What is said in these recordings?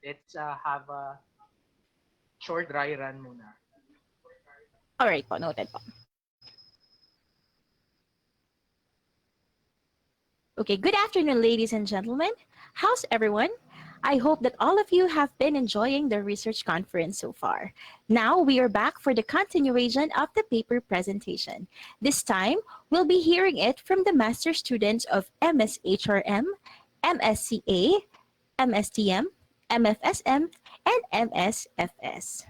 let's have a short dry run muna. Alright po, noted po. Okay, good afternoon, ladies and gentlemen. How's everyone? I hope that all of you have been enjoying the research conference so far. Now we are back for the continuation of the paper presentation. This time, we'll be hearing it from the master students of MSHRM, MSCA, MSTM, MFSM, and MSFS.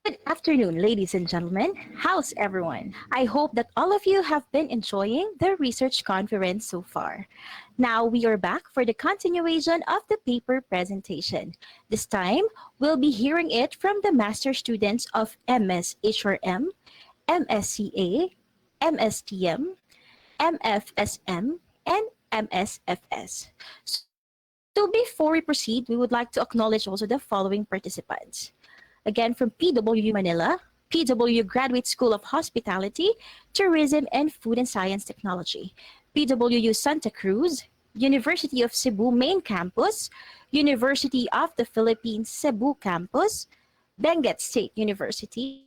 Good afternoon, ladies and gentlemen. How's everyone? I hope that all of you have been enjoying the research conference so far. Now we are back for the continuation of the paper presentation. This time, we'll be hearing it from the master students of MSHRM, MSCA, MSTM, MFSM, and MSFS. So before we proceed, we would like to acknowledge also the following participants. Again, from PWU Manila, PWU Graduate School of Hospitality, Tourism, and Food and Science Technology, PWU Santa Cruz, University of Cebu Main Campus, University of the Philippines Cebu Campus, Benguet State University,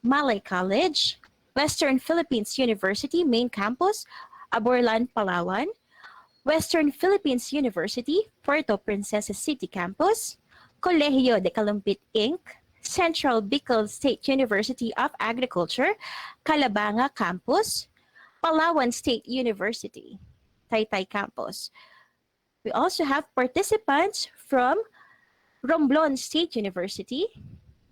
Malay College, Western Philippines University Main Campus, Aborlan, Palawan, Western Philippines University, Puerto Princesa City Campus, Colegio de Calumpit, Inc., Central Bicol State University of Agriculture, Calabanga Campus, Palawan State University, Taytay Campus. We also have participants from Romblon State University,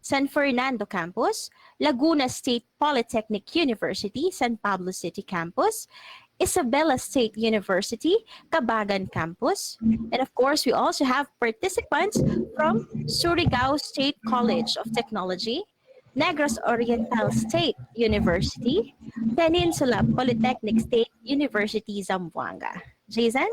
San Fernando Campus, Laguna State Polytechnic University, San Pablo City Campus, Isabela State University, Cabagan Campus. And of course, we also have participants from Surigao State College of Technology, Negros Oriental State University, Peninsula Polytechnic State University, Zamboanga. Jason?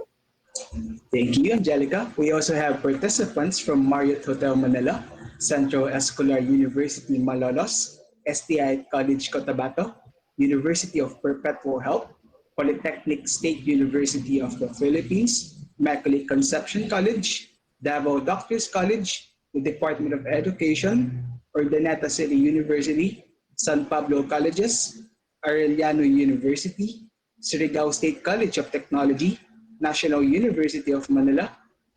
Thank you, Angelica. We also have participants from Marriott Hotel Manila, Central Escolar University Malolos, STI College Cotabato, University of Perpetual Health, Polytechnic State University of the Philippines, Immaculate Conception College, Davao Doctors College, the Department of Education, Urdaneta City University, San Pablo Colleges, Arellano University, Surigao State College of Technology, National University of Manila,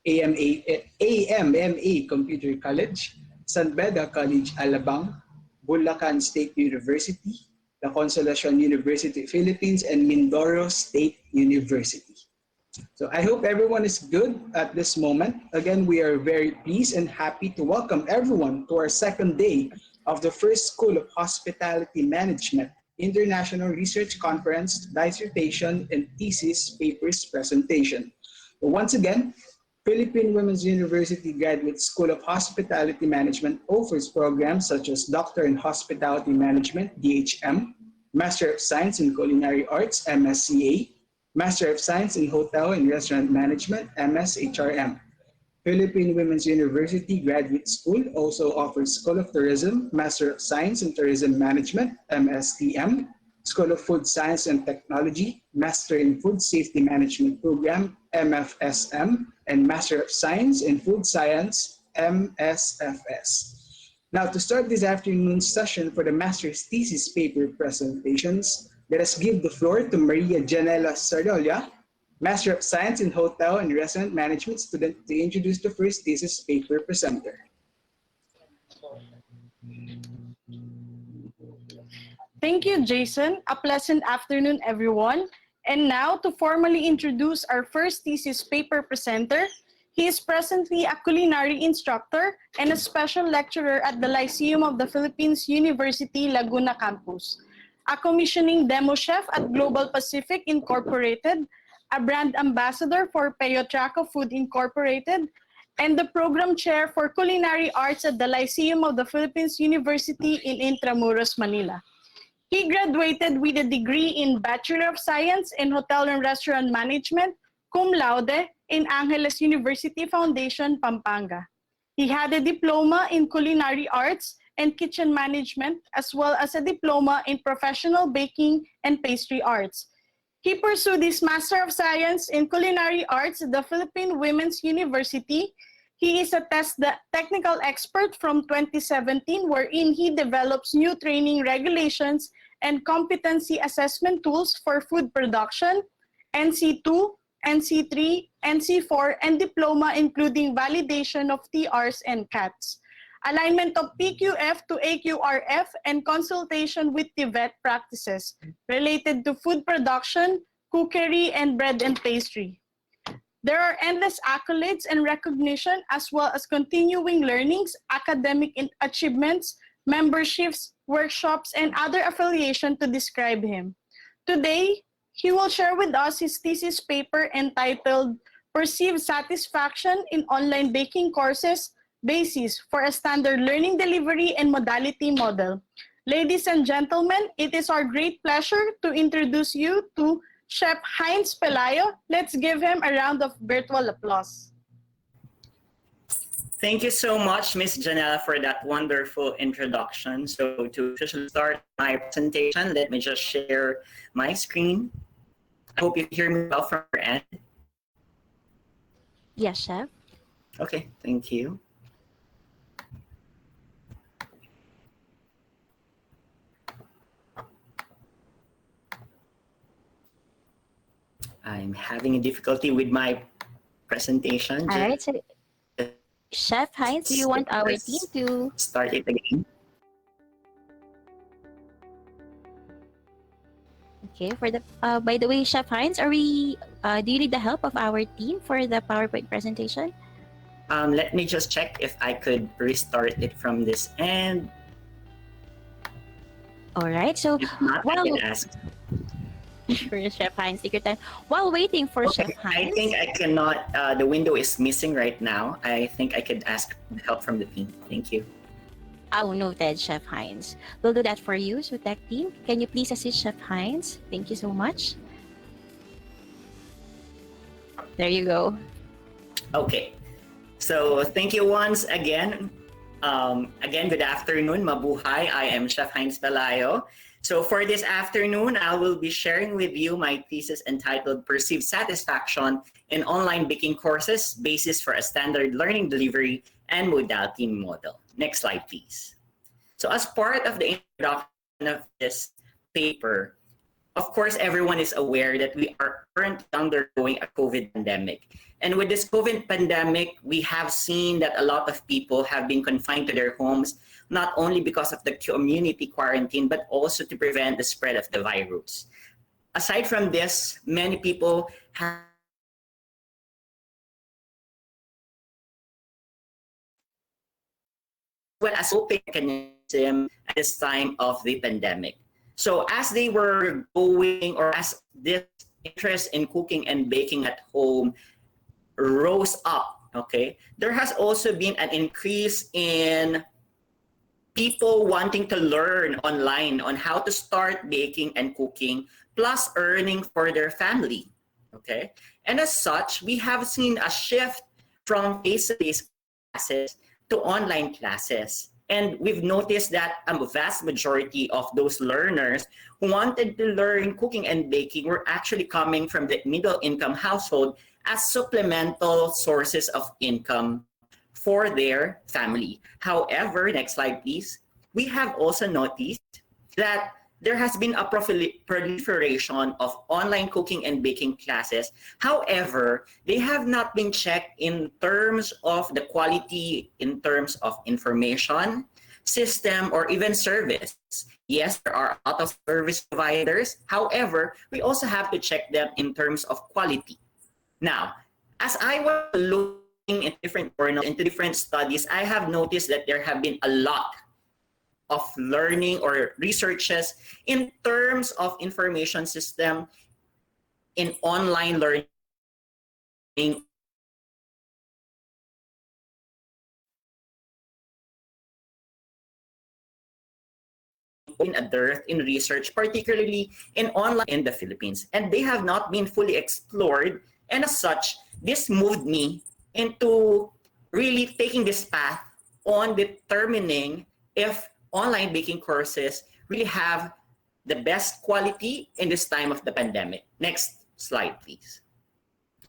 AMMA Computer College, San Beda College Alabang, Bulacan State University, La Consolacion University Philippines, and Mindoro State University. So I hope everyone is good at this moment. Again, we are very pleased and happy to welcome everyone to our second day of the first School of Hospitality Management International Research Conference, Dissertation, and Thesis Papers presentation. So once again, Philippine Women's University Graduate School of Hospitality Management offers programs such as Doctor in Hospitality Management, DHM, Master of Science in Culinary Arts, MSCA, Master of Science in Hotel and Restaurant Management, MSHRM. Philippine Women's University Graduate School also offers School of Tourism, Master of Science in Tourism Management, MSTM, School of Food Science and Technology, Master in Food Safety Management Program, MFSM, and Master of Science in Food Science, MSFS. Now, to start this afternoon's session for the Master's Thesis Paper presentations, let us give the floor to Maria Janela Sardolia, Master of Science in Hotel and Restaurant Management student, to introduce the first thesis paper presenter. Thank you, Jason. A pleasant afternoon, everyone. And now, to formally introduce our first thesis paper presenter, he is presently a culinary instructor and a special lecturer at the Lyceum of the Philippines University Laguna campus, a commissioning demo chef at Global Pacific Incorporated, a brand ambassador for Peyotraco Food Incorporated, and the program chair for culinary arts at the Lyceum of the Philippines University in Intramuros, Manila. He graduated with a degree in Bachelor of Science in Hotel and Restaurant Management, cum laude, in Angeles University Foundation, Pampanga. He had a diploma in Culinary Arts and Kitchen Management, as well as a diploma in Professional Baking and Pastry Arts. He pursued his Master of Science in Culinary Arts at the Philippine Women's University. He is a technical expert from 2017, wherein he develops new training regulations and competency assessment tools for food production, NC2, NC3, NC4, and diploma including validation of TRs and CATs, alignment of PQF to AQRF, and consultation with the vet practices related to food production, cookery, and bread and pastry. There are endless accolades and recognition, as well as continuing learnings, academic achievements, memberships, workshops, and other affiliation to describe him. Today, he will share with us his thesis paper entitled Perceived Satisfaction in Online Baking Courses, Basis for a Standard Learning Delivery and Modality Model. Ladies and gentlemen, it is our great pleasure to introduce you to Chef Heinz Pelayo. Let's give him a round of virtual applause. Thank you so much, Ms. Janela, for that wonderful introduction. So to officially start my presentation, let me just share my screen. I hope you hear me well from your end. Yes, Chef. Okay, thank you. I'm having a difficulty with my presentation. All right. So, Chef Heinz, do you want our team to start it again? Okay, for the by the way, Chef Heinz, are we do you need the help of our team for the PowerPoint presentation? Let me just check if I could restart it from this end. All right. So If not, I while can ask. for Chef Heinz, take your time. While waiting for Okay, Chef Heinz, I think I cannot. The window is missing right now. I think I could ask help from the team. Thank you. oh, noted, Chef Heinz. We'll do that for you. So tech team, can you please assist Chef Heinz? Thank you so much. There you go. Okay. So thank you once again. Again, good afternoon, mabuhay. I am Chef Heinz Pelayo. So for this afternoon, I will be sharing with you my thesis entitled Perceived Satisfaction in Online Baking Courses, Basis for a Standard Learning Delivery and Modality Model. Next slide, please. So as part of the introduction of this paper, of course, everyone is aware that we are currently undergoing a COVID pandemic. And with this COVID pandemic, we have seen that a lot of people have been confined to their homes, not only because of the community quarantine, but also to prevent the spread of the virus. Aside from this, many people have well as coping mechanism at this time of the pandemic. So as they were going, or as this interest in cooking and baking at home rose up, okay, there has also been an increase in people wanting to learn online on how to start baking and cooking, plus earning for their family, okay? And as such, we have seen a shift from face-to-face classes to online classes. And we've noticed that a vast majority of those learners who wanted to learn cooking and baking were actually coming from the middle-income household as supplemental sources of income for their family. However, next slide, please. We have also noticed that there has been a proliferation of online cooking and baking classes. However, they have not been checked in terms of the quality, in terms of information, system, or even service. Yes, there are a lot of service providers. However, we also have to check them in terms of quality. Now, as I was looking in different journals, into different studies, I have noticed that there have been a lot of learning or researches in terms of information system in online learning been a dearth in research, particularly in online in the Philippines, and they have not been fully explored. And as such, this moved me into really taking this path on determining if online baking courses really have the best quality in this time of the pandemic. Next slide, please.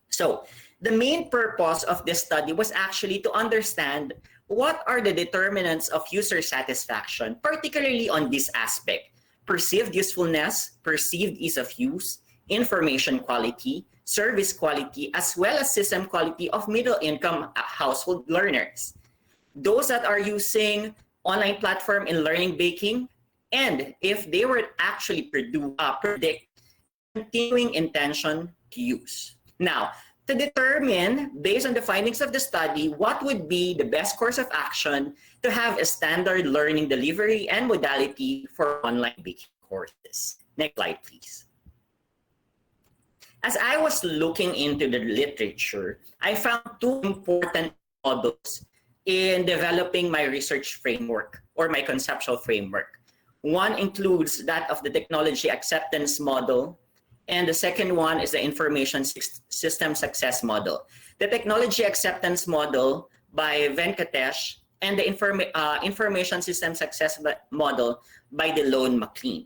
So the main purpose of this study was actually to understand what are the determinants of user satisfaction, particularly on this aspect: perceived usefulness, perceived ease of use, information quality, service quality, as well as system quality of middle-income household learners, those that are using online platform in learning baking, and if they were actually predict continuing intention to use. Now, to determine, based on the findings of the study, what would be the best course of action to have a standard learning delivery and modality for online baking courses. Next slide, please. As I was looking into the literature, I found two important models in developing my research framework or my conceptual framework. One includes that of the technology acceptance model, and the second one is the information system success model. The technology acceptance model by Venkatesh and the information system success model by DeLone McLean.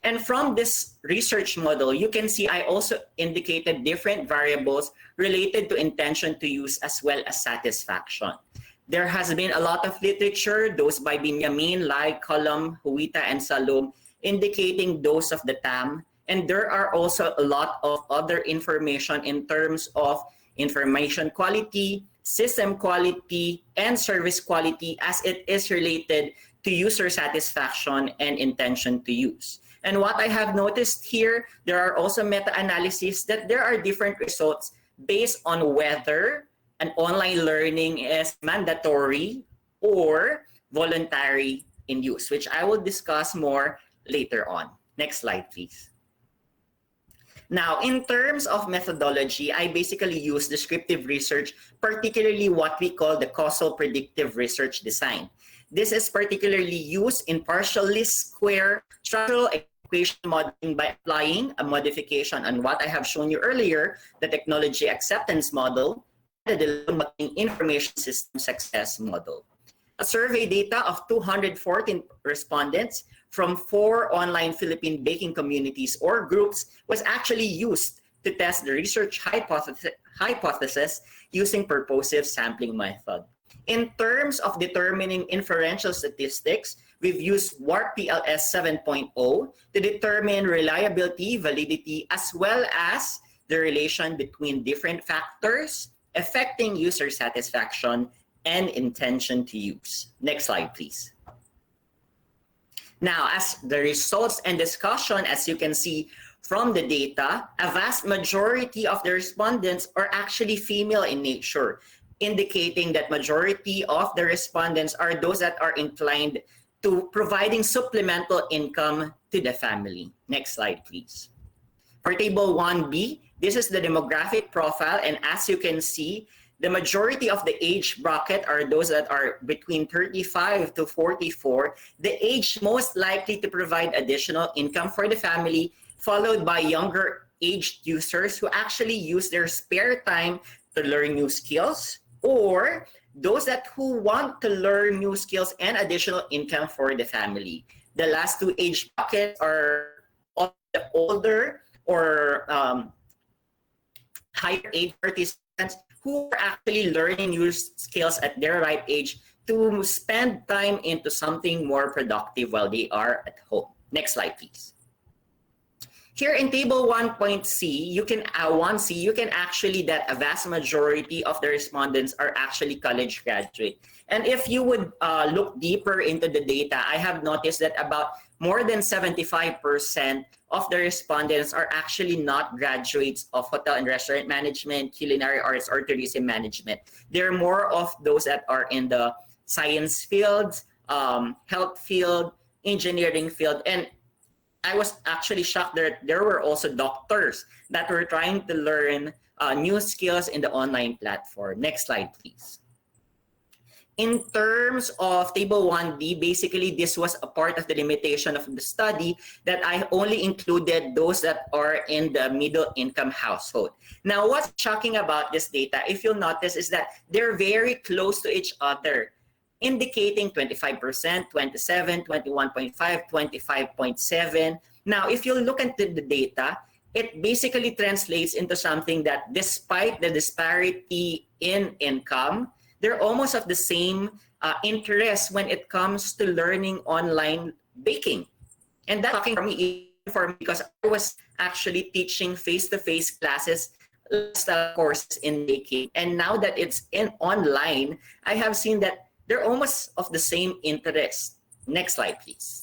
And from this research model, you can see I also indicated different variables related to intention to use as well as satisfaction. There has been a lot of literature, those by Benjamin, Lai, Cullum, Huita, and Salom, indicating those of the TAM. And there are also a lot of other information in terms of information quality, system quality, and service quality as it is related to user satisfaction and intention to use. And what I have noticed here, there are also meta-analyses that there are different results based on whether an online learning is mandatory or voluntary in use, which I will discuss more later on. Next slide, please. Now, in terms of methodology, I basically use descriptive research, particularly what we call the causal predictive research design. This is particularly used in partial least square structural equation modeling by applying a modification on what I have shown you earlier, the technology acceptance model, and the DeLone information system success model. A survey data of 214 respondents from 4 online Philippine baking communities or groups was actually used to test the research hypothesis using purposive sampling method. In terms of determining inferential statistics, we've used WARP PLS 7.0 to determine reliability, validity, as well as the relation between different factors affecting user satisfaction and intention to use. Next slide, please. Now, as the results and discussion, as you can see from the data, a vast majority of the respondents are actually female in nature, indicating that majority of the respondents are those that are inclined to providing supplemental income to the family. Next slide, please. For table 1B, this is the demographic profile, and as you can see, the majority of the age bracket are those that are between 35 to 44, the age most likely to provide additional income for the family, followed by younger aged users who actually use their spare time to learn new skills, or those who want to learn new skills and additional income for the family. The last two age brackets are the older or higher age participants who are actually learning new skills at their right age to spend time into something more productive while they are at home. Next slide, please. Here in table 1.C, you can actually that a vast majority of the respondents are actually college graduate. And if you would look deeper into the data, I have noticed that about more than 75% of the respondents are actually not graduates of hotel and restaurant management, culinary arts, or tourism management. They're more of those that are in the science field, health field, engineering field, and I was actually shocked that there were also doctors that were trying to learn new skills in the online platform. Next slide, please. In terms of Table 1D, basically this was a part of the limitation of the study that I only included those that are in the middle income household. Now, what's shocking about this data, if you'll notice, is that they're very close to each other, indicating 25%, 27, 21.5, 25.7. Now, if you look at the data, it basically translates into something that despite the disparity in income, they're almost of the same interest when it comes to learning online baking. And that's shocking for me because I was actually teaching face-to-face classes, lifestyle courses in baking. And now that it's in online, I have seen that they're almost of the same interest. Next slide, please.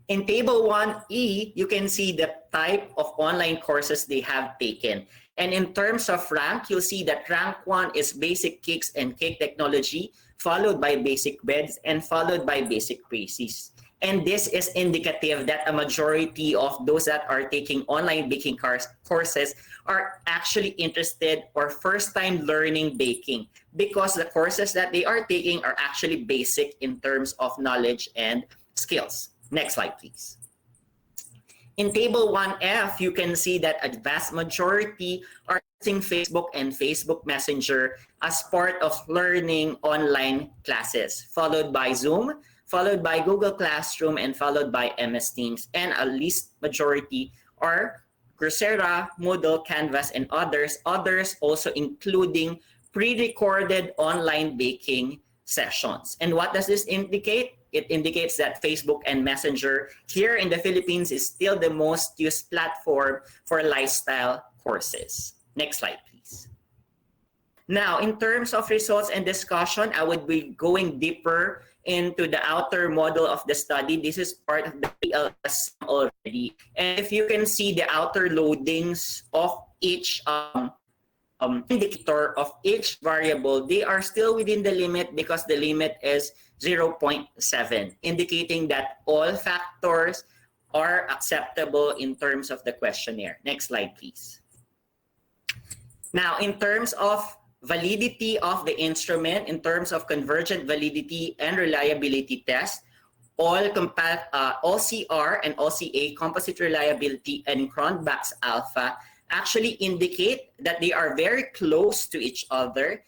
In Table 1E, you can see the type of online courses they have taken. And in terms of rank, you'll see that rank 1 is basic cakes and cake technology, followed by basic breads, and followed by basic pastries. And this is indicative that a majority of those that are taking online baking courses are actually interested or first time learning baking, because the courses that they are taking are actually basic in terms of knowledge and skills. Next slide, please. In Table 1F, you can see that a vast majority are using Facebook and Facebook Messenger as part of learning online classes, followed by Zoom, followed by Google Classroom, and followed by MS Teams. And a least majority are Coursera, Moodle, Canvas, and others also including pre-recorded online baking sessions. And what does this indicate? It indicates that Facebook and Messenger here in the Philippines is still the most used platform for lifestyle courses. Next slide, please. Now, in terms of results and discussion, I would be going deeper into the outer model of the study. This is part of the PLS already. And if you can see the outer loadings of each indicator of each variable, they are still within the limit because the limit is 0.7, indicating that all factors are acceptable in terms of the questionnaire. Next slide, please. Now, in terms of validity of the instrument, in terms of convergent validity and reliability test, all CR and all CA, composite reliability, and Cronbach's alpha actually indicate that they are very close to each other,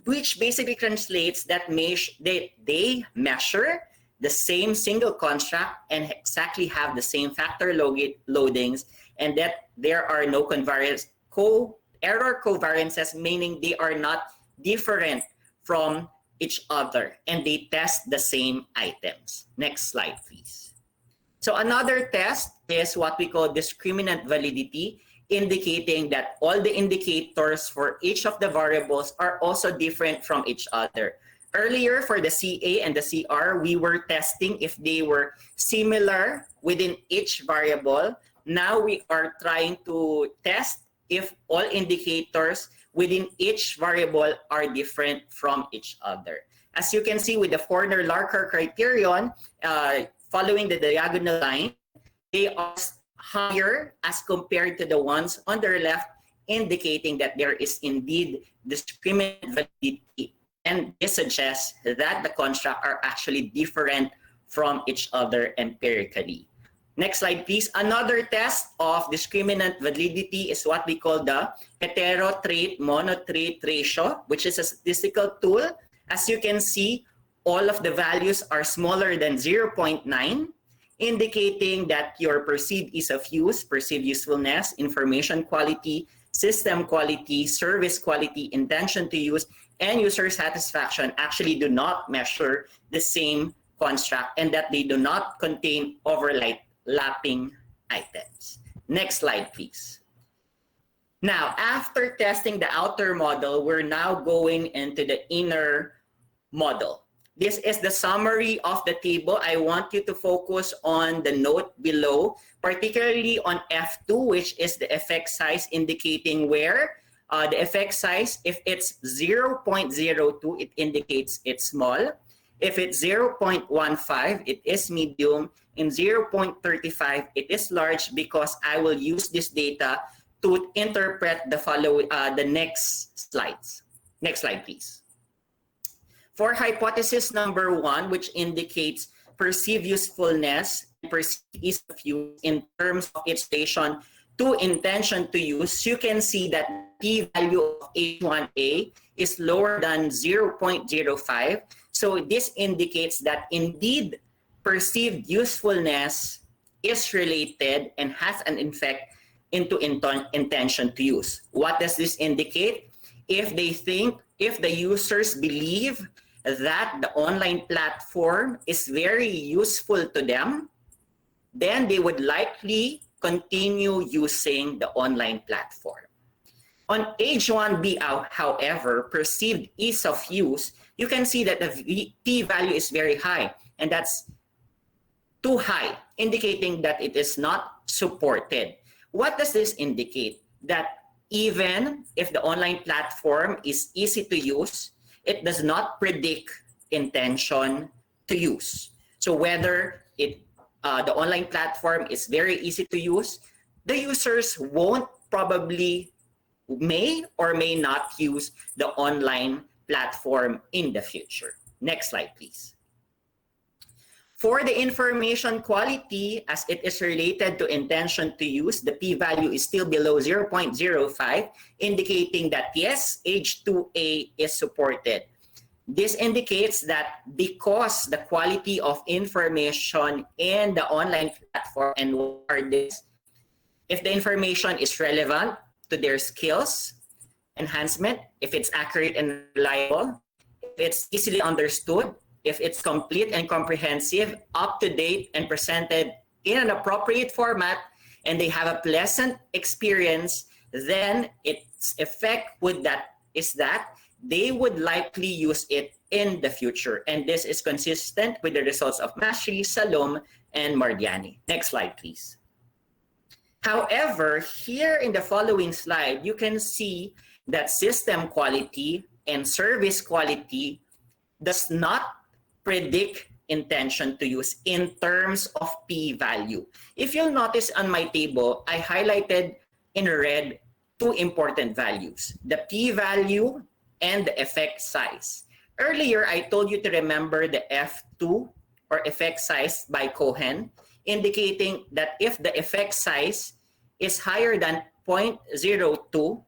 which basically translates that they measure the same single construct and exactly have the same factor loadings, and that there are no error covariances, meaning they are not different from each other and they test the same items. Next slide, please. So another test is what we call discriminant validity, indicating that all the indicators for each of the variables are also different from each other. Earlier, for the CA and the CR, we were testing if they were similar within each variable. Now we are trying to test if all indicators within each variable are different from each other. As you can see with the Forner-Larker criterion, following the diagonal line, they are higher as compared to the ones on the left, indicating that there is indeed discriminant validity, and this suggests that the constructs are actually different from each other empirically. Next slide, please. Another test of discriminant validity is what we call the hetero-trait monotrait ratio, which is a statistical tool. As you can see, all of the values are smaller than 0.9, indicating that your perceived ease of use, perceived usefulness, information quality, system quality, service quality, intention to use, and user satisfaction actually do not measure the same construct, and that they do not contain overlapping items. Next slide, please. Now, after testing the outer model, we're now going into the inner model. This is the summary of the table. I want you to focus on the note below, particularly on F2, which is the effect size, indicating where the effect size, if it's 0.02, it indicates it's small. If it's 0.15, it is medium. In 0.35, it is large, because I will use this data to interpret the next slides. Next slide, please. For hypothesis number 1, which indicates perceived usefulness and perceived ease of use in terms of its relation to intention to use, you can see that p-value of H1A is lower than 0.05. So this indicates that indeed perceived usefulness is related and has an effect into intention to use. What does this indicate? If the users believe that the online platform is very useful to them, then they would likely continue using the online platform. On H1B, however, perceived ease of use, you can see that the p-value is very high, and that's too high, indicating that it is not supported. What does this indicate? That even if the online platform is easy to use, it does not predict intention to use. So whether the online platform is very easy to use, the users may or may not use the online platform in the future. Next slide, please. For the information quality, as it is related to intention to use, the p-value is still below 0.05, indicating that yes, H2A is supported. This indicates that because the quality of information in the online platform and if the information is relevant to their skills enhancement, if it's accurate and reliable, if it's easily understood, if it's complete and comprehensive, up-to-date and presented in an appropriate format, and they have a pleasant experience, then its effect is that they would likely use it in the future. And this is consistent with the results of Mashri, Salom, and Mardiani. Next slide, please. However, here in the following slide, you can see that system quality and service quality does not predict intention to use in terms of p-value. If you'll notice on my table, I highlighted in red two important values, the p-value and the effect size. Earlier, I told you to remember the F2 or effect size by Cohen, indicating that if the effect size is higher than 0.02,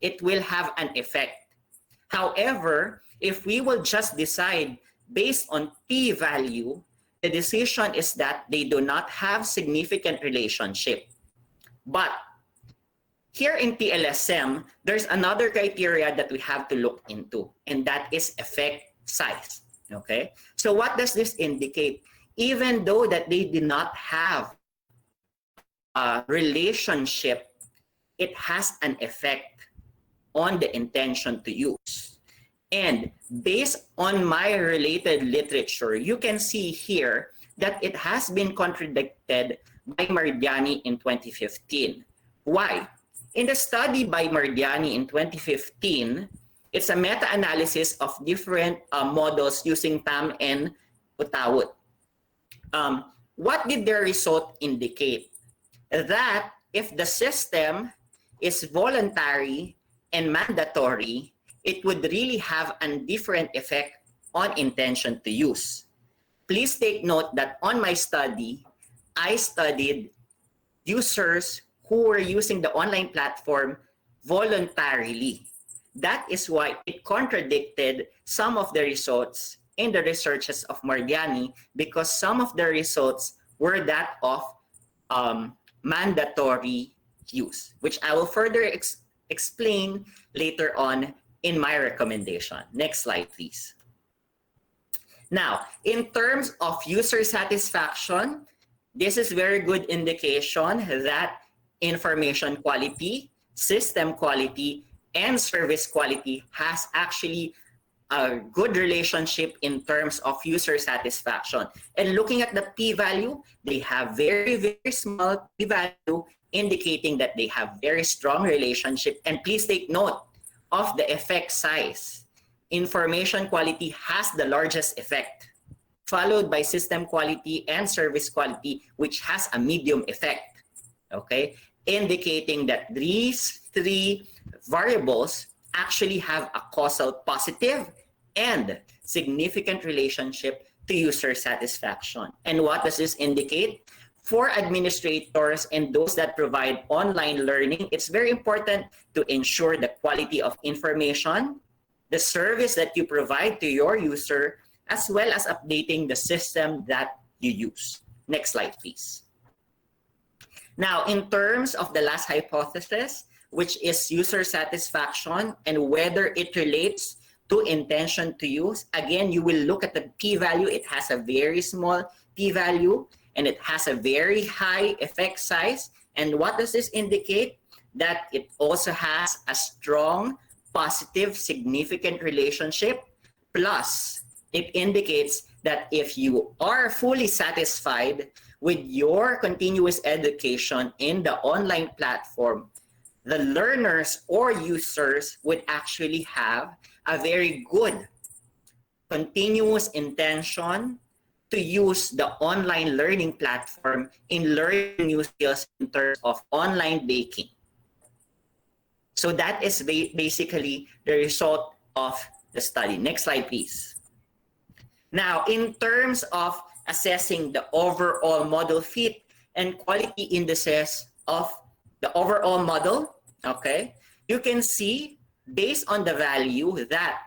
it will have an effect. However, if we will just decide based on p-value, the decision is that they do not have significant relationship. But here in TLSM, there's another criteria that we have to look into, and that is effect size. Okay? So what does this indicate? Even though that they do not have a relationship, it has an effect on the intention to use. And based on my related literature, you can see here that it has been contradicted by Mardiani in 2015. Why? In the study by Mardiani in 2015, it's a meta-analysis of different models using TAM and Utawut. What did their result indicate? That if the system is voluntary and mandatory, it would really have a different effect on intention to use. Please take note that on my study, I studied users who were using the online platform voluntarily. That is why it contradicted some of the results in the researches of Mardiani, because some of the results were that of mandatory use, which I will further explain later on in my recommendation. Next slide, please. Now, in terms of user satisfaction, this is very good indication that information quality, system quality, and service quality has actually a good relationship in terms of user satisfaction. And looking at the p-value, they have very, very small p-value, indicating that they have very strong relationship. And please take note of the effect size. Information quality has the largest effect, followed by system quality and service quality, which has a medium effect, okay? Indicating that these three variables actually have a causal positive and significant relationship to user satisfaction. And what does this indicate? For administrators and those that provide online learning, it's very important to ensure the quality of information, the service that you provide to your user, as well as updating the system that you use. Next slide, please. Now, in terms of the last hypothesis, which is user satisfaction and whether it relates to intention to use, again, you will look at the p-value. It has a very small p-value and it has a very high effect size. And what does this indicate? That it also has a strong, positive, significant relationship. Plus, it indicates that if you are fully satisfied with your continuous education in the online platform, the learners or users would actually have a very good continuous intention to use the online learning platform in learning new skills in terms of online baking. So that is basically the result of the study. Next slide, please. Now, in terms of assessing the overall model fit and quality indices of the overall model, okay, you can see based on the value that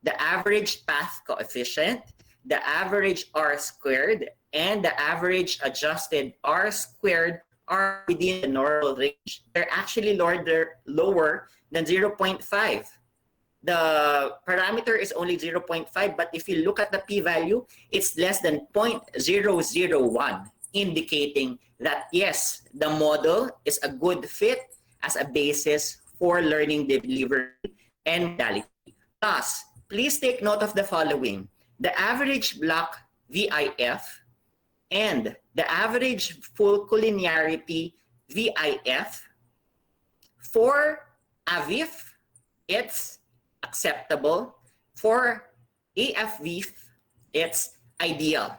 the average path coefficient, the average R squared, and the average adjusted R squared are within the normal range. They're actually lower than 0.5. The parameter is only 0.5, but if you look at the p-value, it's less than 0.001, indicating that yes, the model is a good fit as a basis for learning delivery and modality. Thus, please take note of the following. The average block VIF and the average full collinearity VIF for AVIF, it's acceptable. For AFVIF, it's ideal,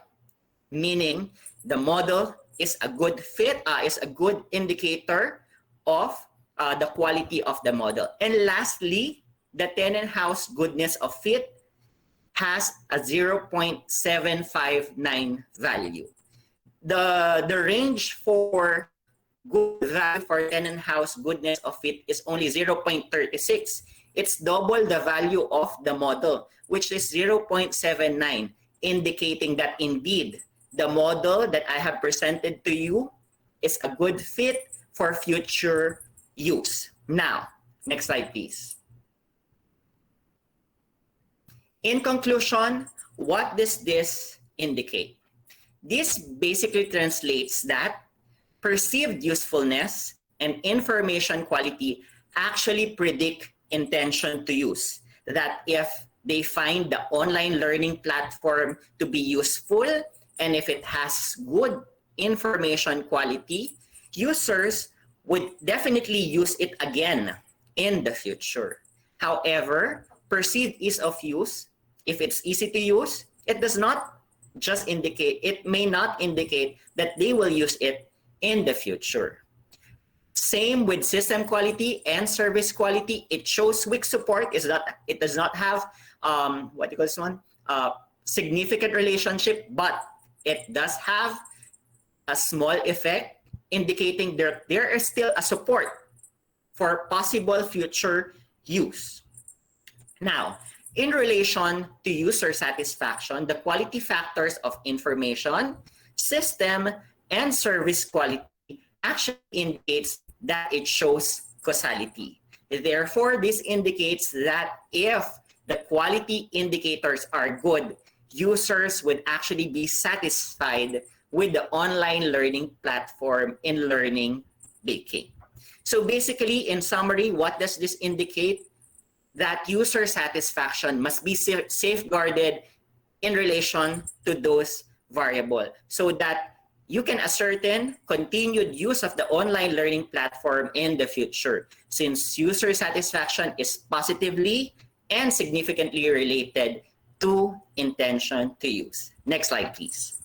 meaning the model is a good fit, is a good indicator of the quality of the model. And lastly, the Tenenhaus goodness of fit has a 0.759 value. The range for good value for Tenenhaus goodness of fit is only 0.36. It's double the value of the model, which is 0.79, indicating that indeed the model that I have presented to you is a good fit for future use. Now, next slide, please. In conclusion, what does this indicate? This basically translates that perceived usefulness and information quality actually predict intention to use. That if they find the online learning platform to be useful and if it has good information quality, users would definitely use it again in the future. However, perceived ease of use, if it's easy to use, it does not just indicate, it may not indicate that they will use it in the future. Same with system quality and service quality. It shows weak support. It does not have what you call this one, significant relationship, but it does have a small effect indicating there is still a support for possible future use. Now, in relation to user satisfaction, the quality factors of information, system, and service quality actually indicates that it shows causality. Therefore, this indicates that if the quality indicators are good, users would actually be satisfied with the online learning platform in learning baking. So basically, in summary, what does this indicate? That user satisfaction must be safeguarded in relation to those variables so that you can ascertain continued use of the online learning platform in the future, since user satisfaction is positively and significantly related to intention to use. Next slide, please.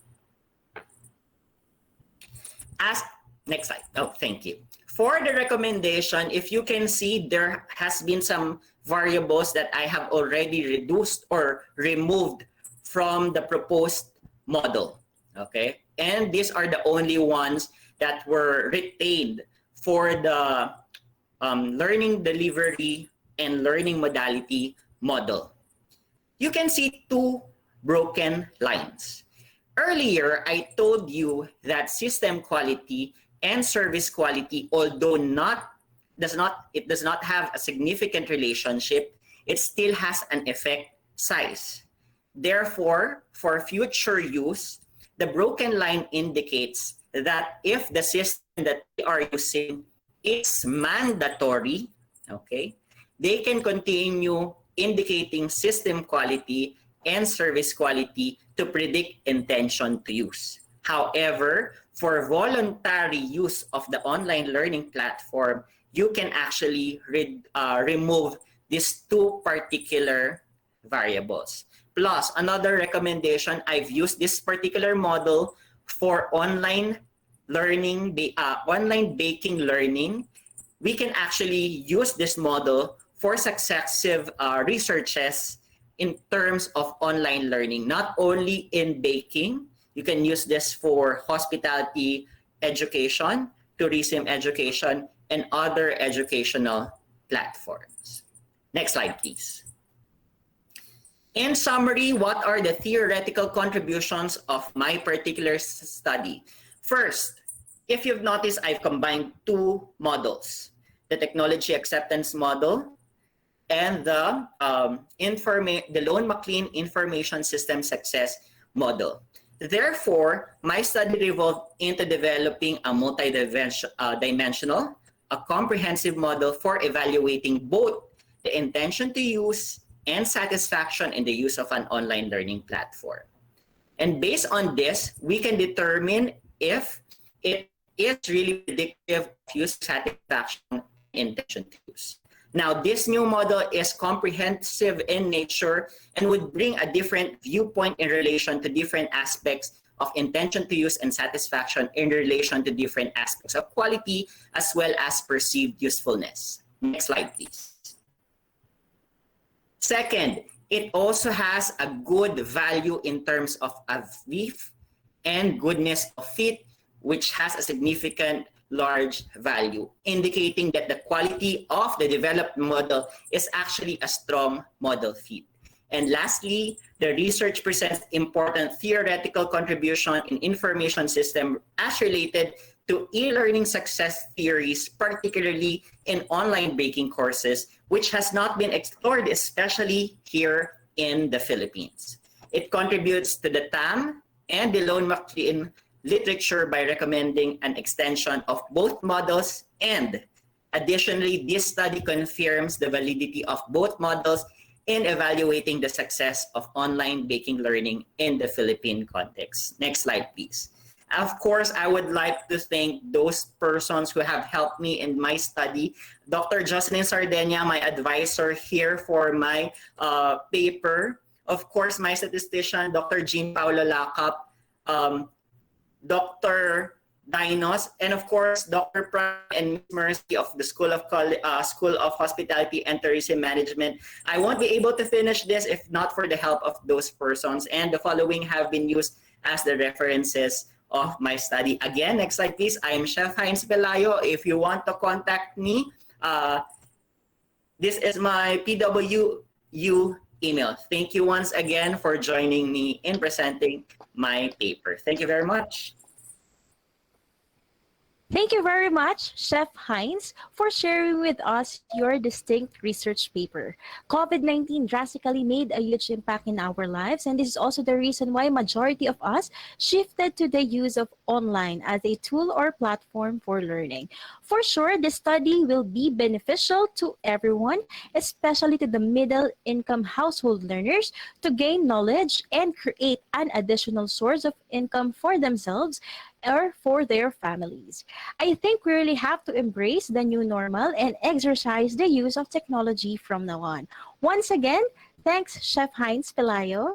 Next slide. Oh, thank you. For the recommendation, if you can see, there has been some variables that I have already reduced or removed from the proposed model. Okay, and these are the only ones that were retained for the learning delivery and learning modality model. You can see two broken lines. Earlier, I told you that system quality and service quality, although it does not have a significant relationship, it still has an effect size. Therefore, for future use, the broken line indicates that if the system that we are using is mandatory, okay, they can continue indicating system quality and service quality to predict intention to use. However, for voluntary use of the online learning platform, you can actually remove these two particular variables. Plus, another recommendation, I've used this particular model for online learning, online baking learning. We can actually use this model for successive researches in terms of online learning, not only in baking. You can use this for hospitality education, tourism education, and other educational platforms. Next slide, please. In summary, what are the theoretical contributions of my particular study? First, if you've noticed, I've combined two models, the technology acceptance model and the Loan-MacLean Information System Success model. Therefore, my study revolved into developing a multi-dimensional, a comprehensive model for evaluating both the intention to use and satisfaction in the use of an online learning platform. And based on this, we can determine if it is really predictive of user satisfaction and intention to use. Now, this new model is comprehensive in nature and would bring a different viewpoint in relation to different aspects of intention to use and satisfaction in relation to different aspects of quality as well as perceived usefulness. Next slide, please. Second, it also has a good value in terms of a width and goodness of fit, which has a significant large value, indicating that the quality of the developed model is actually a strong model fit. And lastly, the research presents important theoretical contribution in information system as related to e-learning success theories, particularly in online baking courses, which has not been explored, especially here in the Philippines. It contributes to the TAM and the Loan-MacLean literature by recommending an extension of both models, and additionally, this study confirms the validity of both models in evaluating the success of online baking learning in the Philippine context. Next slide, please. Of course, I would like to thank those persons who have helped me in my study. Dr. Jocelyn Sardenia, my advisor here for my paper. Of course, my statistician, Dr. Jean Paulo Lacap, Dr. Dinos, and of course, Dr. Prime and Ms. Mercy of the School of Hospitality and Tourism Management. I won't be able to finish this if not for the help of those persons, and the following have been used as the references of my study. Again, next slide, please. I am Chef Heinz Pelayo. If you want to contact me, this is my PWU email. Thank you once again for joining me in presenting my paper. Thank you very much. Thank you very much, Chef Heinz, for sharing with us your distinct research paper. COVID-19 drastically made a huge impact in our lives, and this is also the reason why majority of us shifted to the use of online as a tool or platform for learning. For sure, this study will be beneficial to everyone, especially to the middle-income household learners, to gain knowledge and create an additional source of income for themselves or for their families. I think we really have to embrace the new normal and exercise the use of technology from now on. Once again, thanks, Chef Heinz Pelayo.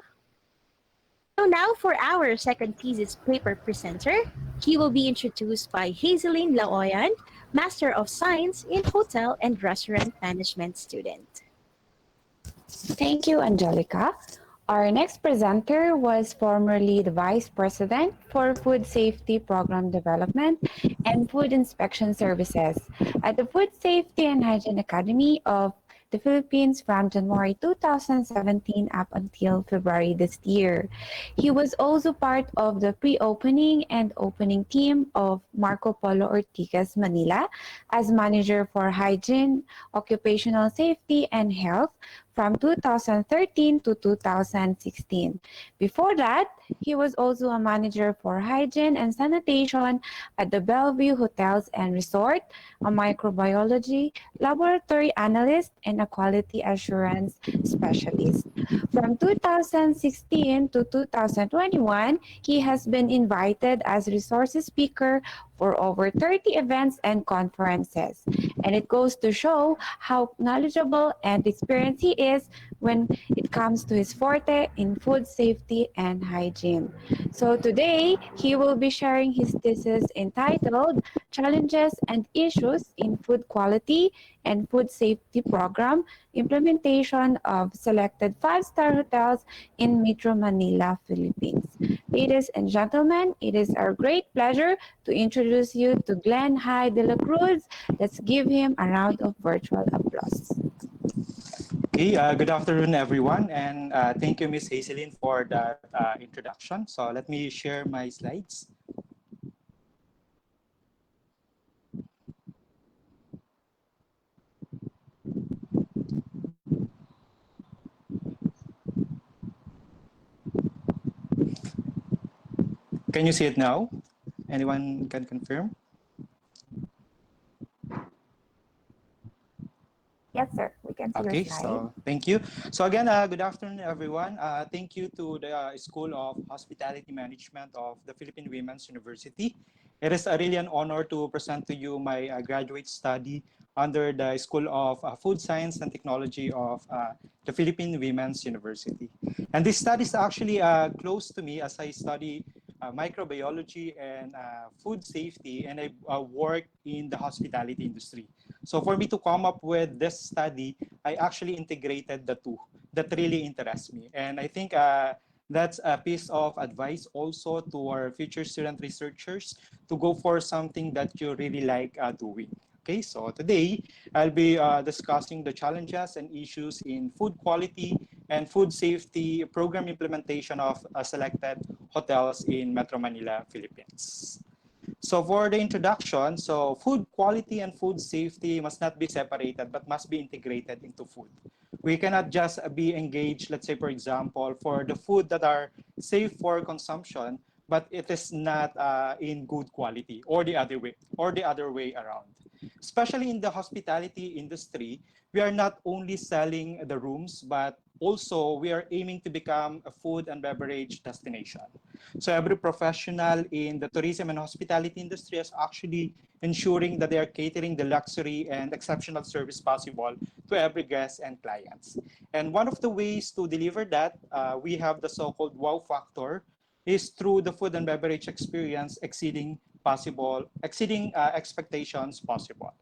So now for our second thesis paper presenter, he will be introduced by Hazeline Laoyan, Master of Science in Hotel and Restaurant Management student. Thank you, Angelica. Our next presenter was formerly the Vice President for Food Safety Program Development and Food Inspection Services at the Food Safety and Hygiene Academy of the Philippines from January 2017 up until February this year. He was also part of the pre-opening and opening team of Marco Polo Ortigas Manila as Manager for Hygiene, Occupational Safety, and Health from 2013 to 2016. Before that, he was also a manager for hygiene and sanitation at the Bellevue Hotels and Resort, a microbiology laboratory analyst, and a quality assurance specialist. From 2016 to 2021, he has been invited as resources speaker for over 30 events and conferences. And it goes to show how knowledgeable and experienced he is when it comes to his forte in food safety and hygiene. So today, he will be sharing his thesis entitled Challenges and Issues in Food Quality and Food Safety Program Implementation of Selected Five-Star Hotels in Metro Manila, Philippines. Ladies and gentlemen, it is our great pleasure to introduce you to Glenn Hyde de la Cruz. Let's give him a round of virtual applause. Okay, good afternoon, everyone, and thank you, Ms. Hazelin, for that introduction. So let me share my slides. Can you see it now? Anyone can confirm? Yes, sir. We can see Okay, your slide. so thank you. So again, good afternoon, everyone. Thank you to the School of Hospitality Management of the Philippine Women's University. It is really an honor to present to you my graduate study under the School of Food Science and Technology of the Philippine Women's University. And this study is actually close to me as I study microbiology and food safety, and I work in the hospitality industry. So for me to come up with this study, I actually integrated the two that really interests me. And I think that's a piece of advice also to our future student researchers to go for something that you really like doing. Okay, so today I'll be discussing the challenges and issues in food quality and food safety program implementation of selected hotels in Metro Manila, Philippines. So for the introduction, so food quality and food safety must not be separated, but must be integrated into food. We cannot just be engaged, let's say, for example, for the food that are safe for consumption, but it is not in good quality, or the other way around. Especially in the hospitality industry, we are not only selling the rooms, but also we are aiming to become a food and beverage destination. So every professional in the tourism and hospitality industry is actually ensuring that they are catering the luxury and exceptional service possible to every guest and clients. And one of the ways to deliver that, we have the so-called wow factor, is through the food and beverage experience exceeding expectations possible.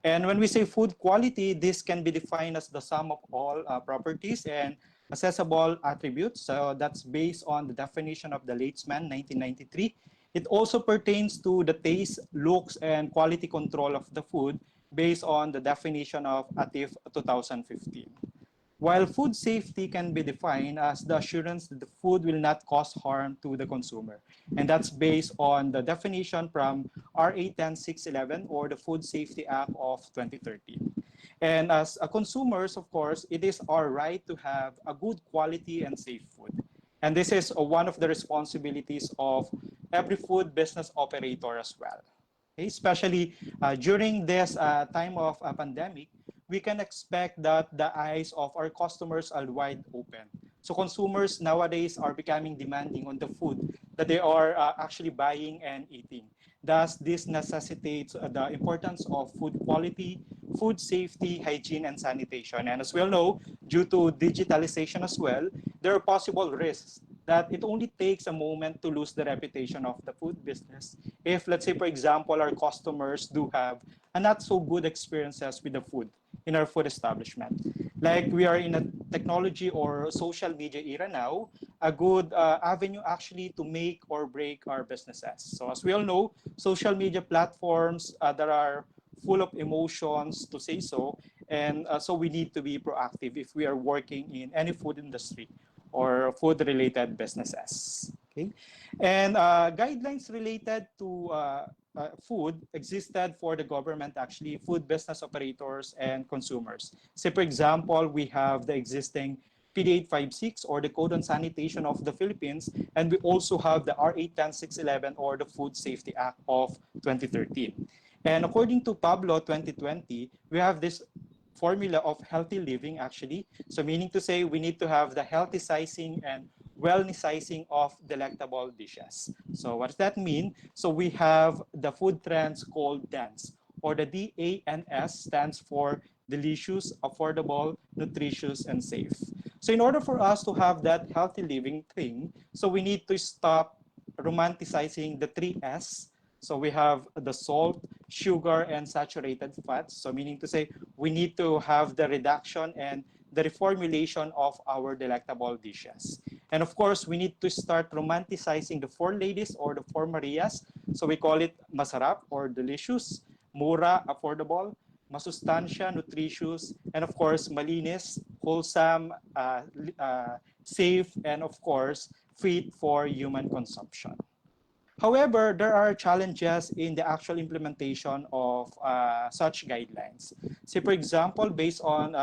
And when we say food quality, this can be defined as the sum of all properties and accessible attributes. So that's based on the definition of the Latesman 1993. It also pertains to the taste, looks, and quality control of the food based on the definition of ATIF 2015. While food safety can be defined as the assurance that the food will not cause harm to the consumer. And that's based on the definition from RA 10611 or the Food Safety Act of 2013. And as a consumers, of course, it is our right to have a good quality and safe food. And this is one of the responsibilities of every food business operator as well. Okay? Especially during this time of a pandemic, we can expect that the eyes of our customers are wide open. So consumers nowadays are becoming demanding on the food that they are actually buying and eating. Thus, this necessitates the importance of food quality, food safety, hygiene, and sanitation. And as we all know, due to digitalization as well, there are possible risks that it only takes a moment to lose the reputation of the food business if, let's say, for example, our customers do have a not so good experiences with the food in our food establishment. Like we are in a technology or social media era now, a good avenue actually to make or break our businesses. So as we all know, social media platforms that are full of emotions, to say so, and so we need to be proactive if we are working in any food industry or food related businesses. Okay, and guidelines related to food existed for the government, actually, food business operators and consumers. Say, for example, we have the existing PD 856 or the Code on Sanitation of the Philippines, and we also have the R 810611 or the Food Safety Act of 2013. And according to Pablo 2020, we have this formula of healthy living, actually. So meaning to say we need to have the healthy sizing and wellness sizing of delectable dishes. So what does that mean? So we have the food trends called DANS, or the DANS stands for delicious, affordable, nutritious, and safe. So in order for us to have that healthy living thing, so we need to stop romanticizing the three S. So we have the salt, sugar, and saturated fats. So meaning to say we need to have the reduction and the reformulation of our delectable dishes. And of course, we need to start romanticizing the four ladies or the four Marias. So we call it masarap or delicious, mura, affordable, masustansya, nutritious, and of course, malinis, wholesome, safe, and of course, fit for human consumption. However, there are challenges in the actual implementation of such guidelines. Say, for example, based on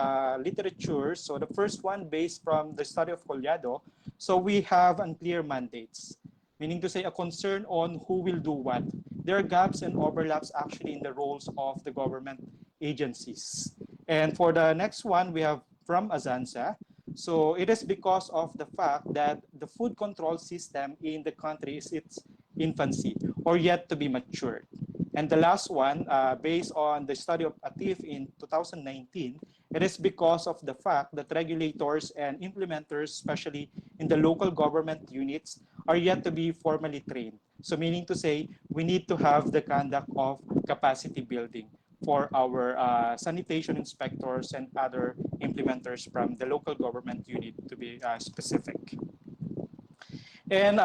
literature, so the first one based from the study of Collado, so we have unclear mandates, meaning to say a concern on who will do what. There are gaps and overlaps actually in the roles of the government agencies. And for the next one, we have from Azanza. So it is because of the fact that the food control system in the country is its infancy or yet to be matured. And the last one, based on the study of ATIF in 2019, it is because of the fact that regulators and implementers, especially in the local government units, are yet to be formally trained. So meaning to say, we need to have the conduct of capacity building for our sanitation inspectors and other implementers from the local government unit, to be specific. And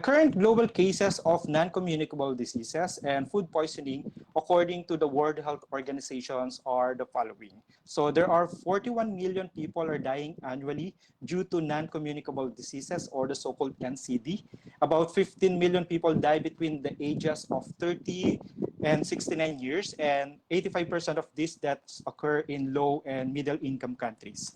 current global cases of non-communicable diseases and food poisoning, according to the World Health Organizations, are the following. So there are 41 million people are dying annually due to non-communicable diseases, or the so-called NCD. About 15 million people die between the ages of 30 and 69 years, and 85% of these deaths occur in low and middle income countries.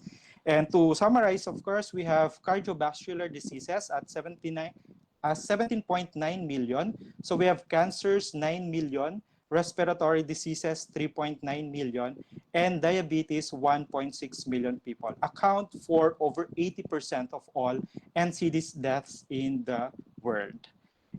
And to summarize, of course, we have cardiovascular diseases at 17.9 million. So we have cancers, 9 million, respiratory diseases, 3.9 million, and diabetes, 1.6 million people, account for over 80% of all NCDs deaths in the world.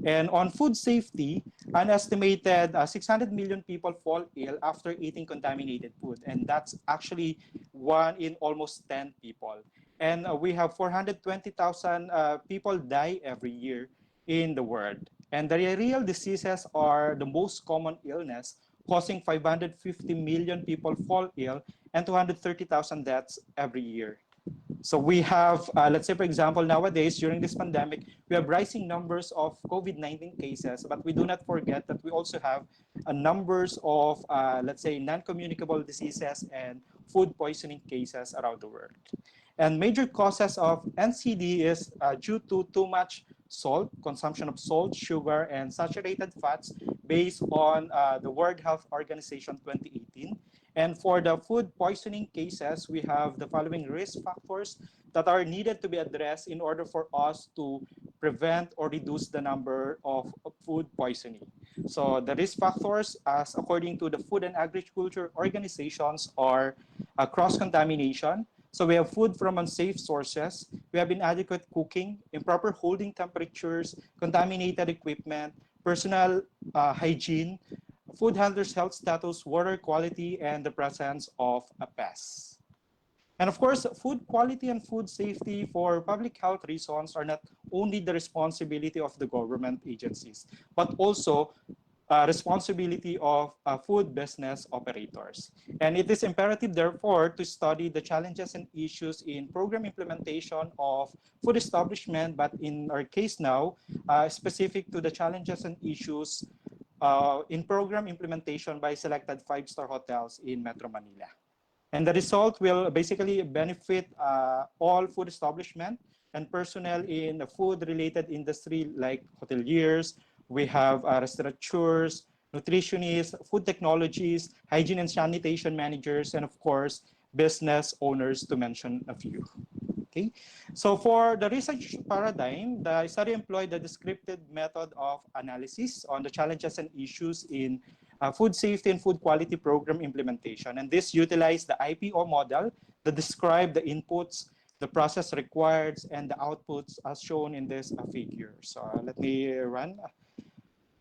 And on food safety, an estimated 600 million people fall ill after eating contaminated food. And that's actually 1 in almost 10 people. And we have 420,000 people die every year in the world. And the real diseases are the most common illness, causing 550 million people fall ill and 230,000 deaths every year. So we have, let's say, for example, nowadays, during this pandemic, we have rising numbers of COVID-19 cases, but we do not forget that we also have numbers of, let's say, non-communicable diseases and food poisoning cases around the world. And major causes of NCD is due to too much salt, consumption of salt, sugar, and saturated fats based on the World Health Organization 2018. And for the food poisoning cases, we have the following risk factors that are needed to be addressed in order for us to prevent or reduce the number of food poisoning. So the risk factors, as according to the Food and Agriculture Organizations, are cross-contamination. So we have food from unsafe sources, we have inadequate cooking, improper holding temperatures, contaminated equipment, personal hygiene, food handlers' health status, water quality, and the presence of a pest. And of course, food quality and food safety for public health reasons are not only the responsibility of the government agencies, but also responsibility of food business operators. And it is imperative, therefore, to study the challenges and issues in program implementation of food establishment, but in our case now, specific to the challenges and issues in program implementation by selected five-star hotels in Metro Manila. And the result will basically benefit all food establishment and personnel in the food-related industry like hoteliers. We have restaurateurs, nutritionists, food technologies, hygiene and sanitation managers, and of course, business owners, to mention a few. Okay, so for the research paradigm, the study employed the descriptive method of analysis on the challenges and issues in food safety and food quality program implementation. And this utilized the IPO model that described the inputs, the process required, and the outputs as shown in this figure. So let me run.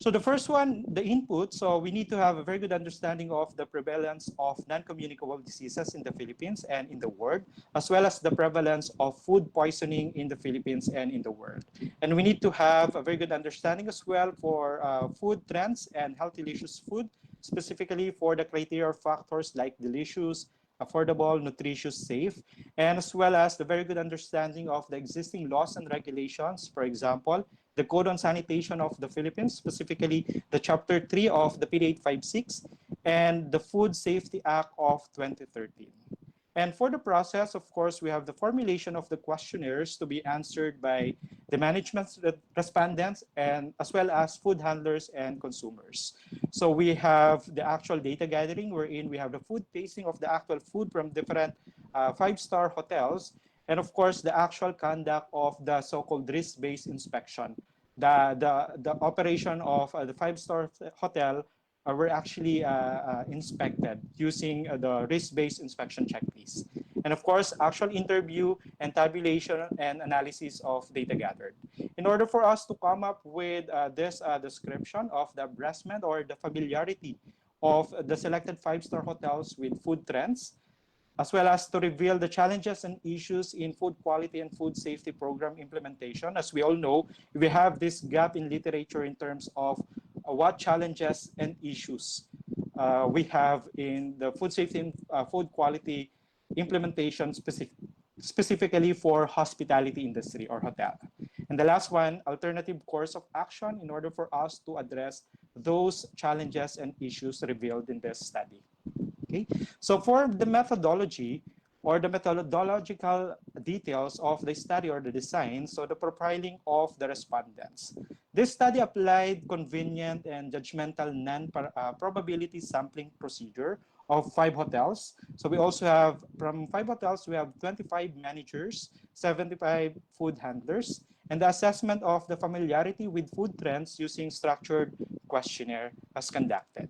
So the first one, the input. So we need to have a very good understanding of the prevalence of non-communicable diseases in the Philippines and in the world, as well as the prevalence of food poisoning in the Philippines and in the world. And we need to have a very good understanding as well for food trends and health delicious food, specifically for the criteria factors like delicious, affordable, nutritious, safe, and as well as the very good understanding of the existing laws and regulations. For example, the Code on Sanitation of the Philippines, specifically the Chapter 3 of the PD 856 and the Food Safety Act of 2013. And for the process, of course, we have the formulation of the questionnaires to be answered by the management respondents and as well as food handlers and consumers. So we have the actual data gathering wherein we have the food tasting of the actual food from different five-star hotels, and of course the actual conduct of the so-called risk-based inspection. The operation of the five-star hotel were actually inspected using the risk-based inspection checklist. And of course, actual interview and tabulation and analysis of data gathered. In order for us to come up with this description of the abreastment or the familiarity of the selected five-star hotels with food trends, as well as to reveal the challenges and issues in food quality and food safety program implementation. As we all know, we have this gap in literature in terms of what challenges and issues we have in the food safety and food quality implementation specifically for hospitality industry or hotel. And the last one, alternative course of action in order for us to address those challenges and issues revealed in this study. Okay, so for the methodology or the methodological details of the study or the design, so the profiling of the respondents. This study applied convenient and judgmental non-probability sampling procedure of 5 hotels. So we also have, from 5 hotels, we have 25 managers, 75 food handlers, and the assessment of the familiarity with food trends using structured questionnaire was conducted.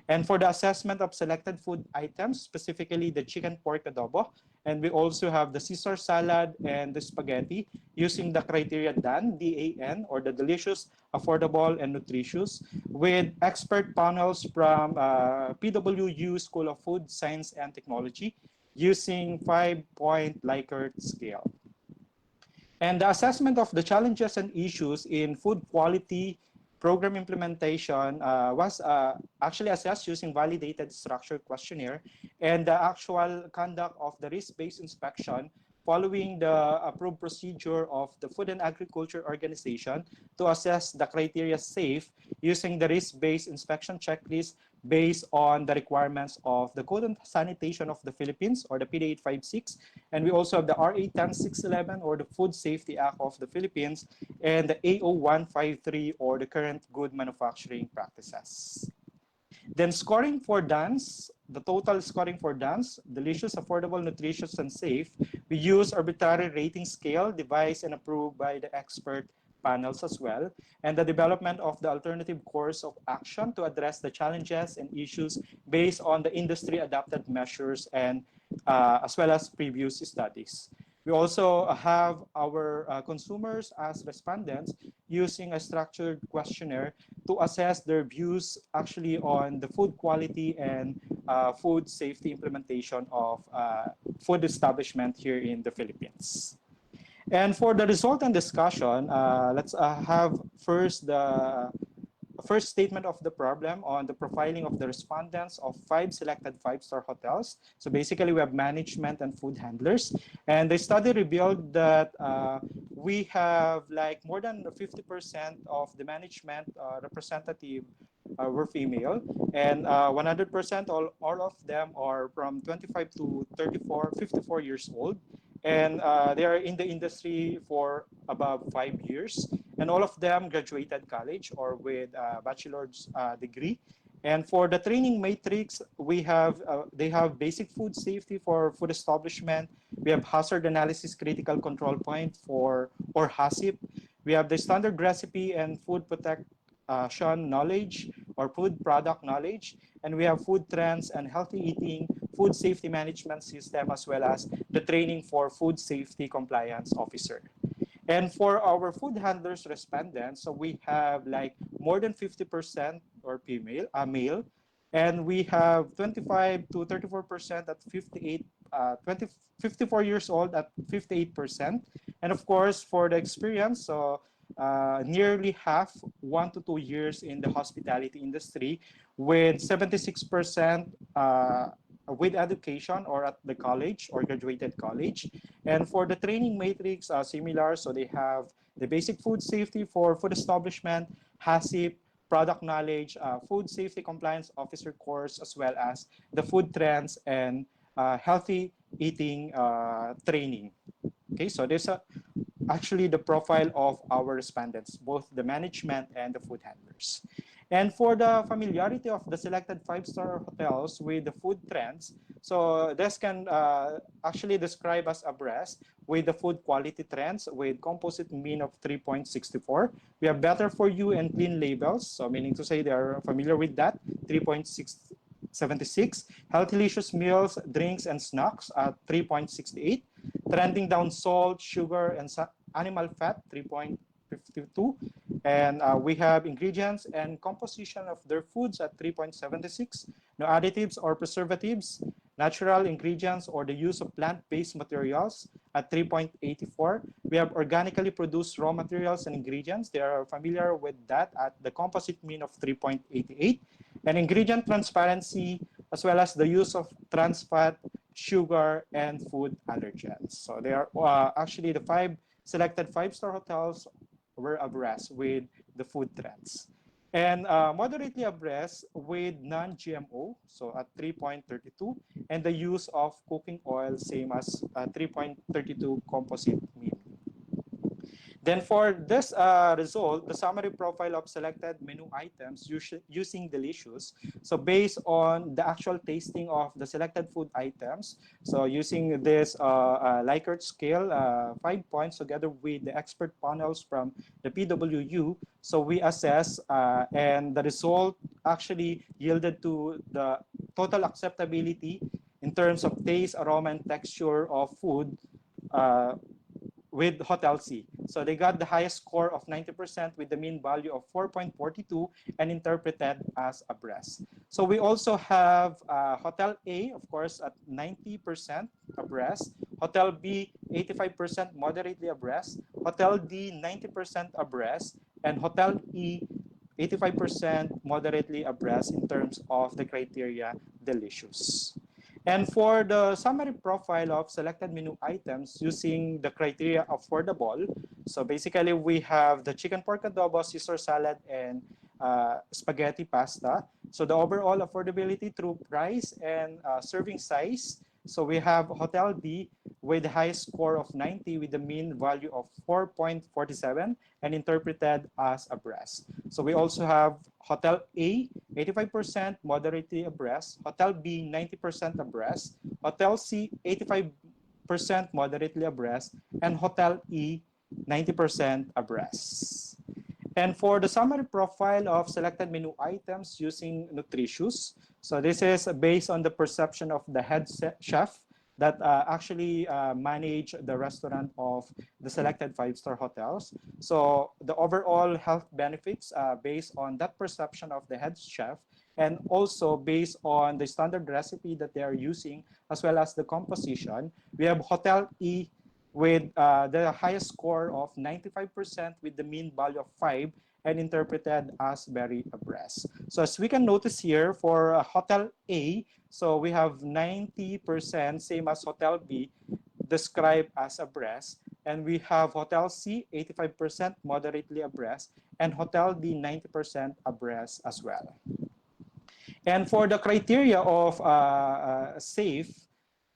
And for the assessment of selected food items, specifically the chicken pork adobo, and we also have the Caesar salad and the spaghetti using the criteria DAN, D-A-N, or the delicious, affordable, and nutritious, with expert panels from PWU School of Food Science and Technology using 5-point Likert scale. And the assessment of the challenges and issues in food quality program implementation was actually assessed using validated structured questionnaire, and the actual conduct of the risk-based inspection following the approved procedure of the Food and Agriculture Organization to assess the criteria safe using the risk-based inspection checklist based on the requirements of the Code on Sanitation of the Philippines or the PD 856. And we also have the RA 10611 or the Food Safety Act of the Philippines and the AO 153 or the Current Good Manufacturing Practices. Then scoring for DANS, the total scoring for DANS, delicious, affordable, nutritious, and safe, we use arbitrary rating scale devised and approved by the expert panels as well, and the development of the alternative course of action to address the challenges and issues based on the industry adapted measures and as well as previous studies. We also have our consumers as respondents using a structured questionnaire to assess their views actually on the food quality and food safety implementation of food establishment here in the Philippines. And for the result and discussion, let's have first the first statement of the problem on the profiling of the respondents of 5 selected 5-star hotels. So basically, we have management and food handlers. And the study revealed that we have like more than 50% of the management representative were female, and 100% all of them are from 25 to 34, 54 years old. And they are in the industry for about 5 years. And all of them graduated college or with a bachelor's degree. And for the training matrix, we have they have basic food safety for food establishment. We have hazard analysis critical control point for or HACCP. We have the standard recipe and food protection knowledge or food product knowledge. And we have food trends and healthy eating, food safety management system, as well as the training for food safety compliance officer. And for our food handlers respondents, so we have like more than 50% or female, male, and we have 25 to 34% at 58, 54 years old at 58%. And of course, for the experience, so nearly half, 1 to 2 years in the hospitality industry, with 76% with education or at the college or graduated college. And for the training matrix, similar. So they have the basic food safety for food establishment, HACCP, product knowledge, food safety compliance officer course, as well as the food trends and healthy eating training. Okay, so this actually the profile of our respondents, both the management and the food handlers. And for the familiarity of the selected 5-star hotels with the food trends, so this can actually describe as abreast with the food quality trends with composite mean of 3.64. We have better for you and clean labels, so meaning to say they are familiar with that, 3.76. Healthylicious meals, drinks, and snacks at 3.68. Trending down salt, sugar, and animal fat, 3.52. And we have ingredients and composition of their foods at 3.76. No additives or preservatives, natural ingredients or the use of plant-based materials at 3.84. We have organically produced raw materials and ingredients. They are familiar with that at the composite mean of 3.88. And ingredient transparency, as well as the use of trans fat, sugar, and food allergens. So they are actually the 5 selected 5-star hotels were abreast with the food trends. And moderately abreast with non-GMO, so at 3.32, and the use of cooking oil, same as 3.32 composite mean. Then for this result, the summary profile of selected menu items using Delicious. So based on the actual tasting of the selected food items, so using this Likert scale, 5 points together with the expert panels from the PWU, so we assess and the result actually yielded to the total acceptability in terms of taste, aroma, and texture of food with Hotel C. So they got the highest score of 90% with the mean value of 4.42 and interpreted as abreast. So we also have Hotel A, of course, at 90% abreast, Hotel B, 85% moderately abreast, Hotel D, 90% abreast, and Hotel E, 85% moderately abreast in terms of the criteria Delicious. And for the summary profile of selected menu items using the criteria affordable, so basically we have the chicken pork adobo, Caesar salad, and spaghetti pasta. So the overall affordability through price and serving size. So we have Hotel D with the highest score of 90 with the mean value of 4.47 and interpreted as abreast. So we also have Hotel A, 85% moderately abreast, Hotel B, 90% abreast, Hotel C, 85% moderately abreast, and Hotel E, 90% abreast. And for the summary profile of selected menu items using Nutritious, so this is based on the perception of the head chef that actually manage the restaurant of the selected 5-star hotels. So the overall health benefits based on that perception of the head chef, and also based on the standard recipe that they are using, as well as the composition. We have Hotel E with the highest score of 95% with the mean value of 5 and interpreted as very abreast. So as we can notice here for Hotel A, so we have 90%, same as Hotel B, described as abreast. And we have Hotel C, 85% moderately abreast, and Hotel D, 90% abreast as well. And for the criteria of safe,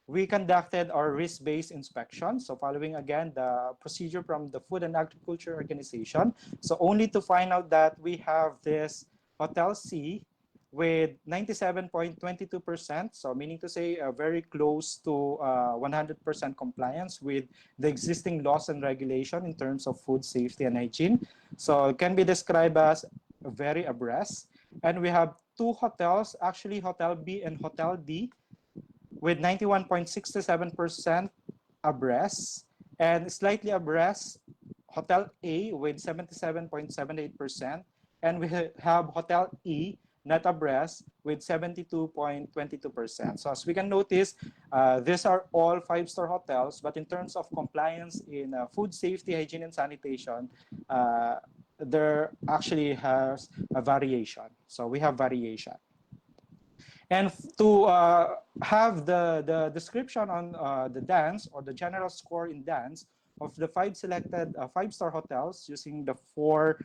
we conducted our risk-based inspection. So following again the procedure from the Food and Agriculture Organization. So only to find out that we have this Hotel C with 97.22%. So meaning to say very close to 100% compliance with the existing laws and regulation in terms of food safety and hygiene. So it can be described as very abreast. And we have two hotels, actually Hotel B and Hotel D, with 91.67% abreast, and slightly abreast Hotel A with 77.78%, and we have Hotel E not abreast with 72.22%. So as we can notice, these are all five-star hotels, but in terms of compliance in food safety, hygiene, and sanitation, there actually has a variation. So we have variation. And to have the description on the dance or the general score in dance of the five selected five-star hotels using the four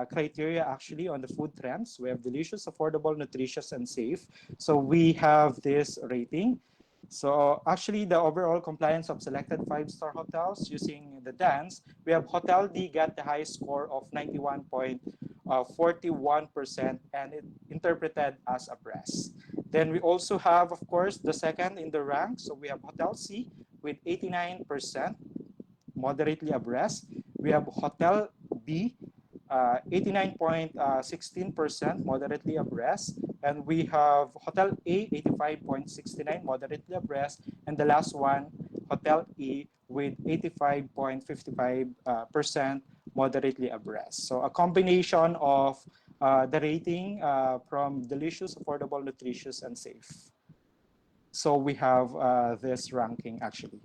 criteria actually on the food trends. We have delicious, affordable, nutritious, and safe. So we have this rating. So actually the overall compliance of selected five-star hotels using the dance, we have Hotel D got the highest score of 91.41% and it interpreted as abreast. Then we also have, of course, the second in the rank. So we have Hotel C with 89%, moderately abreast. We have Hotel B, 89.16%, moderately abreast. And we have Hotel A, 85.69, moderately abreast. And the last one, Hotel E, with 85.55%, moderately abreast. So a combination of the rating from delicious, affordable, nutritious, and safe. So we have this ranking actually.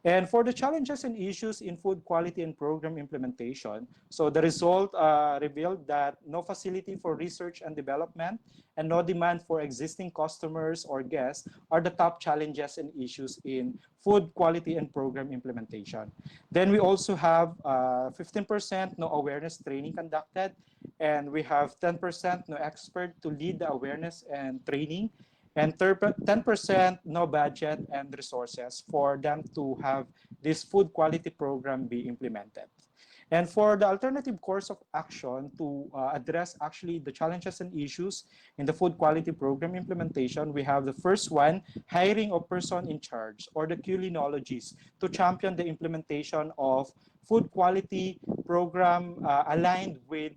And for the challenges and issues in food quality and program implementation, so the result revealed that no facility for research and development and no demand for existing customers or guests are the top challenges and issues in food quality and program implementation. Then we also have 15% no awareness training conducted, and we have 10% no expert to lead the awareness and training, and 10% no budget and resources for them to have this food quality program be implemented. And for the alternative course of action to address actually the challenges and issues in the food quality program implementation, we have the first one, hiring a person in charge or the culinologist to champion the implementation of food quality program aligned with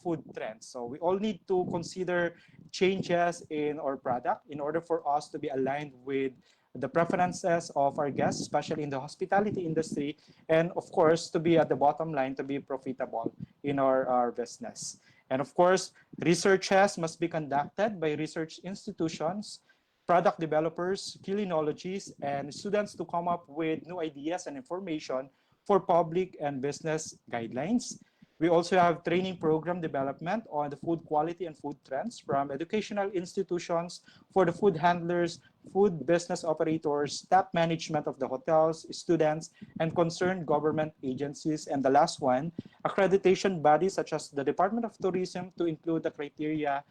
food trends. So we all need to consider changes in our product in order for us to be aligned with the preferences of our guests, especially in the hospitality industry, and of course, to be at the bottom line, to be profitable in our business. And of course, researches must be conducted by research institutions, product developers, culinologists, and students to come up with new ideas and information for public and business guidelines. We also have training program development on the food quality and food trends from educational institutions for the food handlers, food business operators, top management of the hotels, students, and concerned government agencies. And the last one, accreditation bodies such as the Department of Tourism to include the criteria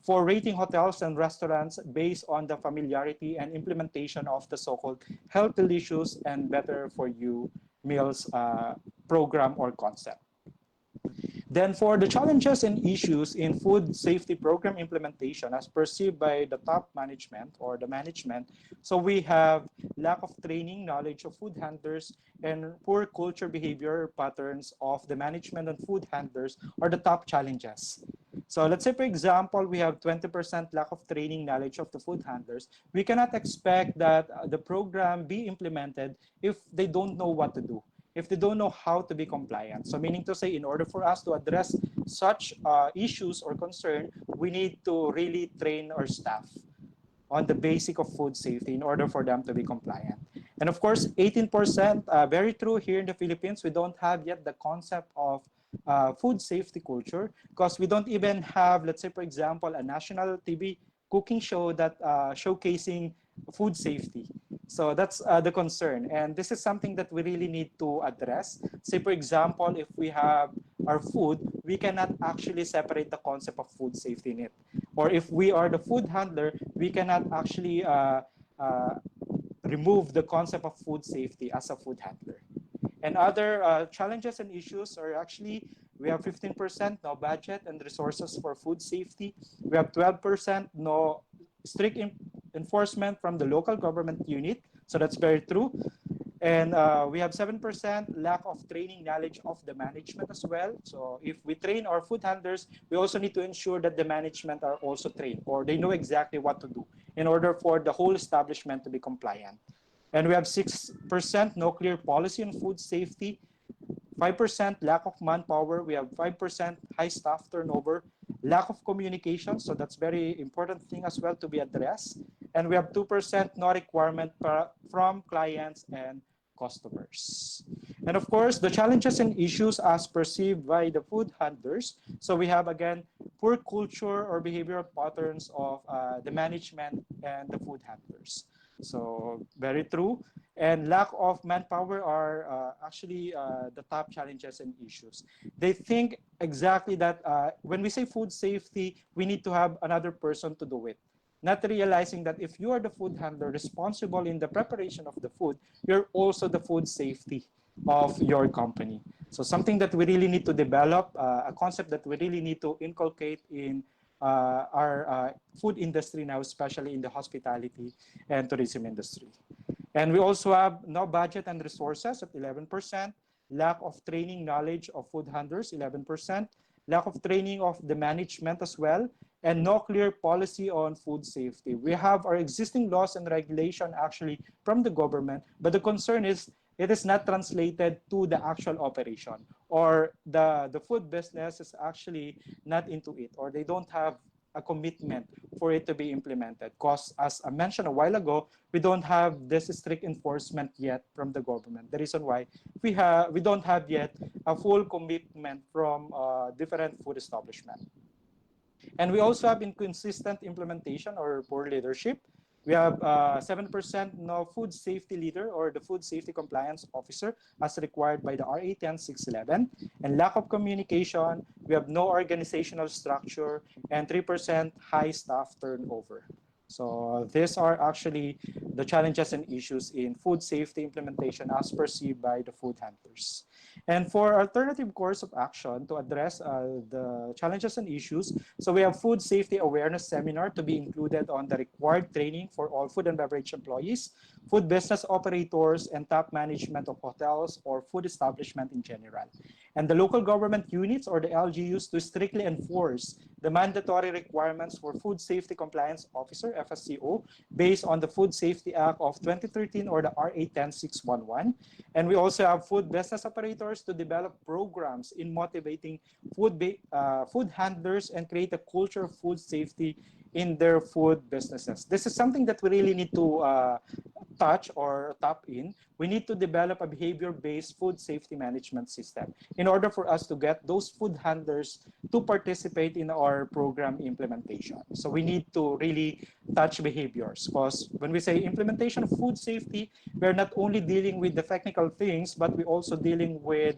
for rating hotels and restaurants based on the familiarity and implementation of the so-called health delicious and better for you meals program or concept. Then for the challenges and issues in food safety program implementation as perceived by the top management or the management, so we have lack of training, knowledge of food handlers, and poor culture behavior patterns of the management and food handlers are the top challenges. So let's say, for example, we have 20% lack of training knowledge of the food handlers. We cannot expect that the program be implemented if they don't know what to do, if they don't know how to be compliant. So meaning to say, in order for us to address such issues or concern, we need to really train our staff on the basic of food safety in order for them to be compliant. And of course, 18%, very true here in the Philippines, we don't have yet the concept of food safety culture, because we don't even have, let's say, for example, a national TV cooking show that showcasing food safety. So that's the concern. And this is something that we really need to address. Say, for example, if we have our food, we cannot actually separate the concept of food safety in it. Or if we are the food handler, we cannot actually remove the concept of food safety as a food handler. And other challenges and issues are actually, we have 15% no budget and resources for food safety. We have 12% no strict enforcement from the local government unit. So that's very true. And we have 7% lack of training knowledge of the management as well. So if we train our food handlers, we also need to ensure that the management are also trained, or they know exactly what to do in order for the whole establishment to be compliant. And we have 6% no clear policy on food safety, 5% lack of manpower. We have 5% high staff turnover, lack of communication. So that's very important thing as well to be addressed. And we have 2% no requirement from clients and customers. And of course, the challenges and issues as perceived by the food handlers. So we have, again, poor culture or behavioral patterns of the management and the food handlers. So very true. And lack of manpower are actually the top challenges and issues. They think exactly that when we say food safety, we need to have another person to do it. Not realizing that if you are the food handler responsible in the preparation of the food, you're also the food safety of your company. So something that we really need to develop, a concept that we really need to inculcate in our food industry now, especially in the hospitality and tourism industry. And we also have no budget and resources at 11%, lack of training knowledge of food handlers, 11%, lack of training of the management as well, and no clear policy on food safety. We have our existing laws and regulation actually from the government, but the concern is it is not translated to the actual operation, or the food business is actually not into it, or they don't have a commitment for it to be implemented. Because as I mentioned a while ago, we don't have this strict enforcement yet from the government. The reason why we don't have yet a full commitment from different food establishments. And we also have inconsistent implementation or poor leadership. We have 7% no food safety leader or the food safety compliance officer as required by the RA 10611, and lack of communication. We have no organizational structure, and 3% high staff turnover. So these are actually the challenges and issues in food safety implementation as perceived by the food handlers. And for alternative course of action to address the challenges and issues, so we have food safety awareness seminar to be included on the required training for all food and beverage employees, food business operators, and top management of hotels or food establishment in general. And the local government units or the LGUs to strictly enforce the mandatory requirements for food safety compliance officer, FSCO, based on the Food Safety Act of 2013 or the RA 10611. And we also have food business operators to develop programs in motivating food handlers and create a culture of food safety in their food businesses. This is something that we really need to touch or tap in. We need to develop a behavior-based food safety management system in order for us to get those food handlers to participate in our program implementation. So we need to really touch behaviors, because when we say implementation of food safety, we're not only dealing with the technical things, but we're also dealing with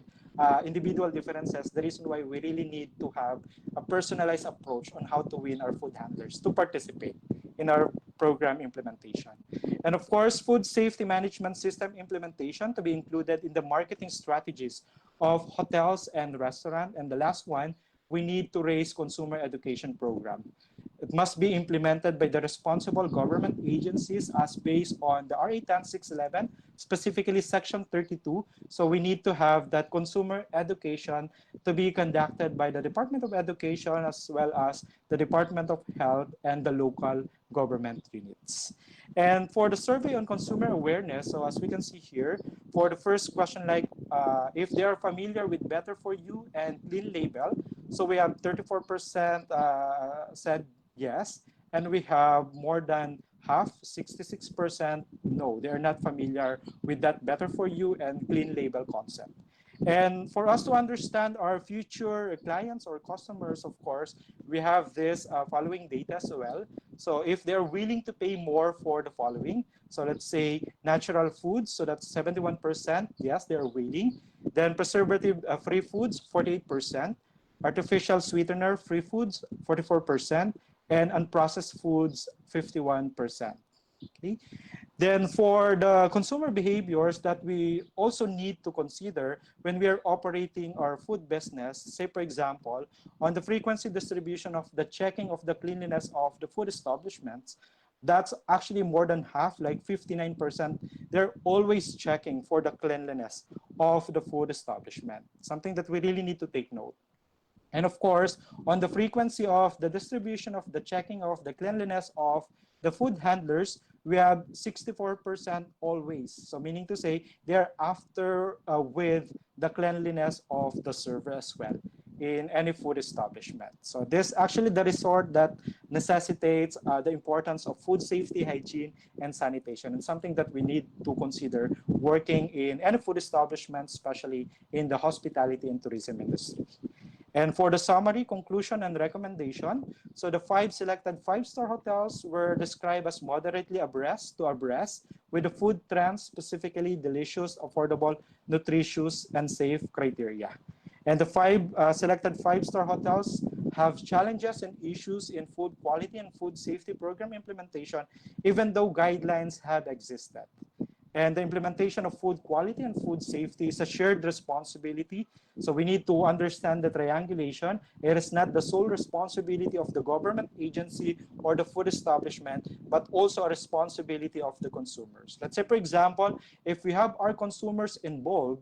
individual differences. The reason why we really need to have a personalized approach on how to win our food handlers to participate in our program implementation. And of course, food safety management system implementation to be included in the marketing strategies of hotels and restaurants. And the last one, we need to raise consumer education program. It must be implemented by the responsible government agencies as based on the RA 10611, specifically Section 32. So we need to have that consumer education to be conducted by the Department of Education as well as the Department of Health and the local government units. And for the survey on consumer awareness, so as we can see here, for the first question, like if they are familiar with Better For You and Clean Label, so we have 34% said yes, and we have more than half, 66%, no, they're not familiar with that Better For You and Clean Label concept. And for us to understand our future clients or customers, of course, we have this following data as well. So if they're willing to pay more for the following, so let's say natural foods, so that's 71%, yes, they're willing. Then preservative-free foods, 48%. Artificial sweetener-free foods, 44%. And unprocessed foods, 51%. Okay. Then for the consumer behaviors that we also need to consider when we are operating our food business, say for example, on the frequency distribution of the checking of the cleanliness of the food establishments, that's actually more than half, like 59%. They're always checking for the cleanliness of the food establishment, something that we really need to take note. And of course, on the frequency of the distribution of the checking of the cleanliness of the food handlers, we have 64% always. So meaning to say, they're after with the cleanliness of the server as well in any food establishment. So this actually the resort that necessitates the importance of food safety, hygiene, and sanitation, and something that we need to consider working in any food establishment, especially in the hospitality and tourism industry. And for the summary, conclusion, and recommendation, so the 5 selected 5-star hotels were described as moderately abreast to abreast with the food trends, specifically delicious, affordable, nutritious, and safe criteria. And the 5 selected 5-star hotels have challenges and issues in food quality and food safety program implementation, even though guidelines have existed. And the implementation of food quality and food safety is a shared responsibility. So we need to understand the triangulation. It is not the sole responsibility of the government agency or the food establishment, but also a responsibility of the consumers. Let's say, for example, if we have our consumers involved,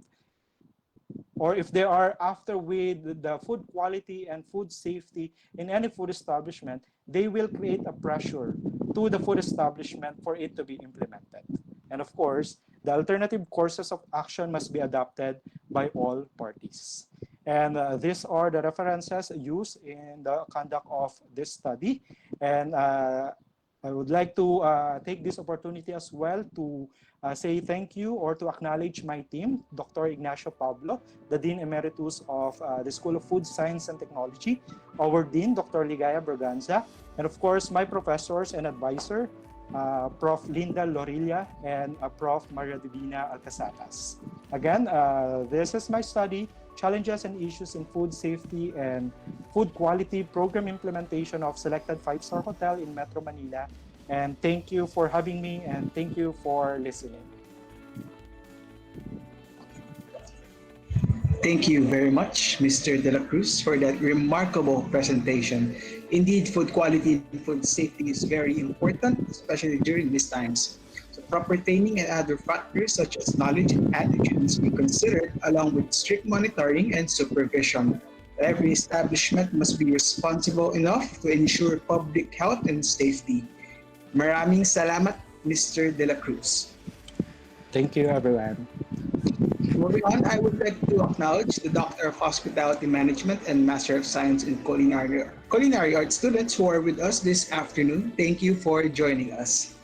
or if they are after with the food quality and food safety in any food establishment, they will create a pressure to the food establishment for it to be implemented. And of course, the alternative courses of action must be adopted by all parties. And these are the references used in the conduct of this study. And I would like to take this opportunity as well to say thank you or to acknowledge my team, Dr. Ignacio Pablo, the Dean Emeritus of the School of Food Science and Technology, our Dean, Dr. Ligaya Braganza, and of course, my professors and advisor, Prof. Linda Lorilla and Prof. Maria Divina Alcasatas. Again, this is my study, Challenges and Issues in Food Safety and Food Quality Program Implementation of Selected 5-Star Hotel in Metro Manila. And thank you for having me, and thank you for listening. Thank you very much, Mr. De La Cruz, for that remarkable presentation. Indeed, food quality and food safety is very important, especially during these times. So proper training and other factors such as knowledge and attitude must be considered along with strict monitoring and supervision. Every establishment must be responsible enough to ensure public health and safety. Maraming salamat, Mr. De La Cruz. Thank you, everyone. Moving on, I would like to acknowledge the Doctor of Hospitality Management and Master of Science in Culinary Arts students who are with us this afternoon. Thank you for joining us.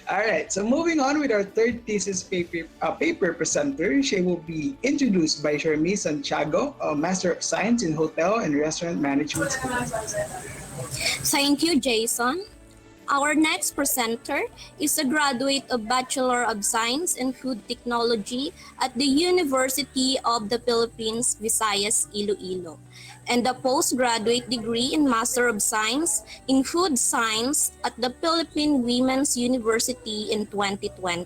All right, so moving on with our third thesis paper presenter, she will be introduced by Sharmi Santiago, a Master of Science in Hotel and Restaurant Management. Thank you, Jason. Our next presenter is a graduate of Bachelor of Science in Food Technology at the University of the Philippines, Visayas, Iloilo, and a postgraduate degree in Master of Science in Food Science at the Philippine Women's University in 2020.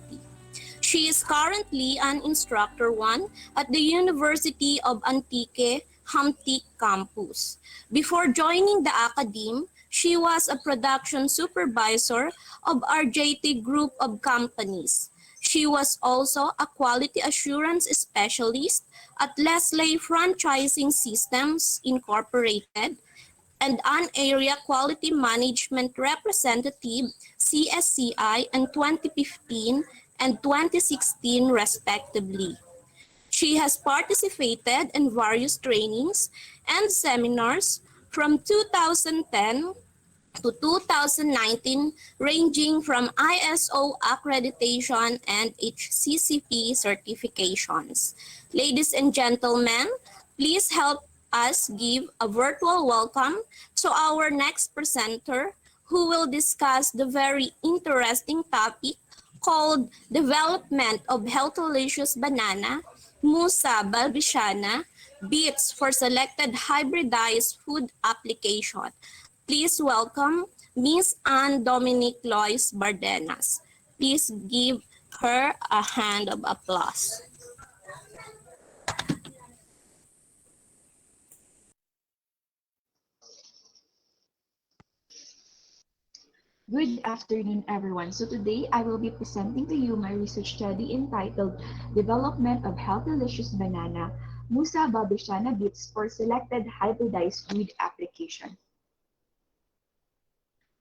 She is currently an Instructor 1 at the University of Antique, Hamtic Campus. Before joining the academe, she was a production supervisor of RJT Group of Companies. She was also a quality assurance specialist at Leslie Franchising Systems Incorporated and an area quality management representative, CSCI, in 2015 and 2016 respectively. She has participated in various trainings and seminars from 2010 to 2019, ranging from ISO accreditation and HCCP certifications. Ladies and gentlemen, please help us give a virtual welcome to our next presenter, who will discuss the very interesting topic called Development of Healthy-Delicious Banana, Musa balbisiana, beets for selected hybridized food application. Please welcome Miss Anne Dominique Lois Bardenas. Please give her a hand of applause. Good afternoon, everyone. So today I will be presenting to you my research study entitled Development of Healthy-Delicious Banana, Musa balbisiana beets for selected hybridized food application.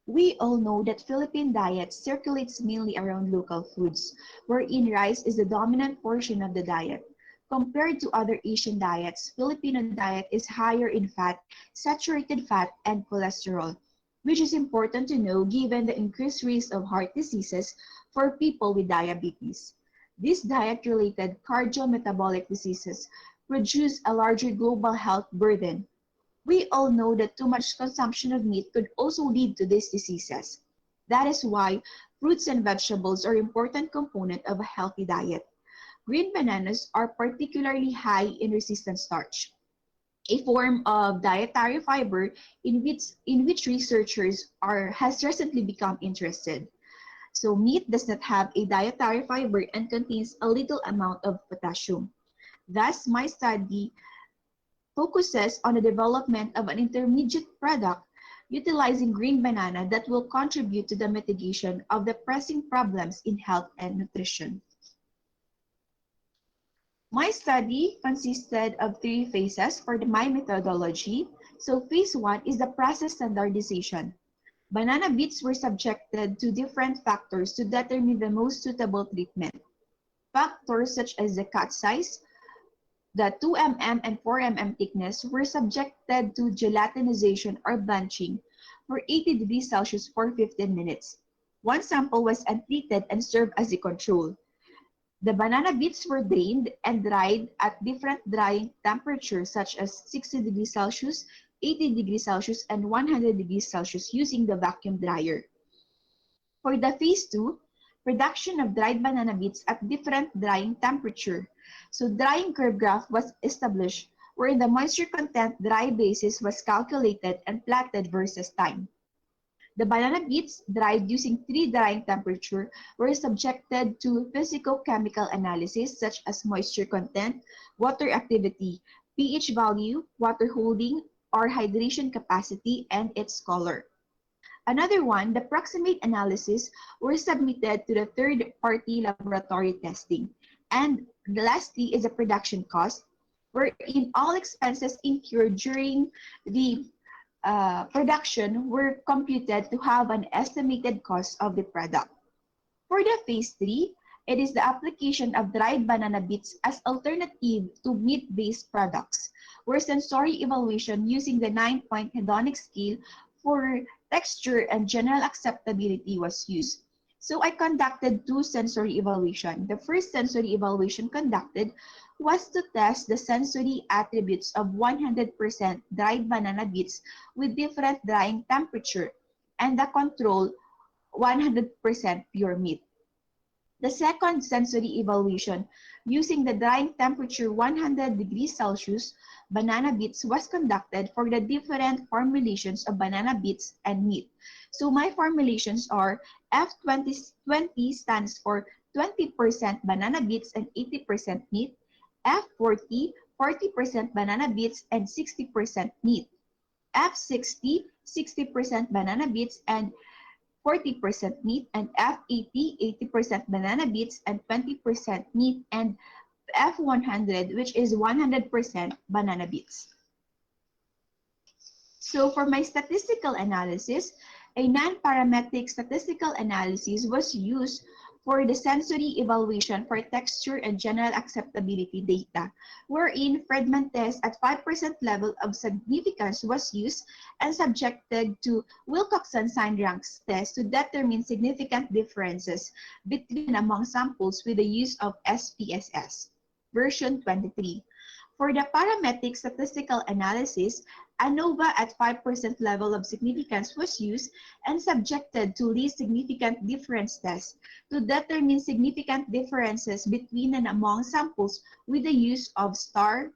We all know that Philippine diet circulates mainly around local foods, wherein rice is the dominant portion of the diet. Compared to other Asian diets, Filipino diet is higher in fat, saturated fat, and cholesterol, which is important to know given the increased risk of heart diseases for people with diabetes. These diet-related cardiometabolic diseases produce a larger global health burden. We all know that too much consumption of meat could also lead to these diseases. That is why fruits and vegetables are an important component of a healthy diet. Green bananas are particularly high in resistant starch, a form of dietary fiber in which researchers has recently become interested. So meat does not have a dietary fiber and contains a little amount of potassium. Thus, my study focuses on the development of an intermediate product utilizing green banana that will contribute to the mitigation of the pressing problems in health and nutrition. My study consisted of 3 phases for my methodology. So phase 1 is the process standardization. Banana beets were subjected to different factors to determine the most suitable treatment. Factors such as the cut size, the 2 mm and 4 mm thickness were subjected to gelatinization or blanching for 80 degrees Celsius for 15 minutes. One sample was untreated and served as a control. The banana beets were drained and dried at different drying temperatures such as 60 degrees Celsius, 80 degrees Celsius, and 100 degrees Celsius using the vacuum dryer. For the phase 2, production of dried banana beets at different drying temperature. So drying curve graph was established wherein the moisture content dry basis was calculated and plotted versus time. The banana beets dried using 3 drying temperature were subjected to physicochemical analysis such as moisture content, water activity, pH value, water holding or hydration capacity, and its color. Another one, the proximate analysis, were submitted to the third-party laboratory testing. And lastly is the production cost, wherein all expenses incurred during the production were computed to have an estimated cost of the product. For the phase 3, it is the application of dried banana beets as alternative to meat-based products, where sensory evaluation using the 9-point hedonic scale for texture and general acceptability was used. So I conducted 2 sensory evaluation. The first sensory evaluation conducted was to test the sensory attributes of 100% dried banana beets with different drying temperature and the control 100% pure meat. The second sensory evaluation using the drying temperature 100 degrees Celsius banana beets was conducted for the different formulations of banana beets and meat. So my formulations are F20 stands for 20% banana beets and 80% meat, F40, 40% banana beets and 60% meat, F60, 60% banana beets and 40% meat, and F80, 80% banana beets and 20% meat, and F100, which is 100% banana beets. So for my statistical analysis, a non-parametric statistical analysis was used for the sensory evaluation for texture and general acceptability data, wherein Fredman test at 5% level of significance was used and subjected to Wilcoxon sign ranks test to determine significant differences between and among samples with the use of SPSS, version 23. For the parametric statistical analysis, ANOVA at 5% level of significance was used and subjected to least significant difference test to determine significant differences between and among samples with the use of STAR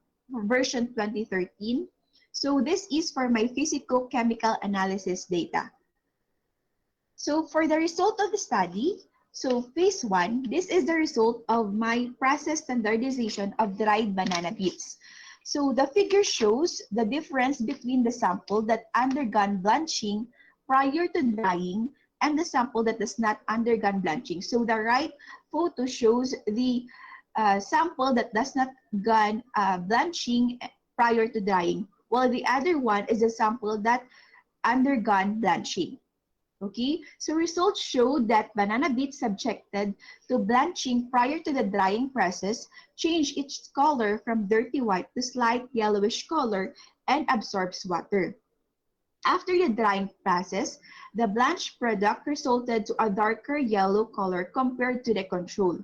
version 2013. So this is for my physicochemical analysis data. So for the result of the study, so phase 1, this is the result of my process standardization of dried banana bits. So the figure shows the difference between the sample that undergone blanching prior to drying and the sample that does not undergone blanching. So the right photo shows the sample that does not gone blanching prior to drying, while the other one is a sample that undergone blanching. Okay, so results showed that banana bits subjected to blanching prior to the drying process change its color from dirty white to slight yellowish color and absorbs water. After the drying process, the blanched product resulted to a darker yellow color compared to the control.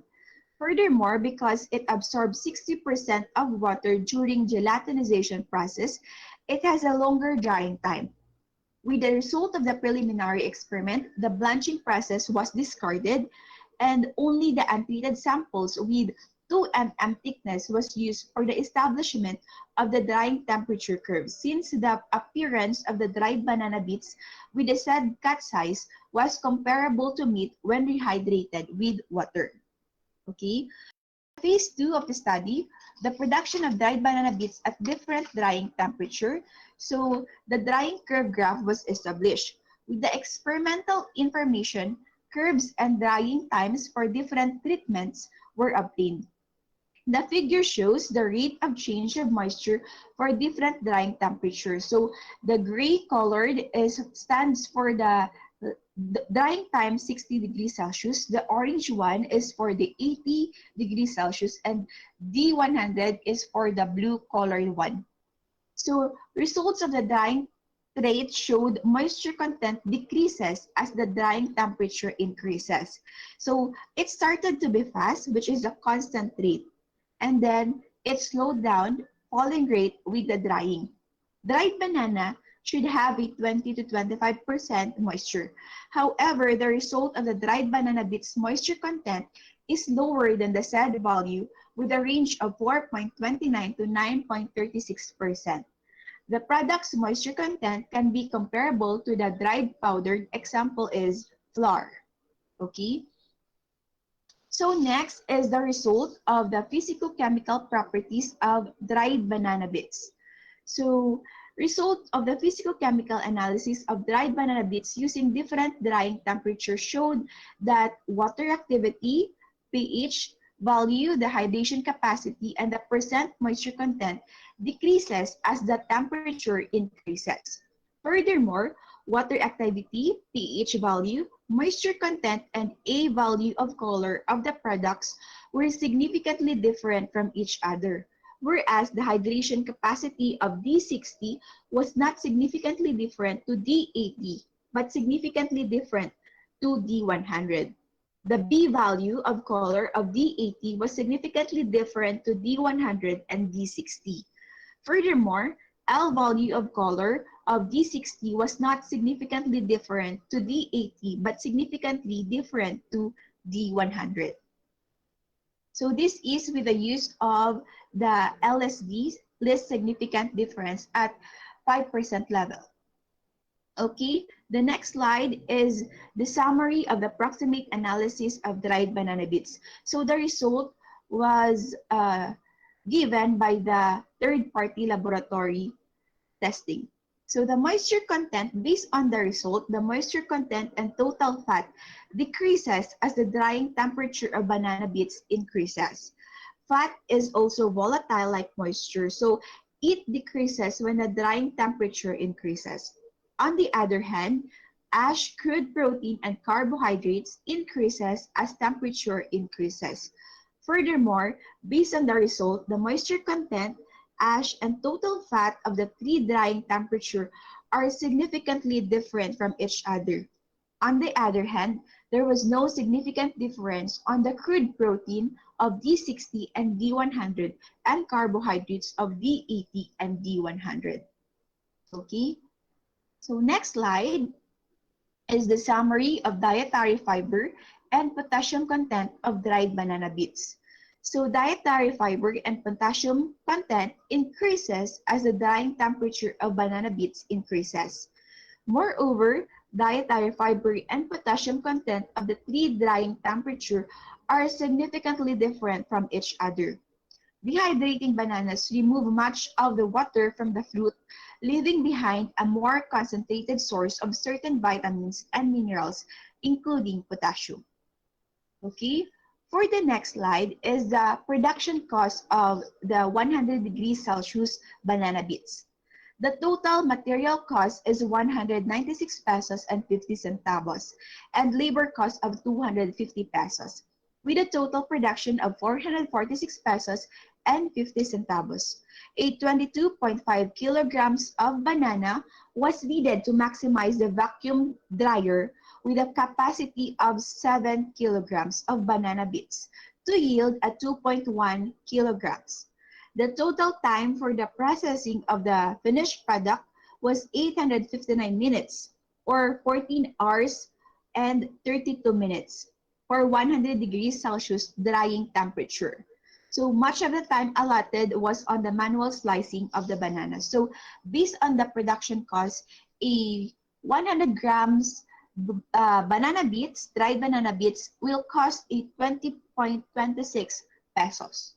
Furthermore, because it absorbs 60% of water during gelatinization process, it has a longer drying time. With the result of the preliminary experiment, the blanching process was discarded and only the untreated samples with 2 mm thickness was used for the establishment of the drying temperature curve, since the appearance of the dried banana bits with the said cut size was comparable to meat when rehydrated with water. Okay. Phase 2 of the study, the production of dried banana bits at different drying temperature. So the drying curve graph was established. With the experimental information, curves and drying times for different treatments were obtained. The figure shows the rate of change of moisture for different drying temperatures. So the gray colored stands for the drying time 60 degrees Celsius. The orange one is for the 80 degrees Celsius and D100 is for the blue colored one. So results of the drying rate showed moisture content decreases as the drying temperature increases. So it started to be fast, which is a constant rate, and then it slowed down, falling rate with the drying. Dried banana should have a 20 to 25% moisture. However, the result of the dried banana bits moisture content is lower than the said value with a range of 4.29 to 9.36%. The product's moisture content can be comparable to the dried powdered. Example is flour. Okay. So next is the result of the physicochemical properties of dried banana bits. So result of the physicochemical analysis of dried banana bits using different drying temperatures showed that water activity, pH value, the hydration capacity, and the percent moisture content decreases as the temperature increases. Furthermore, water activity, pH value, moisture content, and A value of color of the products were significantly different from each other, whereas the hydration capacity of D60 was not significantly different to D80, but significantly different to D100. The B value of color of D80 was significantly different to D100 and D60. Furthermore, L value of color of D60 was not significantly different to D80, but significantly different to D100. So this is with the use of the LSD, least significant difference at 5% level. Okay, the next slide is the summary of the proximate analysis of dried banana bits. So the result was given by the third-party laboratory testing. So the moisture content, based on the result, the moisture content and total fat decreases as the drying temperature of banana bits increases. Fat is also volatile like moisture, so it decreases when the drying temperature increases. On the other hand, ash, crude protein, and carbohydrates increases as temperature increases. Furthermore, based on the result, the moisture content, ash, and total fat of the three drying temperature are significantly different from each other. On the other hand, there was no significant difference on the crude protein of D60 and D100 and carbohydrates of D80 and D100. Okay, so next slide is the summary of dietary fiber and potassium content of dried banana bits. So dietary fiber and potassium content increases as the drying temperature of banana bits increases. Moreover, dietary fiber and potassium content of the three drying temperature are significantly different from each other. Dehydrating bananas remove much of the water from the fruit, leaving behind a more concentrated source of certain vitamins and minerals, including potassium. Okay, for the next slide is the production cost of the 100 degrees Celsius banana bits. The total material cost is 196 pesos and 50 centavos and labor cost of 250 pesos, with a total production of 446 pesos and 50 centavos. A 22.5 kilograms of banana was needed to maximize the vacuum dryer with a capacity of 7 kilograms of banana bits to yield a 2.1 kilograms. The total time for the processing of the finished product was 859 minutes or 14 hours and 32 minutes for 100 degrees Celsius drying temperature. So much of the time allotted was on the manual slicing of the banana. So based on the production cost, a 100 grams banana bits, dried banana bits, will cost a 20.26 pesos.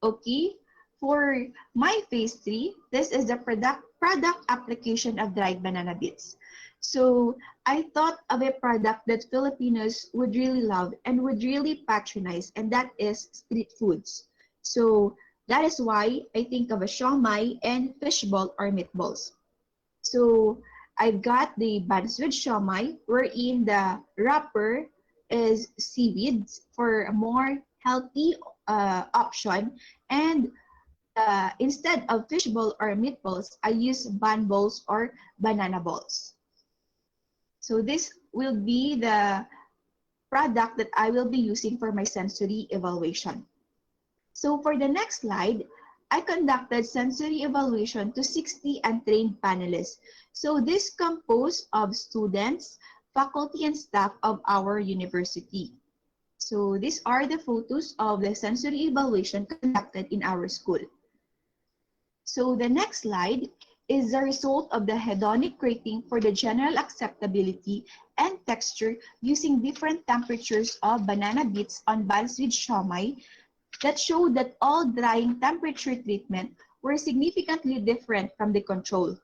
Okay, for my phase 3, this is the product application of dried banana bits. So I thought of a product that Filipinos would really love and would really patronize, and that is street foods. So that is why I think of a siomai and fishball or meatballs. So I've got the buns with siomai, wherein the wrapper is seaweeds for a more healthy option, and instead of fishball or meatballs, I use bun balls or banana balls. So this will be the product that I will be using for my sensory evaluation. So for the next slide, I conducted sensory evaluation to 60 untrained panelists. So this composed of students, faculty, and staff of our university. So these are the photos of the sensory evaluation conducted in our school. So the next slide is the result of the hedonic rating for the general acceptability and texture using different temperatures of banana bits on buns with siomai that showed that all drying temperature treatment were significantly different from the control.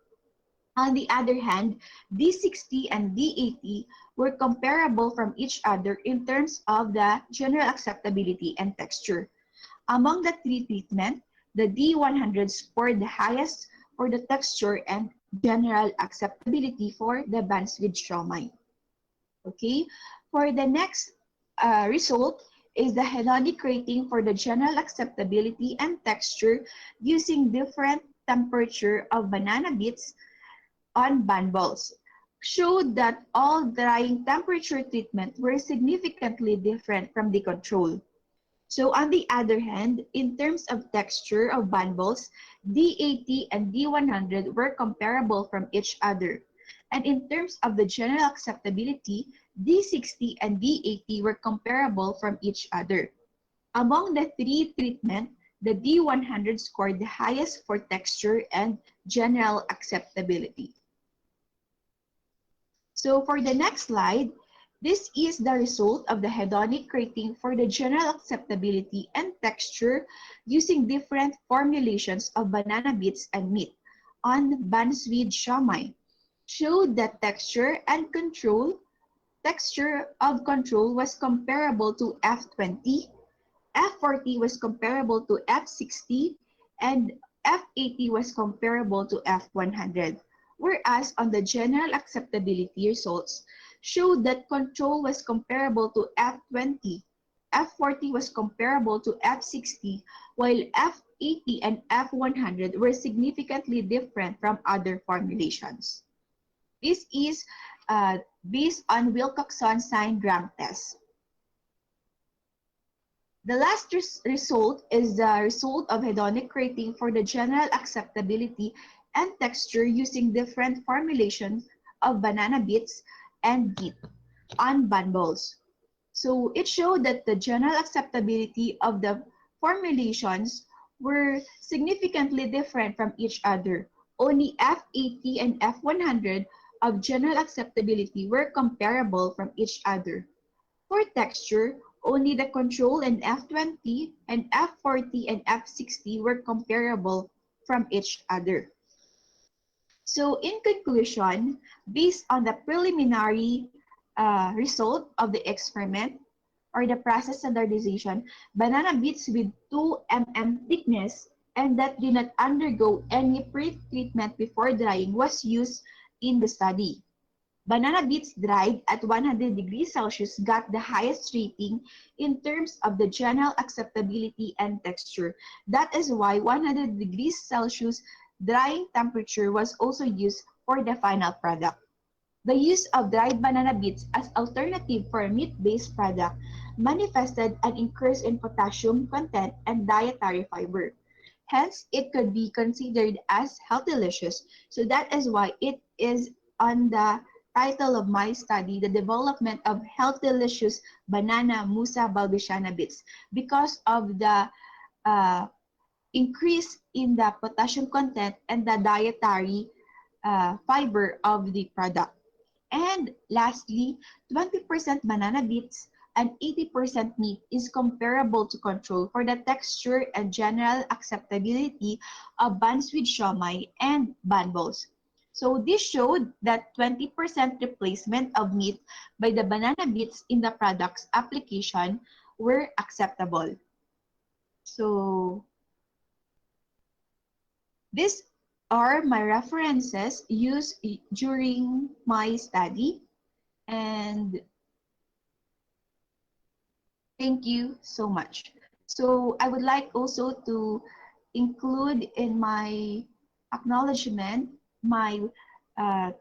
On the other hand, D60 and D80 were comparable from each other in terms of the general acceptability and texture. Among the three treatments, the D100 scored the highest for the texture and general acceptability for the buns with siomai. Okay, for the next result is the hedonic rating for the general acceptability and texture using different temperature of banana bits on bun balls. Showed that all drying temperature treatment were significantly different from the control. So on the other hand, in terms of texture of bun balls, D80 and D100 were comparable from each other. And in terms of the general acceptability, D60 and D80 were comparable from each other. Among the three treatments, the D100 scored the highest for texture and general acceptability. So for the next slide, this is the result of the hedonic rating for the general acceptability and texture using different formulations of banana bits and meat on buns with siomai. Showed that texture of control was comparable to F20, F40 was comparable to F60, and F80 was comparable to F100. whereas on the general acceptability results showed that control was comparable to F20, F40 was comparable to F60, while F80 and F100 were significantly different from other formulations. This is based on Wilcoxon sign rank test. The last result is the result of hedonic rating for the general acceptability and texture using different formulations of banana bits and meat on bun balls. So it showed that the general acceptability of the formulations were significantly different from each other. Only F80 and F100 of general acceptability were comparable from each other. For texture, only the control and F20 and F40 and F60 were comparable from each other. So in conclusion, based on the preliminary result of the experiment or the process standardization, banana bits with 2 mm thickness and that did not undergo any pre-treatment before drying was used in the study. Banana bits dried at 100 degrees Celsius got the highest rating in terms of the general acceptability and texture. That is why 100 degrees Celsius drying temperature was also used for the final product. The use of dried banana bits as alternative for a meat-based product manifested an increase in potassium content and dietary fiber. Hence, it could be considered as healthylicious. So that is why it is on the title of my study, The Development of Healthylicious Banana Musa balbiciana Bits, because of the increase in the potassium content and the dietary fiber of the product. And lastly, 20% banana bits and 80% meat is comparable to control for the texture and general acceptability of buns with siomai and bun balls. So this showed that 20% replacement of meat by the banana bits in the product's application were acceptable. So these are my references used during my study, and thank you so much. So I would like also to include in my acknowledgement my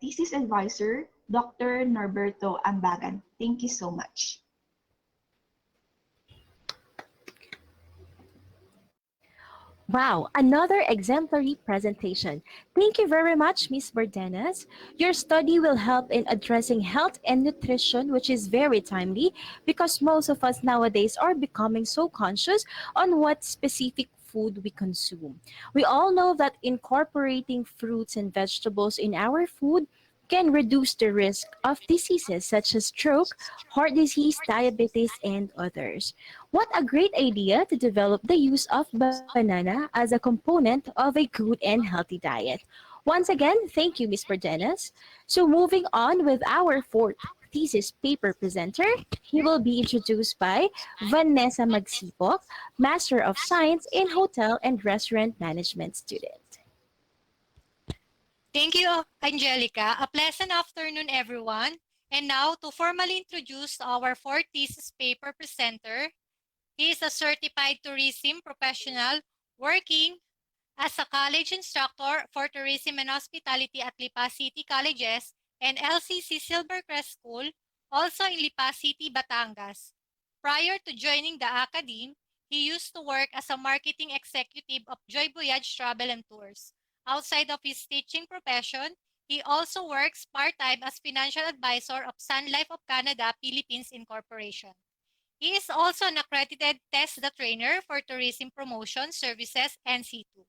thesis advisor, Dr. Norberto Ambagan. Thank you so much. Wow, another exemplary presentation. Thank you very much, Ms. Bordenas. Your study will help in addressing health and nutrition, which is very timely because most of us nowadays are becoming so conscious on what specific food we consume. We all know that incorporating fruits and vegetables in our food can reduce the risk of diseases such as stroke, heart disease, diabetes, and others. What a great idea to develop the use of banana as a component of a good and healthy diet. Once again, thank you, Ms. Bordenas. So moving on with our fourth thesis paper presenter, he will be introduced by Vanessa Magsipok, Master of Science in Hotel and Restaurant Management student. Thank you, Angelica. A pleasant afternoon, everyone. And now, to formally introduce our fourth thesis paper presenter, he is a certified tourism professional working as a college instructor for tourism and hospitality at Lipa City Colleges and LCC Silvercrest School, also in Lipa City, Batangas. Prior to joining the academe, he used to work as a marketing executive of Joy Voyage Travel and Tours. Outside of his teaching profession, he also works part-time as financial advisor of Sun Life of Canada, Philippines Incorporation. He is also an accredited Test the Trainer for Tourism Promotion Services NC2.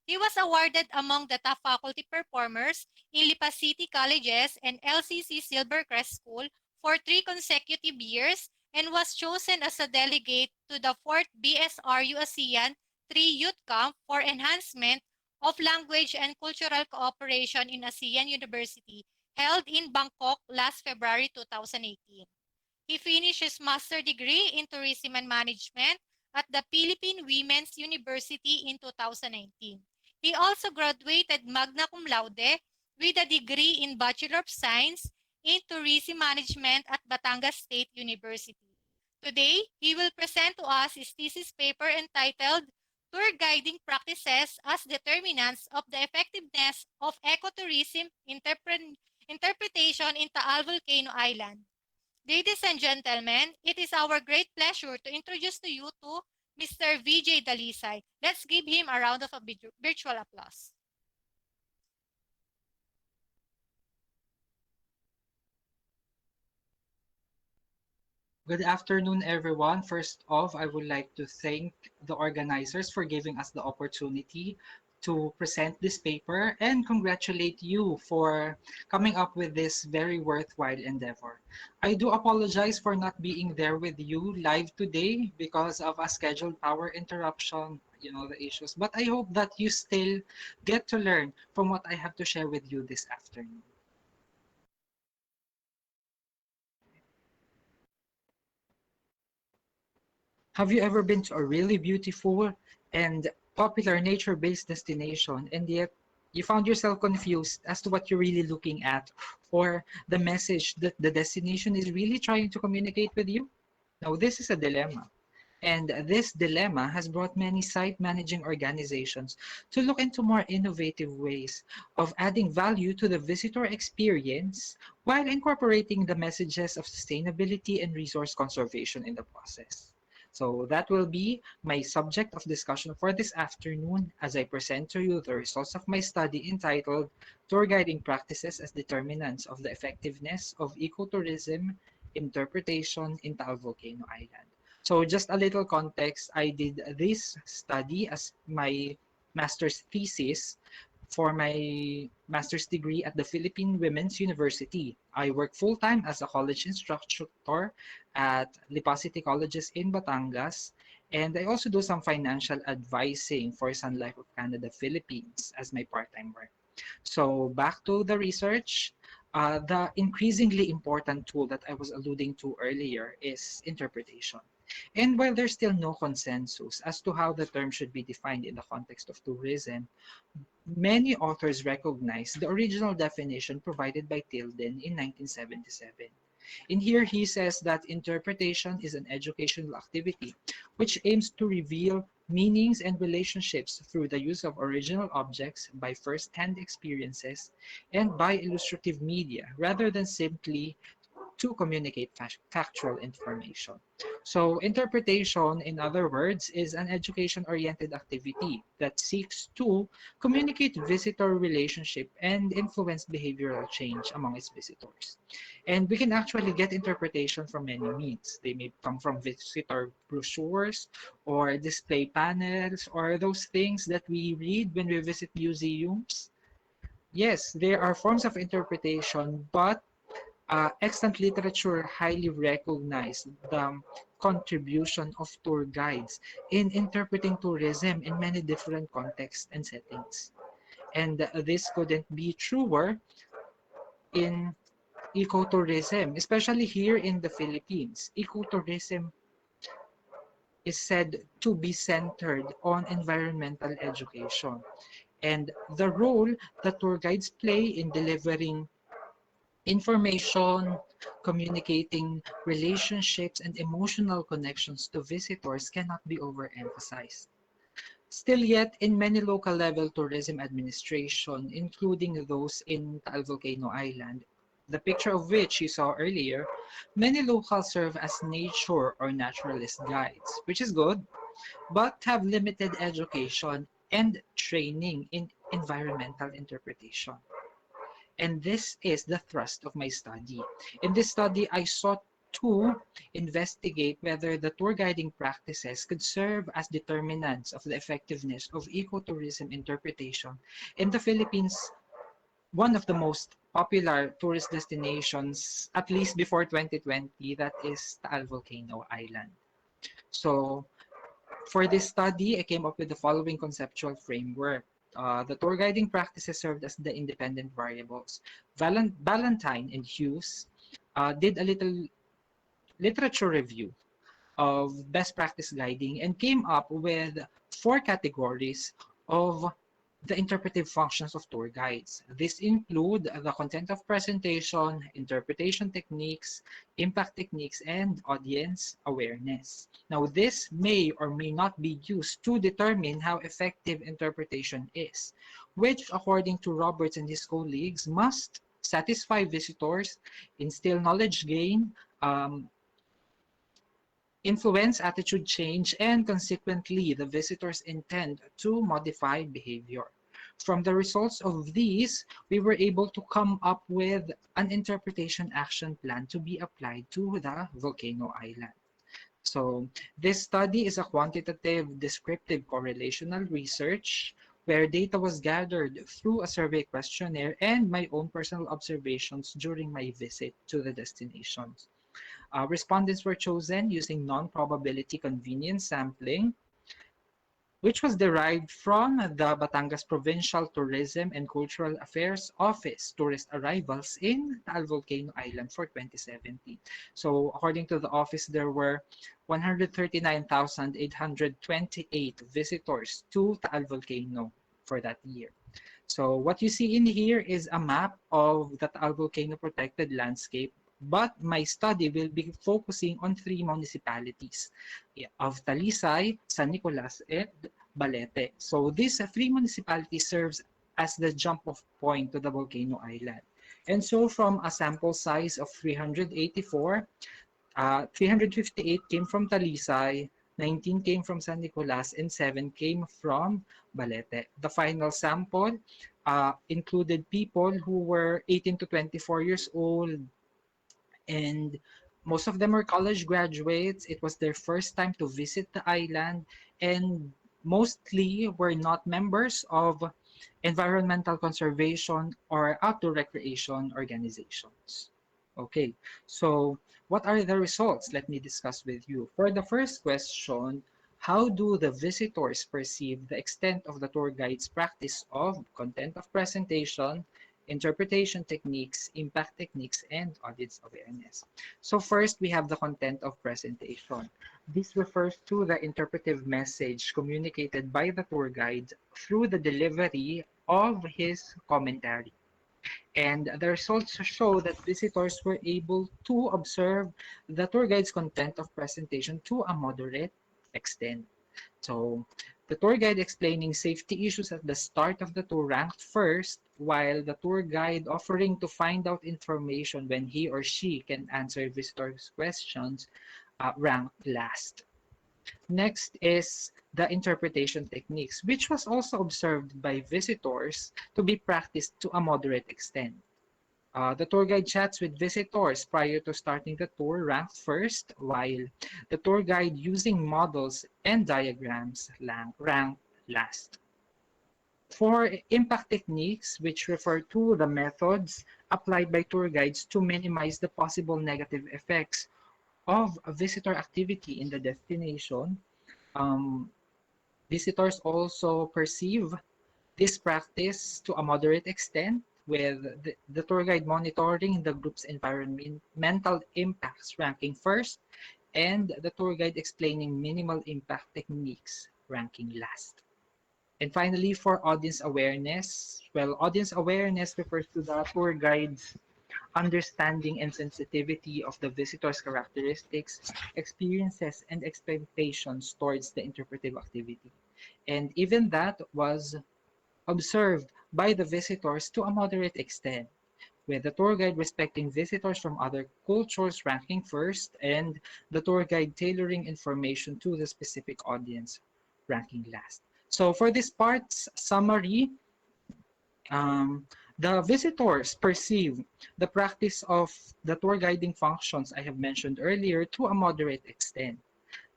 He was awarded among the top faculty performers in Lipa City Colleges and LCC Silvercrest School for 3 consecutive years and was chosen as a delegate to the 4th BSRU ASEAN 3 Youth Camp for enhancement of language and cultural cooperation in ASEAN University held in Bangkok last February 2018. He finished his master's degree in tourism and management at the Philippine Women's University in 2019. He also graduated magna cum laude with a degree in Bachelor of Science in Tourism Management at Batangas State University. Today, he will present to us his thesis paper entitled Tour Guiding Practices as Determinants of the Effectiveness of Ecotourism Interpretation in Taal Volcano Island. Ladies and gentlemen, it is our great pleasure to introduce to you to Mr. VJ Dalisay. Let's give him a round of virtual applause. Good afternoon, everyone. First off, I would like to thank the organizers for giving us the opportunity to present this paper and congratulate you for coming up with this very worthwhile endeavor. I do apologize for not being there with you live today because of a scheduled power interruption, the issues. But I hope that you still get to learn from what I have to share with you this afternoon. Have you ever been to a really beautiful and popular nature-based destination and yet you found yourself confused as to what you're really looking at or the message that the destination is really trying to communicate with you? Now, this is a dilemma. And this dilemma has brought many site managing organizations to look into more innovative ways of adding value to the visitor experience while incorporating the messages of sustainability and resource conservation in the process. So that will be my subject of discussion for this afternoon as I present to you the results of my study entitled Tour Guiding Practices as Determinants of the Effectiveness of Ecotourism Interpretation in Taal Volcano Island. So just a little context, I did this study as my master's thesis for my master's degree at the Philippine Women's University. I work full-time as a college instructor at Lipa City Colleges in Batangas, and I also do some financial advising for Sun Life of Canada Philippines as my part-time work. So back to the research, the increasingly important tool that I was alluding to earlier is interpretation. And while there's still no consensus as to how the term should be defined in the context of tourism, many authors recognize the original definition provided by Tilden in 1977. In here, he says that interpretation is an educational activity which aims to reveal meanings and relationships through the use of original objects by first-hand experiences and by illustrative media rather than simply to communicate factual information. So interpretation, in other words, is an education-oriented activity that seeks to communicate visitor relationship and influence behavioral change among its visitors. And we can actually get interpretation from many means. They may come from visitor brochures or display panels or those things that we read when we visit museums. Yes, there are forms of interpretation, but extant literature highly recognized the contribution of tour guides in interpreting tourism in many different contexts and settings. And this couldn't be truer in ecotourism, especially here in the Philippines. Ecotourism is said to be centered on environmental education. And the role that tour guides play in delivering information, communicating relationships, and emotional connections to visitors cannot be overemphasized. Still yet, in many local level tourism administration, including those in Taal Volcano Island, the picture of which you saw earlier, many locals serve as nature or naturalist guides, which is good, but have limited education and training in environmental interpretation. And this is the thrust of my study. In this study, I sought to investigate whether the tour guiding practices could serve as determinants of the effectiveness of ecotourism interpretation in the Philippines, one of the most popular tourist destinations, at least before 2020, that is Taal Volcano Island. So for this study, I came up with the following conceptual framework. The tour guiding practices served as the independent variables. Valentine and Hughes did a little literature review of best practice guiding and came up with 4 categories of the interpretive functions of tour guides. These include the content of presentation, interpretation techniques, impact techniques, and audience awareness. Now, this may or may not be used to determine how effective interpretation is, which, according to Roberts and his colleagues, must satisfy visitors, instill knowledge gain, influence attitude change, and consequently the visitor's intent to modify behavior. From the results of these, we were able to come up with an interpretation action plan to be applied to the volcano island. So this study is a quantitative descriptive correlational research where data was gathered through a survey questionnaire and my own personal observations during my visit to the destinations. Respondents were chosen using non-probability convenience sampling, which was derived from the Batangas Provincial Tourism and Cultural Affairs Office tourist arrivals in Taal Volcano Island for 2017. So according to the office, there were 139,828 visitors to Taal Volcano for that year. So what you see in here is a map of the Taal Volcano protected landscape, but my study will be focusing on 3 municipalities of Talisay, San Nicolas, and Balete. So these 3 municipalities serves as the jump-off point to the volcano island. And so from a sample size of 384, 358 came from Talisay, 19 came from San Nicolas, and 7 came from Balete. The final sample included people who were 18 to 24 years old, and most of them were college graduates. It was their first time to visit the island, and mostly were not members of environmental conservation or outdoor recreation organizations. Okay, so what are the results? Let me discuss with you. For the first question, how do the visitors perceive the extent of the tour guide's practice of content of presentation, interpretation techniques, impact techniques, and audience awareness? So first, we have the content of presentation. This refers to the interpretive message communicated by the tour guide through the delivery of his commentary. And the results show that visitors were able to observe the tour guide's content of presentation to a moderate extent. So the tour guide explaining safety issues at the start of the tour ranked first, while the tour guide offering to find out information when he or she can answer visitors' questions ranked last. Next is the interpretation techniques, which was also observed by visitors to be practiced to a moderate extent. The tour guide chats with visitors prior to starting the tour ranked first, while the tour guide using models and diagrams ranked last. For impact techniques, which refer to the methods applied by tour guides to minimize the possible negative effects of a visitor activity in the destination, visitors also perceive this practice to a moderate extent, with the tour guide monitoring the group's environmental impacts ranking first, and the tour guide explaining minimal impact techniques ranking last. And finally, for audience awareness, well, audience awareness refers to the tour guide's understanding and sensitivity of the visitor's characteristics, experiences, and expectations towards the interpretive activity. And even that was observed by the visitors to a moderate extent, with the tour guide respecting visitors from other cultures ranking first, and the tour guide tailoring information to the specific audience ranking last. So for this part's summary, the visitors perceive the practice of the tour guiding functions I have mentioned earlier to a moderate extent.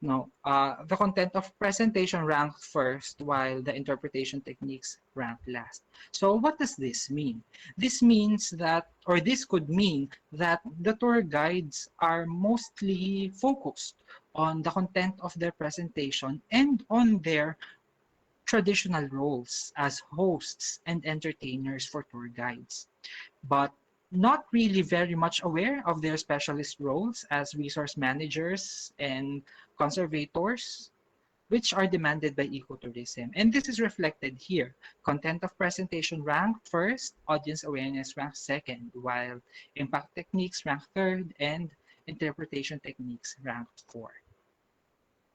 Now, the content of presentation ranked first, while the interpretation techniques ranked last. So what does this mean? This means that, or this could mean that the tour guides are mostly focused on the content of their presentation and on their traditional roles as hosts and entertainers for tour guides, but not really very much aware of their specialist roles as resource managers and conservators, which are demanded by ecotourism. And this is reflected here. Content of presentation ranked first, audience awareness ranked second, while impact techniques ranked third, and interpretation techniques ranked fourth.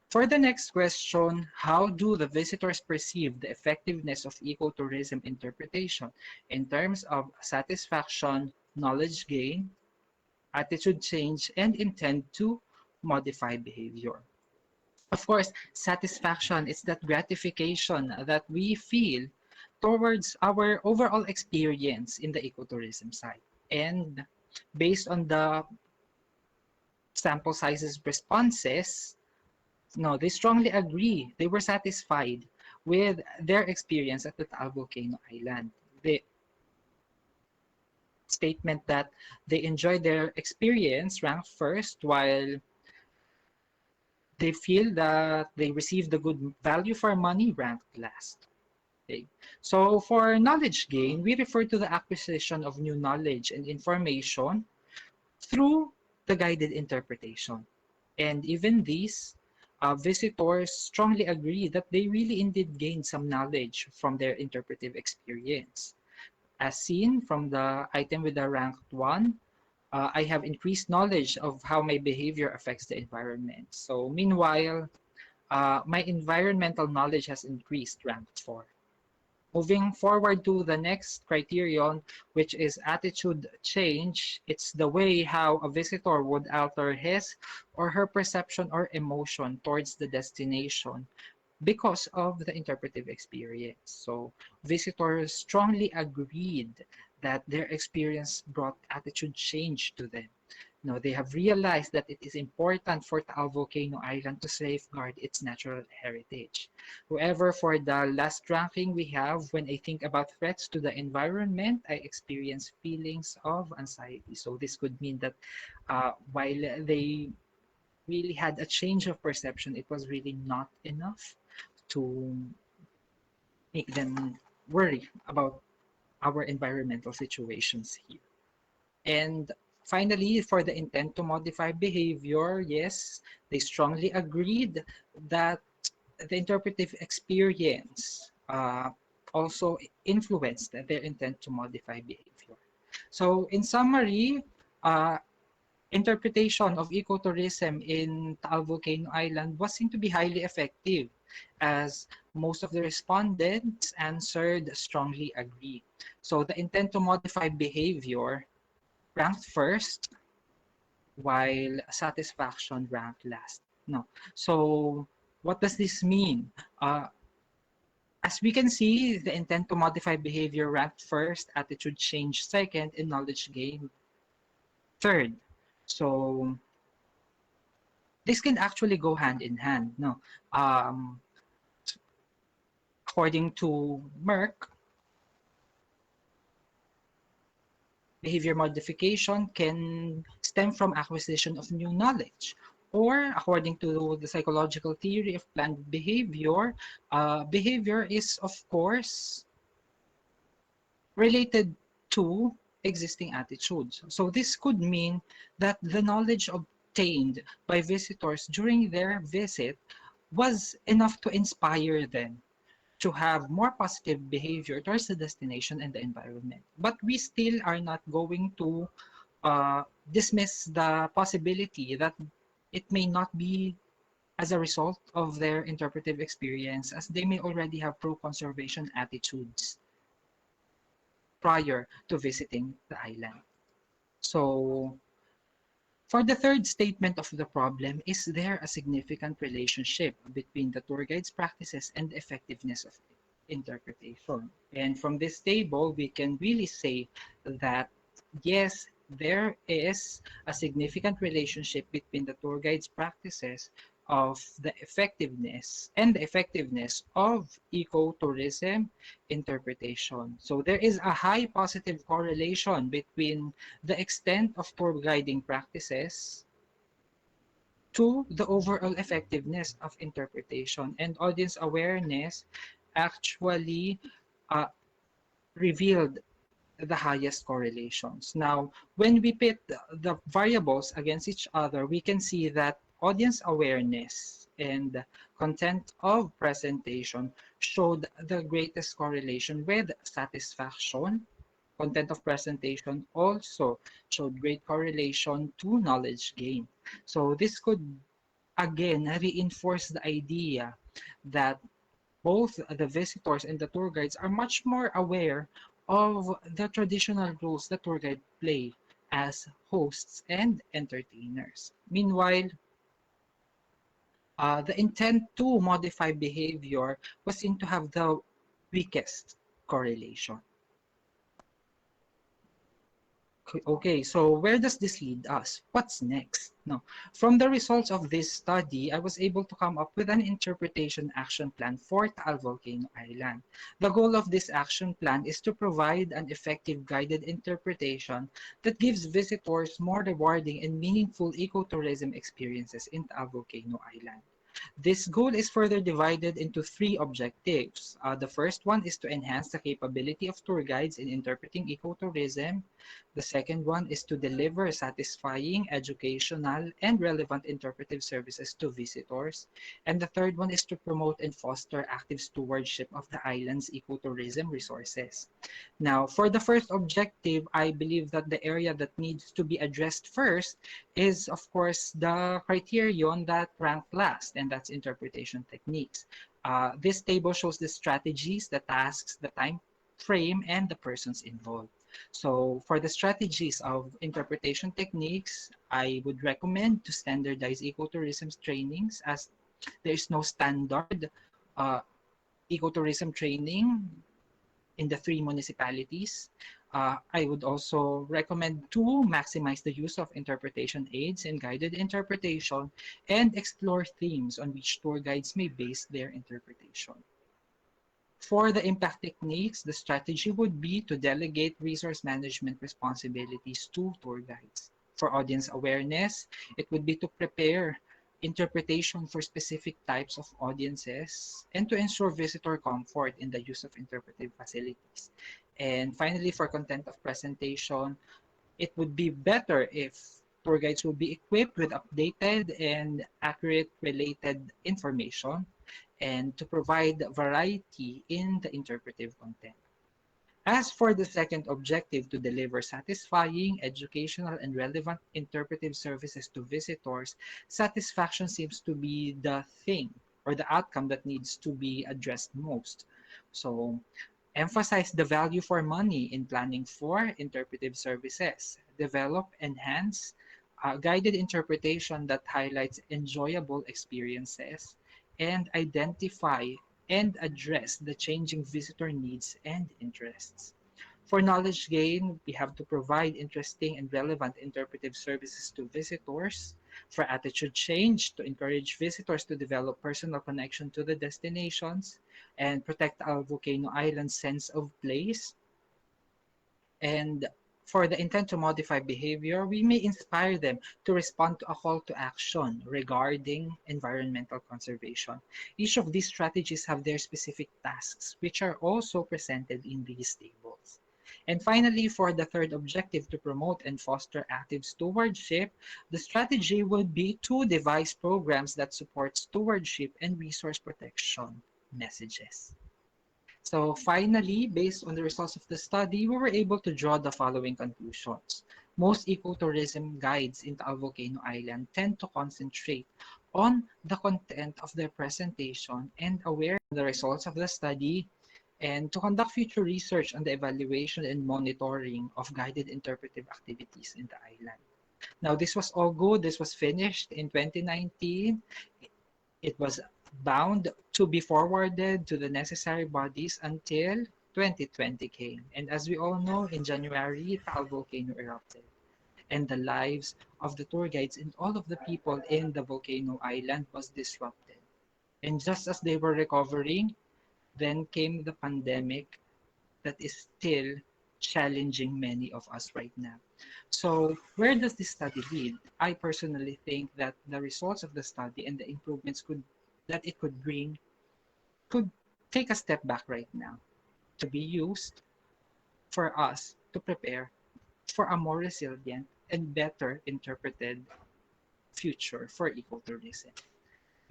For the next question, how do the visitors perceive the effectiveness of ecotourism interpretation in terms of satisfaction, knowledge gain, attitude change, and intent to modify behavior? Of course, satisfaction is that gratification that we feel towards our overall experience in the ecotourism site. And based on the sample sizes responses, no, they strongly agree. They were satisfied with their experience at the Taal Volcano Island. The statement that they enjoyed their experience ranked first, while they feel that they received the good value for money ranked last. Okay. So for knowledge gain, we refer to the acquisition of new knowledge and information through the guided interpretation. And even these visitors strongly agree that they really indeed gained some knowledge from their interpretive experience. As seen from the item with the ranked one, I have increased knowledge of how my behavior affects the environment. So meanwhile, my environmental knowledge has increased, ranked 4. Moving forward to the next criterion, which is attitude change, it's the way how a visitor would alter his or her perception or emotion towards the destination because of the interpretive experience. So visitors strongly agreed that their experience brought attitude change to them. No, they have realized that it is important for Taal Volcano Island to safeguard its natural heritage. However, for the last ranking we have, when I think about threats to the environment, I experience feelings of anxiety. So this could mean that while they really had a change of perception, it was really not enough to make them worry about our environmental situations here. And finally, for the intent to modify behavior, yes, they strongly agreed that the interpretive experience also influenced their intent to modify behavior. So in summary, interpretation of ecotourism in Taal Volcano Island was seen to be highly effective, as most of the respondents answered strongly agree. So the intent to modify behavior ranked first, while satisfaction ranked last. No. So what does this mean? As we can see, the intent to modify behavior ranked first, attitude change second, and knowledge gain third. So this can actually go hand in hand. No. According to Merck, behavior modification can stem from acquisition of new knowledge. Or according to the psychological theory of planned behavior, behavior is, of course, related to existing attitudes. So this could mean that the knowledge obtained by visitors during their visit was enough to inspire them to have more positive behavior towards the destination and the environment. But we still are not going to dismiss the possibility that it may not be as a result of their interpretive experience, as they may already have pro-conservation attitudes prior to visiting the island. So for the third statement of the problem, is there a significant relationship between the tour guide's practices and the effectiveness of interpretation? And from this table, we can really say that yes, there is a significant relationship between the tour guide's practices of the effectiveness of ecotourism interpretation. So there is a high positive correlation between the extent of tour guiding practices to the overall effectiveness of interpretation, and audience awareness actually revealed the highest correlations. Now, when we pit the variables against each other, we can see that audience awareness and content of presentation showed the greatest correlation with satisfaction. Content of presentation also showed great correlation to knowledge gain. So this could again reinforce the idea that both the visitors and the tour guides are much more aware of the traditional roles that tour guide play as hosts and entertainers. Meanwhile, the intent to modify behavior was seen to have the weakest correlation. Okay, so where does this lead us? What's next? No. From the results of this study, I was able to come up with an interpretation action plan for Taal Volcano Island. The goal of this action plan is to provide an effective guided interpretation that gives visitors more rewarding and meaningful ecotourism experiences in Taal Volcano Island. This goal is further divided into three objectives. The first one is to enhance the capability of tour guides in interpreting ecotourism. The second one is to deliver satisfying, educational, and relevant interpretive services to visitors. And the third one is to promote and foster active stewardship of the island's ecotourism resources. Now, for the first objective, I believe that the area that needs to be addressed first is, of course, the criterion that ranked last, and that's interpretation techniques. This table shows the strategies, the tasks, the time frame, and the persons involved. So for the strategies of interpretation techniques, I would recommend to standardize ecotourism trainings, as there is no standard ecotourism training in the three municipalities. I would also recommend to maximize the use of interpretation aids and guided interpretation and explore themes on which tour guides may base their interpretation. For the impact techniques, the strategy would be to delegate resource management responsibilities to tour guides. For audience awareness, it would be to prepare interpretation for specific types of audiences and to ensure visitor comfort in the use of interpretive facilities. And finally, for content of presentation, it would be better if tour guides would be equipped with updated and accurate related information and to provide variety in the interpretive content. As for the second objective, to deliver satisfying, educational, and relevant interpretive services to visitors, satisfaction seems to be the thing or the outcome that needs to be addressed most. So, emphasize the value for money in planning for interpretive services. Develop, enhance guided interpretation that highlights enjoyable experiences and identify and address the changing visitor needs and interests. For knowledge gain, we have to provide interesting and relevant interpretive services to visitors. For attitude change, to encourage visitors to develop personal connection to the destinations and protect our volcano island's sense of place. And for the intent to modify behavior, we may inspire them to respond to a call to action regarding environmental conservation. Each of these strategies have their specific tasks, which are also presented in these tables. And finally, for the third objective, to promote and foster active stewardship, the strategy would be to devise programs that support stewardship and resource protection messages. So finally, based on the results of the study, we were able to draw the following conclusions. Most ecotourism guides in Taal Volcano Island tend to concentrate on the content of their presentation and aware of the results of the study and to conduct future research on the evaluation and monitoring of guided interpretive activities in the island. Now, this was all good. This was finished in 2019. It was bound to be forwarded to the necessary bodies until 2020 came. And as we all know, in January, Taal volcano erupted. And the lives of the tour guides and all of the people in the volcano island was disrupted. And just as they were recovering, then came the pandemic that is still challenging many of us right now. So where does this study lead? I personally think that the results of the study and the improvements that it could bring could take a step back right now to be used for us to prepare for a more resilient and better interpreted future for ecotourism.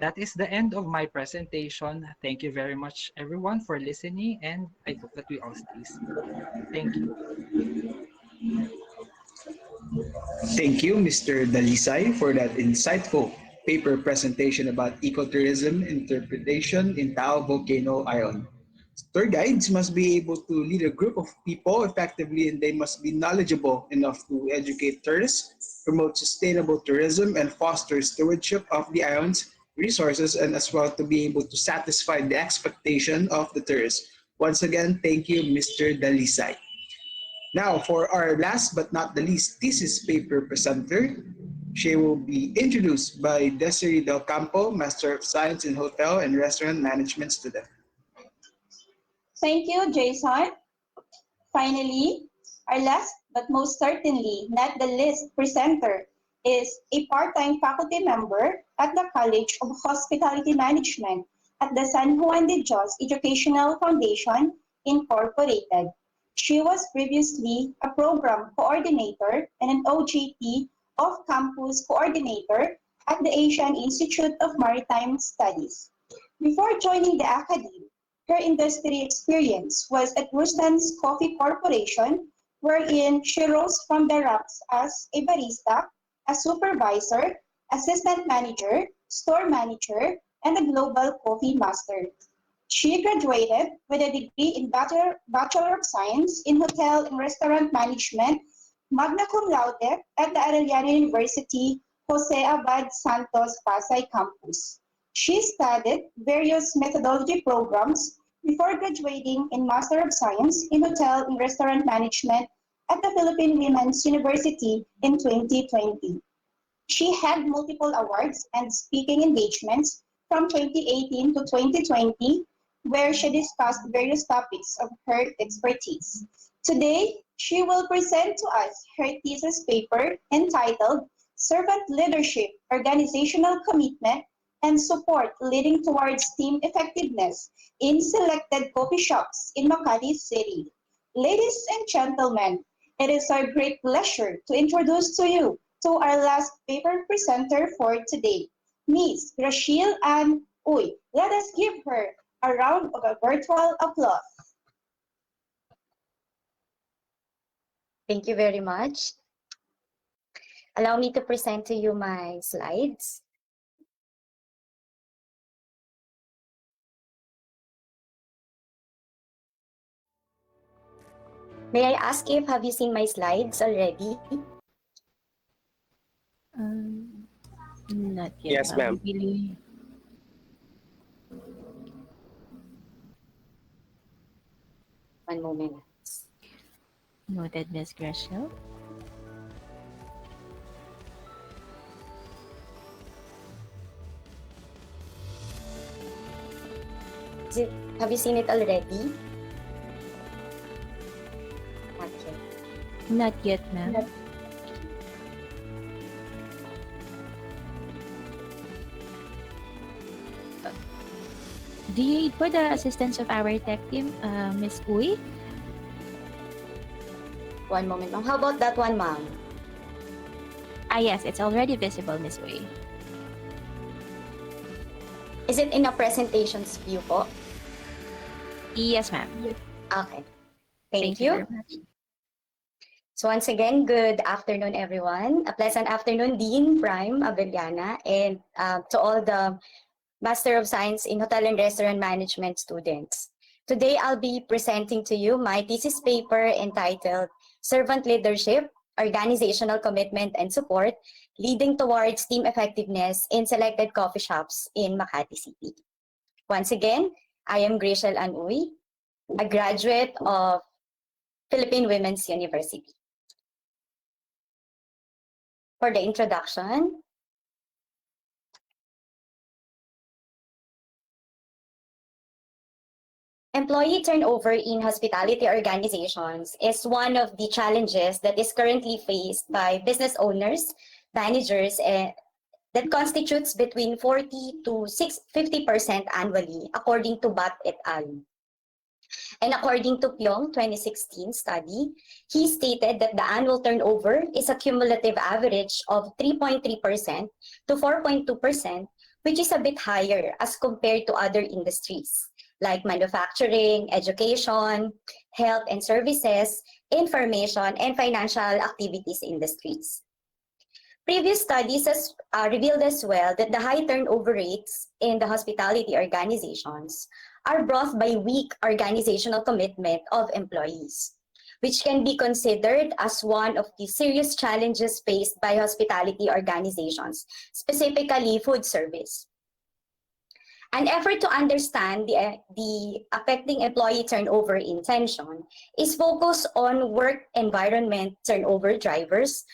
That is the end of my presentation. Thank you very much, everyone, for listening, and I hope that we all stay safe. Thank you. Thank you, Mr. Dalisay, for that insightful paper presentation about ecotourism interpretation in Taal Volcano Island. Tour guides must be able to lead a group of people effectively, and they must be knowledgeable enough to educate tourists, promote sustainable tourism, and foster stewardship of the island's resources, and as well to be able to satisfy the expectation of the tourists. Once again, thank you, Mr. Dalisay. Now, for our last but not the least thesis paper presenter, she will be introduced by Desiree Del Campo, Master of Science in Hotel and Restaurant Management student. Thank you, Jason. Finally, our last but most certainly not the least presenter is a part-time faculty member at the College of Hospitality Management at the San Juan de Dios Educational Foundation, Incorporated. She was previously a program coordinator and an OJT of campus coordinator at the Asian Institute of Maritime Studies. Before joining the academy, her industry experience was at Rustan's Coffee Corporation, wherein she rose from the ranks as a barista, a supervisor, assistant manager, store manager, and a global coffee master. She graduated with a degree in Bachelor of Science in Hotel and Restaurant Management, magna cum laude at the Abellana University, Jose Abad Santos Pasay campus. She studied various methodology programs before graduating in Master of Science in Hotel and Restaurant Management at the Philippine Women's University in 2020. She had multiple awards and speaking engagements from 2018 to 2020, where she discussed various topics of her expertise. Today, she will present to us her thesis paper entitled Servant Leadership, Organizational Commitment, and Support Leading Towards Team Effectiveness in Selected Coffee Shops in Makati City. Ladies and gentlemen, it is our great pleasure to introduce to you to our last paper presenter for today, Ms. Rachel Ann Uy. Let us give her a round of a virtual applause. Thank you very much. Allow me to present to you my slides. May I ask if have you seen my slides already? Not yet. Yes, ma'am. Really... One moment. Noted, Ms. Greshel. Have you seen it already? Not yet. Not yet, ma'am. Do you need for the assistance of our tech team, Ms. Uy? One moment, ma'am. How about that one, ma'am? Yes, it's already visible, Ms. Uy. Is it in a presentations view po? Yes, ma'am. Okay. Thank you you. very much. So once again, good afternoon, everyone. A pleasant afternoon, Dean Prime Abellana, and to all the Master of Science in Hotel and Restaurant Management students. Today, I'll be presenting to you my thesis paper entitled Servant Leadership, Organizational Commitment and Support, Leading Towards Team Effectiveness in Selected Coffee Shops in Makati City. Once again, I am Rachel Ann Uy, a graduate of Philippine Women's University. For the introduction, employee turnover in hospitality organizations is one of the challenges that is currently faced by business owners, managers, and that constitutes between 40 to 50% annually, according to Bat et al. And according to Pyong 2016 study, he stated that the annual turnover is a cumulative average of 3.3% to 4.2% which is a bit higher as compared to other industries like manufacturing, education, health and services, information, and financial activities industries. Previous studies has revealed as well that the high turnover rates in the hospitality organizations are brought by weak organizational commitment of employees, which can be considered as one of the serious challenges faced by hospitality organizations, specifically food service. An effort to understand the affecting employee turnover intention is focused on work environment turnover drivers,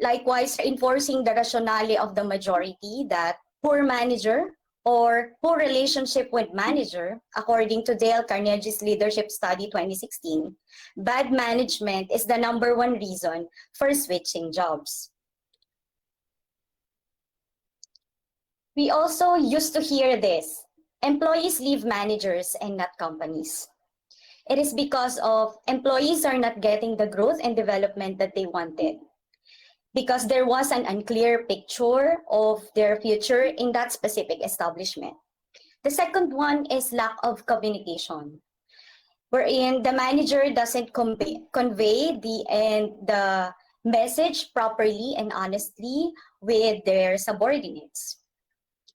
likewise reinforcing the rationale of the majority that poor manager or poor relationship with manager, according to Dale Carnegie's Leadership Study 2016, bad management is the #1 reason for switching jobs. We also used to hear this: employees leave managers and not companies. It is because of employees are not getting the growth and development that they wanted, because there was an unclear picture of their future in that specific establishment. The second one is lack of communication, wherein the manager doesn't convey the message properly and honestly with their subordinates.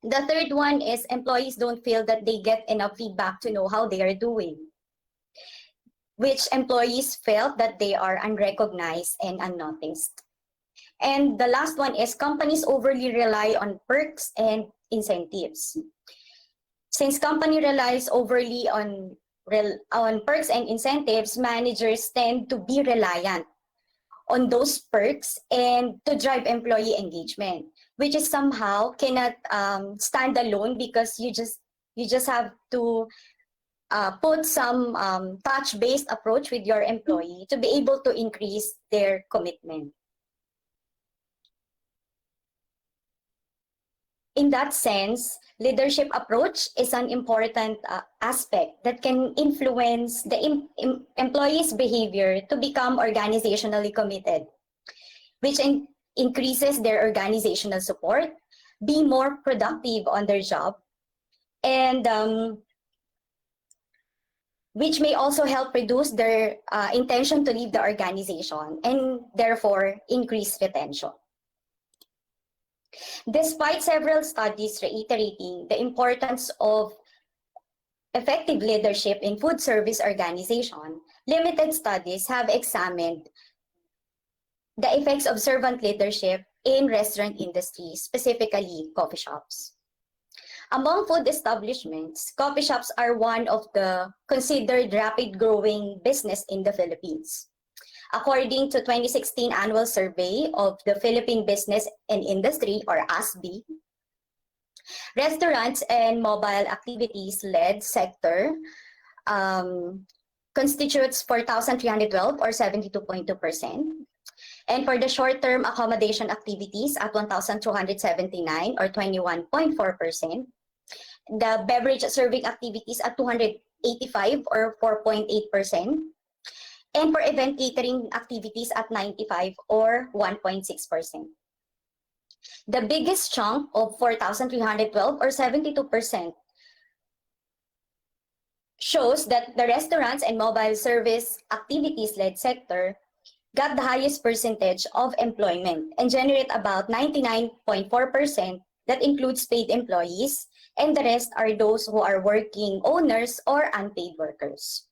The third one is employees don't feel that they get enough feedback to know how they are doing, which employees felt that they are unrecognized and unnoticed. And the last one is companies overly rely on perks and incentives. Since company relies overly on perks and incentives, managers tend to be reliant on those perks and to drive employee engagement, which is somehow cannot stand alone, because you just have to put some touch-based approach with your employee to be able to increase their commitment. In that sense, leadership approach is an important aspect that can influence the employee's behavior to become organizationally committed, which increases their organizational support, be more productive on their job, and which may also help reduce their intention to leave the organization and therefore increase retention. Despite several studies reiterating the importance of effective leadership in food service organization, limited studies have examined the effects of servant leadership in restaurant industry, specifically coffee shops. Among food establishments, coffee shops are one of the considered rapid growing business in the Philippines. According to 2016 annual survey of the Philippine Business and Industry, or ASBI, restaurants and mobile activities led sector constitutes 4,312 or 72.2%. And for the short-term accommodation activities at 1,279 or 21.4%. The beverage serving activities at 285 or 4.8%. And for event catering activities at 95 or 1.6%. The biggest chunk of 4,312 or 72% shows that the restaurants and mobile service activities led sector got the highest percentage of employment and generate about 99.4% that includes paid employees, and the rest are those who are working owners or unpaid workers.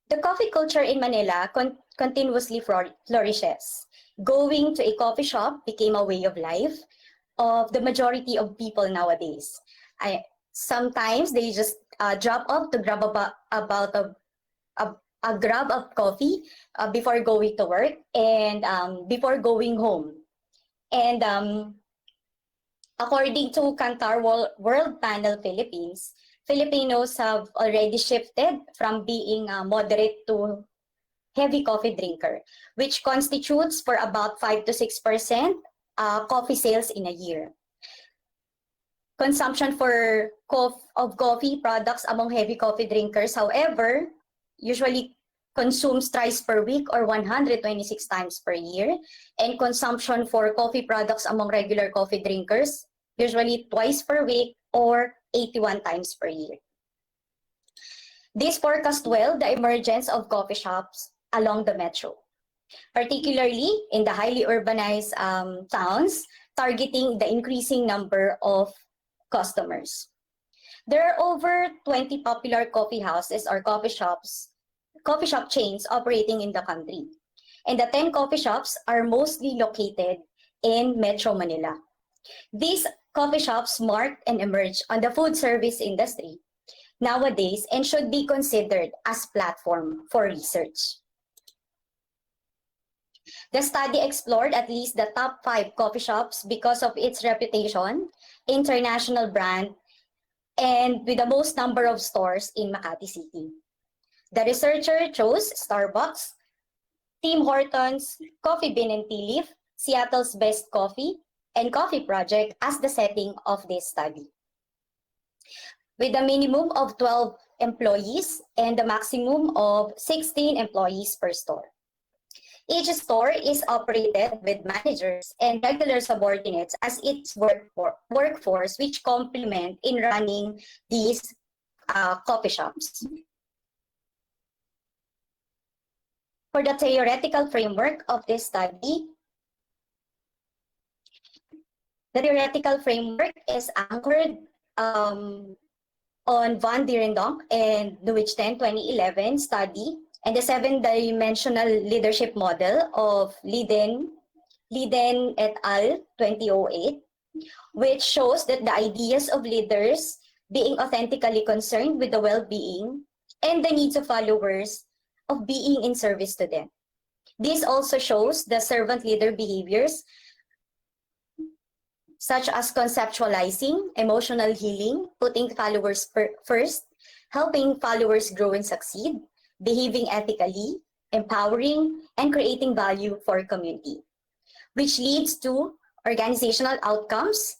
The coffee culture in Manila continuously flourishes. Going to a coffee shop became a way of life of the majority of people nowadays. Sometimes they just drop off to grab a grab of coffee before going to work and before going home. And according to Kantar World Panel Philippines, Filipinos have already shifted from being a moderate to heavy coffee drinker, which constitutes for about 5 to 6% coffee sales in a year. Consumption of coffee products among heavy coffee drinkers, however, usually consumes thrice per week or 126 times per year, and consumption for coffee products among regular coffee drinkers, usually twice per week or 81 times per year. This forecast well the emergence of coffee shops along the metro, particularly in the highly urbanized towns, targeting the increasing number of customers. There are over 20 popular coffee houses or coffee shop chains operating in the country. And the 10 coffee shops are mostly located in Metro Manila. These coffee shops marked and emerged on the food service industry nowadays and should be considered as platform for research. The study explored at least the top 5 coffee shops because of its reputation, international brand, and with the most number of stores in Makati City. The researcher chose Starbucks, Tim Hortons, Coffee Bean and Tea Leaf, Seattle's Best Coffee, and Coffee Project as the setting of this study. With a minimum of 12 employees and a maximum of 16 employees per store. Each store is operated with managers and regular subordinates as its workforce, which complement in running these coffee shops. For the theoretical framework of this study, the theoretical framework is anchored on Van Dierendonck and Newich-10 2011 study and the 7-dimensional leadership model of Liden et al. 2008, which shows that the ideas of leaders being authentically concerned with the well-being and the needs of followers of being in service to them. This also shows the servant leader behaviors such as conceptualizing, emotional healing, putting followers first, helping followers grow and succeed, behaving ethically, empowering, and creating value for community, which leads to organizational outcomes,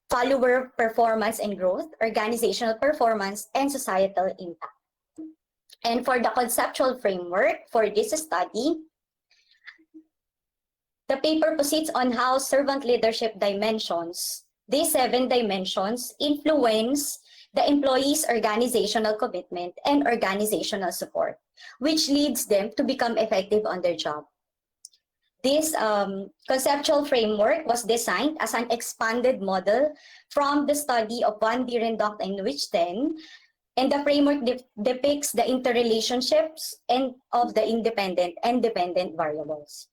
follower performance and growth, organizational performance, and societal impact. And for the conceptual framework for this study, the paper posits on how servant leadership dimensions, these 7 dimensions, influence the employee's organizational commitment and organizational support, which leads them to become effective on their job. This conceptual framework was designed as an expanded model from the study of Van Dierendonck and Newich-10, and the framework depicts the interrelationships of the independent and dependent variables.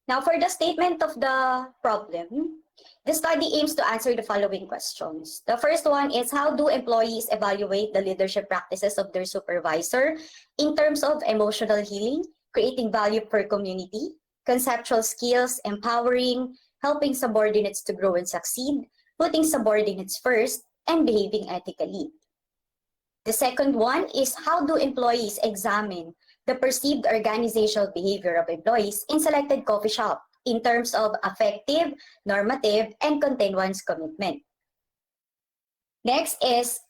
Now, for the statement of the problem, the study aims to answer the following questions. The first one is, how do employees evaluate the leadership practices of their supervisor in terms of emotional healing, creating value per community, conceptual skills, empowering, helping subordinates to grow and succeed, putting subordinates first, and behaving ethically? The second one is, how do employees examine the perceived organizational behavior of employees in selected coffee shop in terms of affective, normative, and continuance commitment? Next is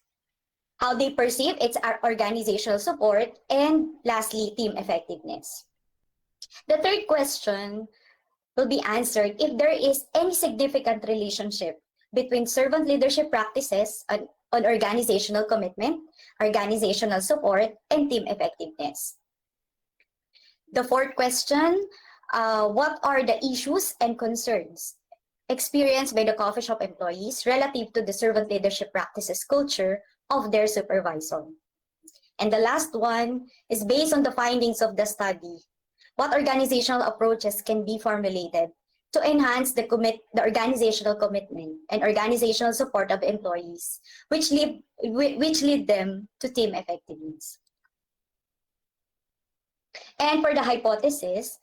how they perceive its organizational support, and lastly, team effectiveness. The third question will be answered if there is any significant relationship between servant leadership practices on organizational commitment, organizational support, and team effectiveness. The fourth question, what are the issues and concerns experienced by the coffee shop employees relative to the servant leadership practices culture of their supervisor? And the last one is, based on the findings of the study, what organizational approaches can be formulated to enhance the organizational commitment and organizational support of employees, which lead them to team effectiveness? And for the hypothesis,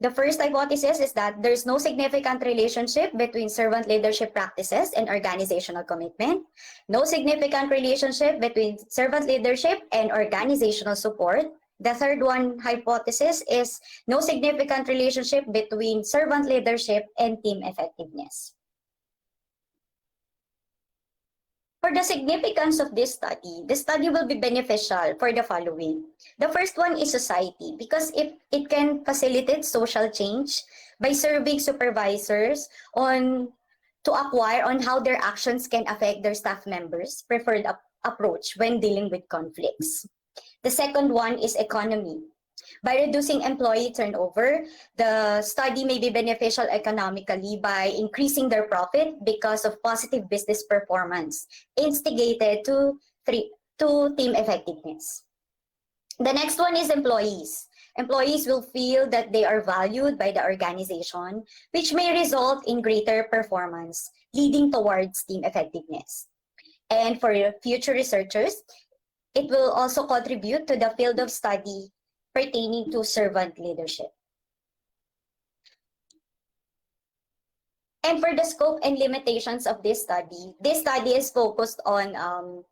the first hypothesis is that there's no significant relationship between servant leadership practices and organizational commitment, no significant relationship between servant leadership and organizational support. The third one hypothesis is no significant relationship between servant leadership and team effectiveness. For the significance of this study, the study will be beneficial for the following. The first one is society, because it can facilitate social change by serving supervisors to acquire on how their actions can affect their staff members' preferred approach when dealing with conflicts. The second one is economy. By reducing employee turnover, the study may be beneficial economically by increasing their profit because of positive business performance, instigated to team effectiveness. The next one is employees. Employees will feel that they are valued by the organization, which may result in greater performance, leading towards team effectiveness. And for future researchers, it will also contribute to the field of study pertaining to servant leadership. And for the scope and limitations of this study is focused on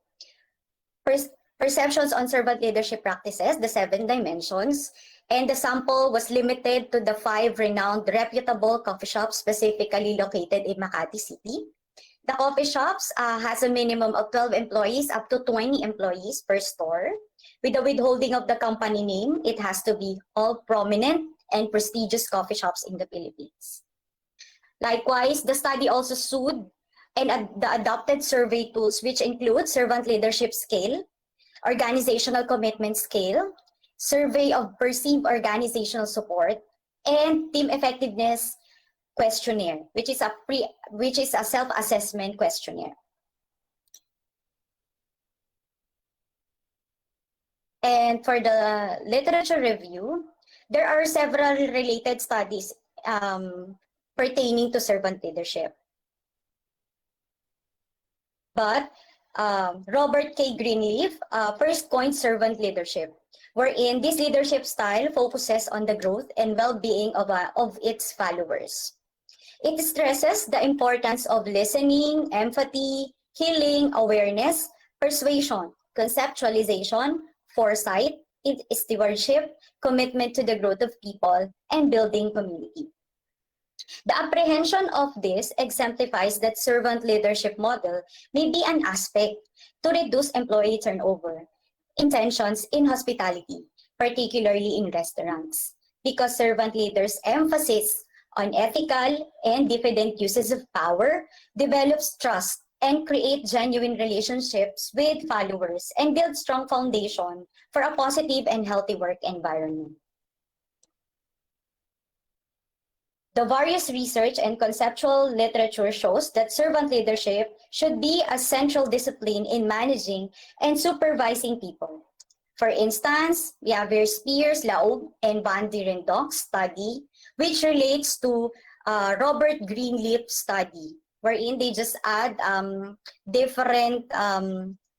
perceptions on servant leadership practices, the 7 dimensions, and the sample was limited to the 5 renowned reputable coffee shops specifically located in Makati City. The coffee shops has a minimum of 12 employees up to 20 employees per store. With the withholding of the company name, it has to be all prominent and prestigious coffee shops in the Philippines. Likewise, the study also sued and the adopted survey tools, which include servant leadership scale, organizational commitment scale, survey of perceived organizational support, and team effectiveness questionnaire, which is a self-assessment questionnaire. And for the literature review, there are several related studies pertaining to servant leadership. But Robert K. Greenleaf first coined servant leadership, wherein this leadership style focuses on the growth and well-being of its followers. It stresses the importance of listening, empathy, healing, awareness, persuasion, conceptualization, foresight, stewardship, commitment to the growth of people, and building community. The apprehension of this exemplifies that servant leadership model may be an aspect to reduce employee turnover, intentions in hospitality, particularly in restaurants, because servant leaders' emphasis on ethical and diffident uses of power develops trust and create genuine relationships with followers and build strong foundation for a positive and healthy work environment. The various research and conceptual literature shows that servant leadership should be a central discipline in managing and supervising people. For instance, we have here Spears, Laub, and Van Dierendonck's study, which relates to Robert Greenleaf's study, wherein they just add different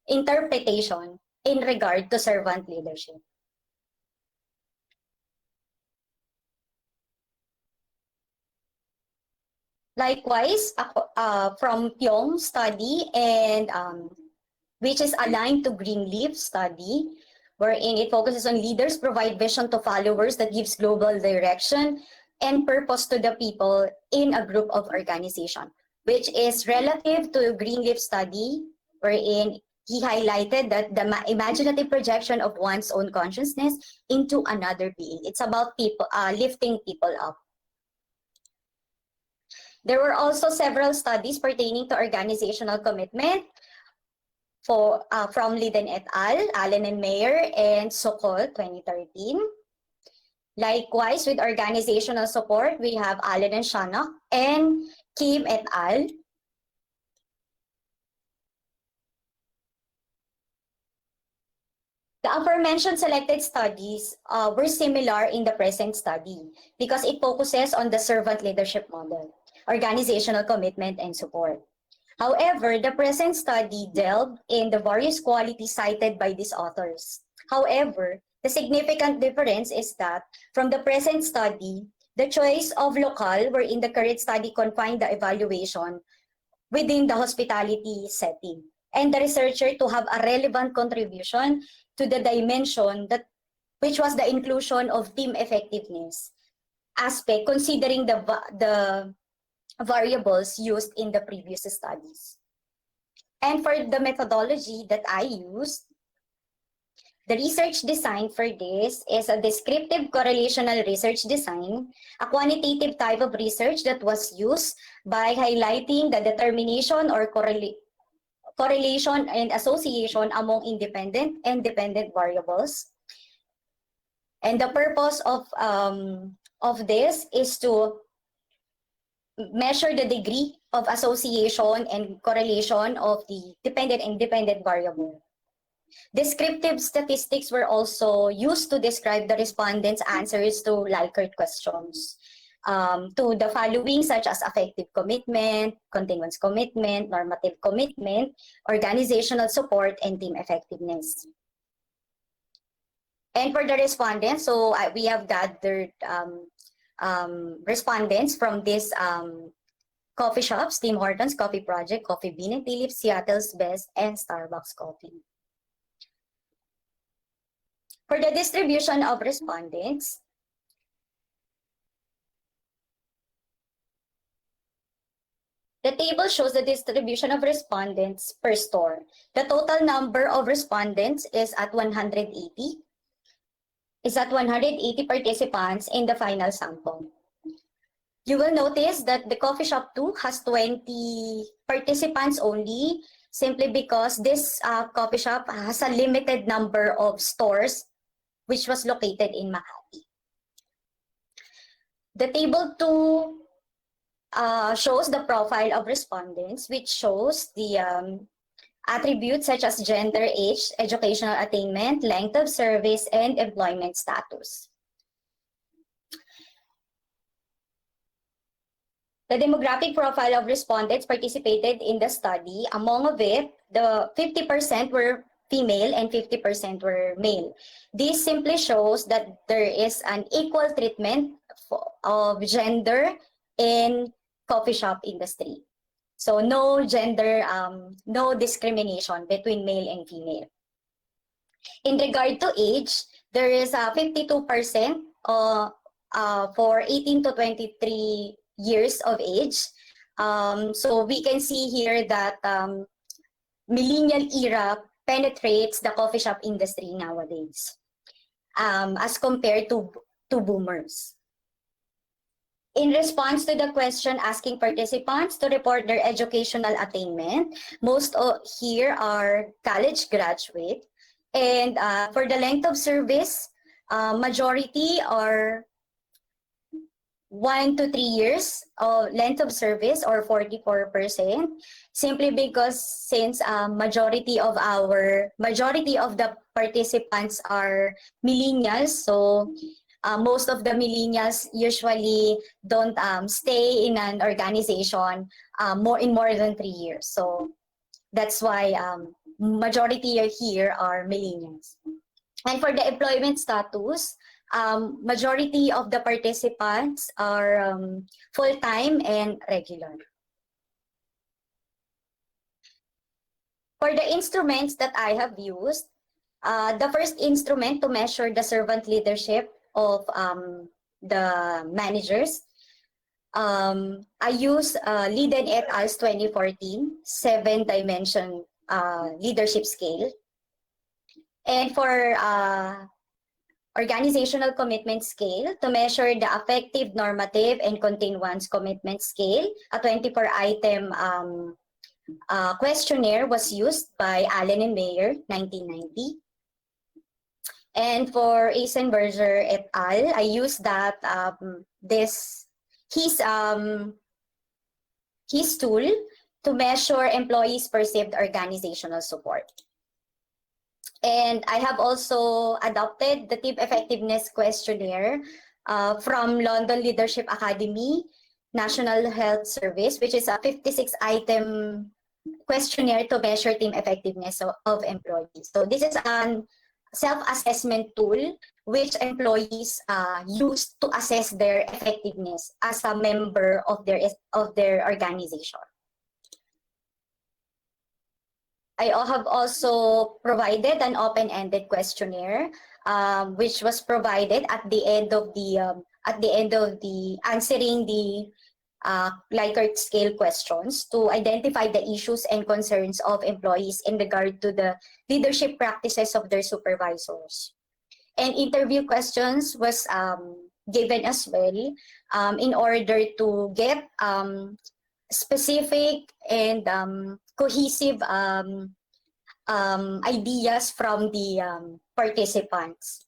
interpretation in regard to servant leadership. Likewise, from Pyong's study, and which is aligned to Greenleaf's study, wherein it focuses on leaders provide vision to followers that gives global direction and purpose to the people in a group of organization, which is relative to Greenleaf's study, wherein he highlighted that the imaginative projection of one's own consciousness into another being. It's about people, lifting people up. There were also several studies pertaining to organizational commitment from Liden et al., Allen and Mayer, and Sokol, 2013. Likewise, with organizational support, we have Allen and Shannock and Kim et al. The aforementioned selected studies were similar in the present study because it focuses on the servant leadership model, organizational commitment, and support. However, the present study delved in the various qualities cited by these authors. However, the significant difference is that from the present study, the choice of locale wherein the current study confined the evaluation within the hospitality setting, and the researcher to have a relevant contribution to the dimension which was the inclusion of team effectiveness aspect, considering the variables used in the previous studies. And for the methodology that I used, the research design for this is a descriptive correlational research design, a quantitative type of research that was used by highlighting the determination or correlation and association among independent and dependent variables. And the purpose of this is to measure the degree of association and correlation of the dependent and dependent variable. Descriptive statistics were also used to describe the respondents' answers to Likert questions, to the following, such as affective commitment, continuance commitment, normative commitment, organizational support, and team effectiveness. And for the respondents, so we have gathered respondents from these coffee shops: Tim Hortons Coffee Project, Coffee Bean and Tea Leaf, Seattle's Best, and Starbucks Coffee. For the distribution of respondents, the table shows the distribution of respondents per store. The total number of respondents is at 180. Is at 180 participants in the final sample. You will notice that the coffee shop 2 has 20 participants only, simply because this coffee shop has a limited number of stores, which was located in Makati. The table 2 shows the profile of respondents, which shows the attributes such as gender, age, educational attainment, length of service, and employment status. The demographic profile of respondents participated in the study. Among of it, the 50% were female and 50% were male. This simply shows that there is an equal treatment of gender in coffee shop industry. So no gender, no discrimination between male and female. In regard to age, there is a 52% for 18 to 23 years of age. So we can see here that millennial era penetrates the coffee shop industry nowadays, as compared to boomers. In response to the question asking participants to report their educational attainment, most here are college graduate. And for the length of service, majority are 1 to 3 years length of service, or 44%, simply because since majority of the participants are millennials, so most of the millennials usually don't stay in an organization more than 3 years. So that's why majority here are millennials. And for the employment status, majority of the participants are full-time and regular. For the instruments that I have used, the first instrument to measure the servant leadership of the managers, I use Liden et al.'s 2014 7-dimension leadership scale. And for organizational commitment scale, to measure the affective, normative, and continuance commitment scale, a 24-item questionnaire was used by Allen and Mayer, 1990. And for Eisenberger et al., I used that his tool to measure employees' perceived organizational support. And I have also adopted the team effectiveness questionnaire from London Leadership Academy National Health Service, which is a 56-item questionnaire to measure team effectiveness of employees. So this is a self-assessment tool which employees use to assess their effectiveness as a member of their organization. I have also provided an open-ended questionnaire, which was provided at the end of the answering the Likert scale questions to identify the issues and concerns of employees in regard to the leadership practices of their supervisors. And interview questions was given as well in order to get specific and cohesive ideas from the participants.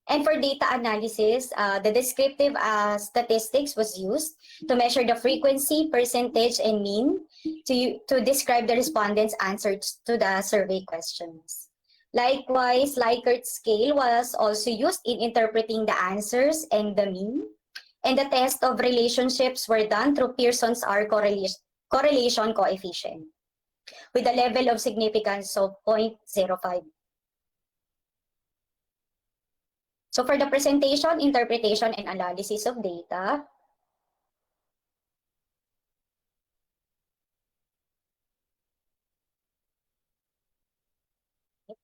And for data analysis, the descriptive statistics was used to measure the frequency, percentage, and mean to describe the respondents' answers to the survey questions. Likewise, Likert scale was also used in interpreting the answers and the mean. And the test of relationships were done through Pearson's R correlation coefficient with a level of significance of 0.05. So for the presentation, interpretation, and analysis of data,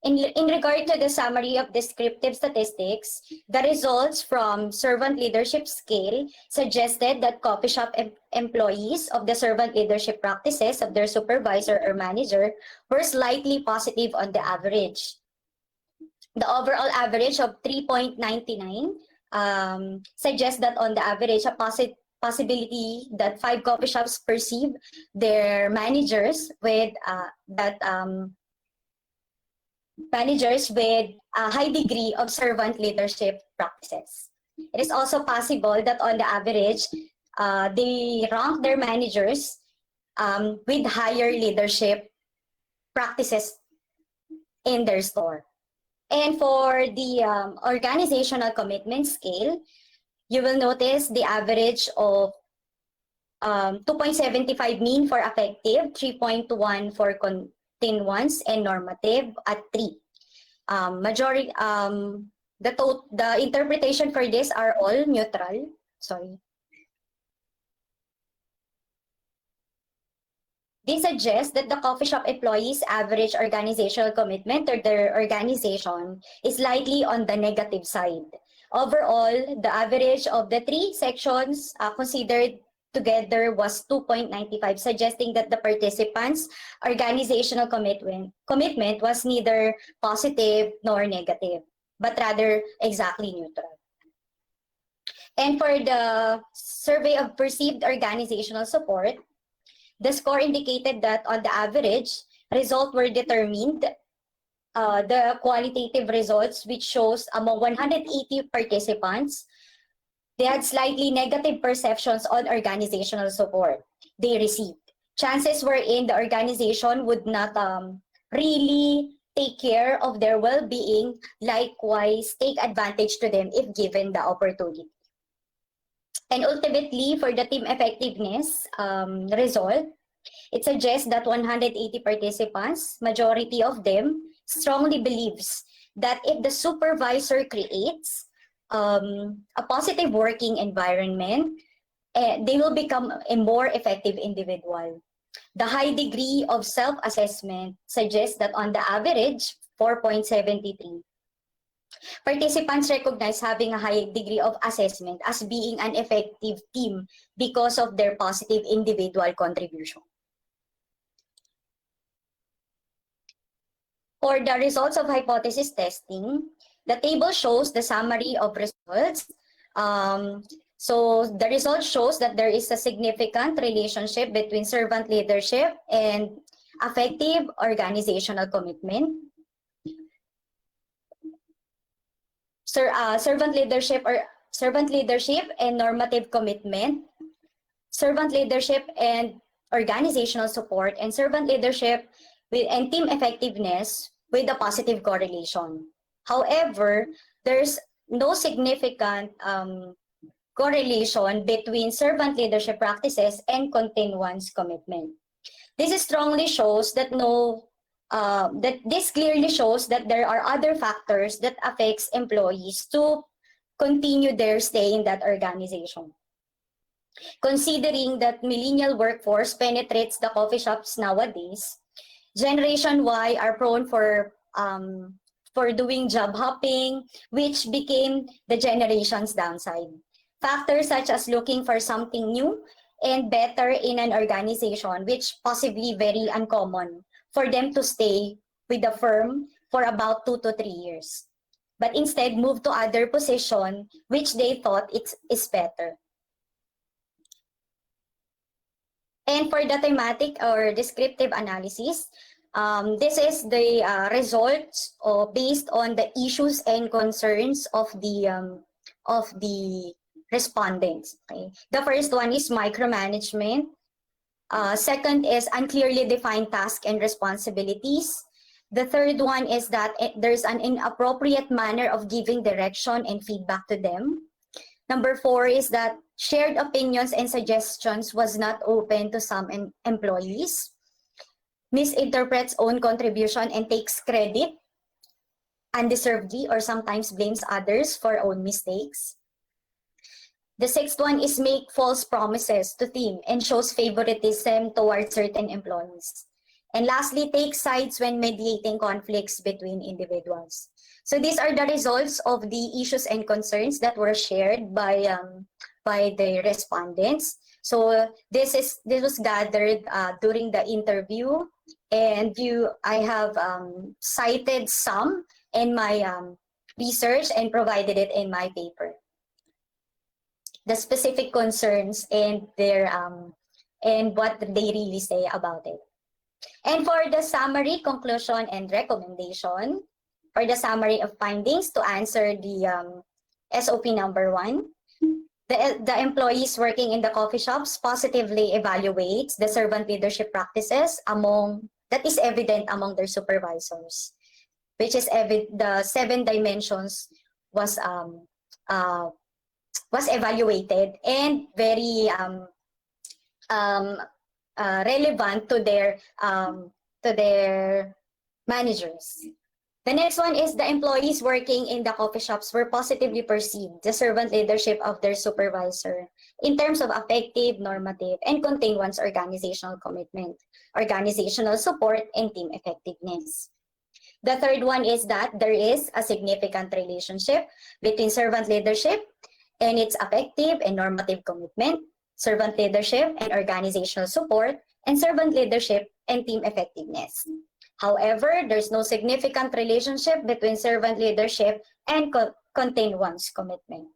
in regard to the summary of descriptive statistics, the results from servant leadership scale suggested that coffee shop employees of the servant leadership practices of their supervisor or manager were slightly positive on the average. The overall average of 3.99 suggests that on the average, a possibility that 5 coffee shops perceive their managers with a high degree of servant leadership practices. It is also possible that on the average, they rank their managers with higher leadership practices in their store. And for the organizational commitment scale, you will notice the average of 2.75 mean for effective, 3.1 for continuance, and normative at 3. The interpretation for this are all neutral. Sorry. This suggests that the coffee shop employees' average organizational commitment to their organization is slightly on the negative side. Overall, the average of the 3 sections considered together was 2.95, suggesting that the participants' organizational commitment was neither positive nor negative, but rather exactly neutral. And for the survey of perceived organizational support, the score indicated that on the average, results were determined. The qualitative results, which shows among 180 participants, they had slightly negative perceptions on organizational support they received. Chances wherein the organization would not really take care of their well-being, likewise take advantage to them if given the opportunity. And ultimately, for the team effectiveness result, it suggests that 180 participants, majority of them, strongly believes that if the supervisor creates a positive working environment, they will become a more effective individual. The high degree of self-assessment suggests that on the average, 4.73. Participants recognize having a high degree of assessment as being an effective team because of their positive individual contribution. For the results of hypothesis testing, the table shows the summary of results. So the result shows that there is a significant relationship between servant leadership and effective organizational commitment. Servant leadership and normative commitment, servant leadership and organizational support, and servant leadership and team effectiveness with a positive correlation. However, there's no significant correlation between servant leadership practices and continuance commitment. This strongly shows that this clearly shows that there are other factors that affects employees to continue their stay in that organization. Considering that millennial workforce penetrates the coffee shops nowadays, Generation Y are prone for doing job hopping, which became the generation's downside. Factors such as looking for something new and better in an organization, which possibly very uncommon for them to stay with the firm for about 2 to 3 years, but instead move to other position which they thought is better. And for the thematic or descriptive analysis, this is the results based on the issues and concerns of the respondents. Okay? The first one is micromanagement. Second is unclearly defined tasks and responsibilities. The third one is that there's an inappropriate manner of giving direction and feedback to them. Number 4 is that shared opinions and suggestions was not open to some employees, misinterprets own contribution and takes credit undeservedly or sometimes blames others for own mistakes. The sixth one is make false promises to team and shows favoritism towards certain employees. And lastly, take sides when mediating conflicts between individuals. So these are the results of the issues and concerns that were shared by the respondents. So this was gathered during the interview, and I have cited some in my research and provided it in my paper. The specific concerns and their and what they really say about it. And for the summary, conclusion, and recommendation, for the summary of findings to answer the SOP number 1, the employees working in the coffee shops positively evaluates the servant leadership practices that is evident among their supervisors, which is the 7 dimensions was evaluated and very relevant to their managers. The next one is the employees working in the coffee shops were positively perceived the servant leadership of their supervisor in terms of effective, normative, and contain one's organizational commitment, organizational support, and team effectiveness. The third one is that there is a significant relationship between servant leadership and its effective and normative commitment, servant leadership and organizational support, and servant leadership and team effectiveness. However, there's no significant relationship between servant leadership and contain one's commitment.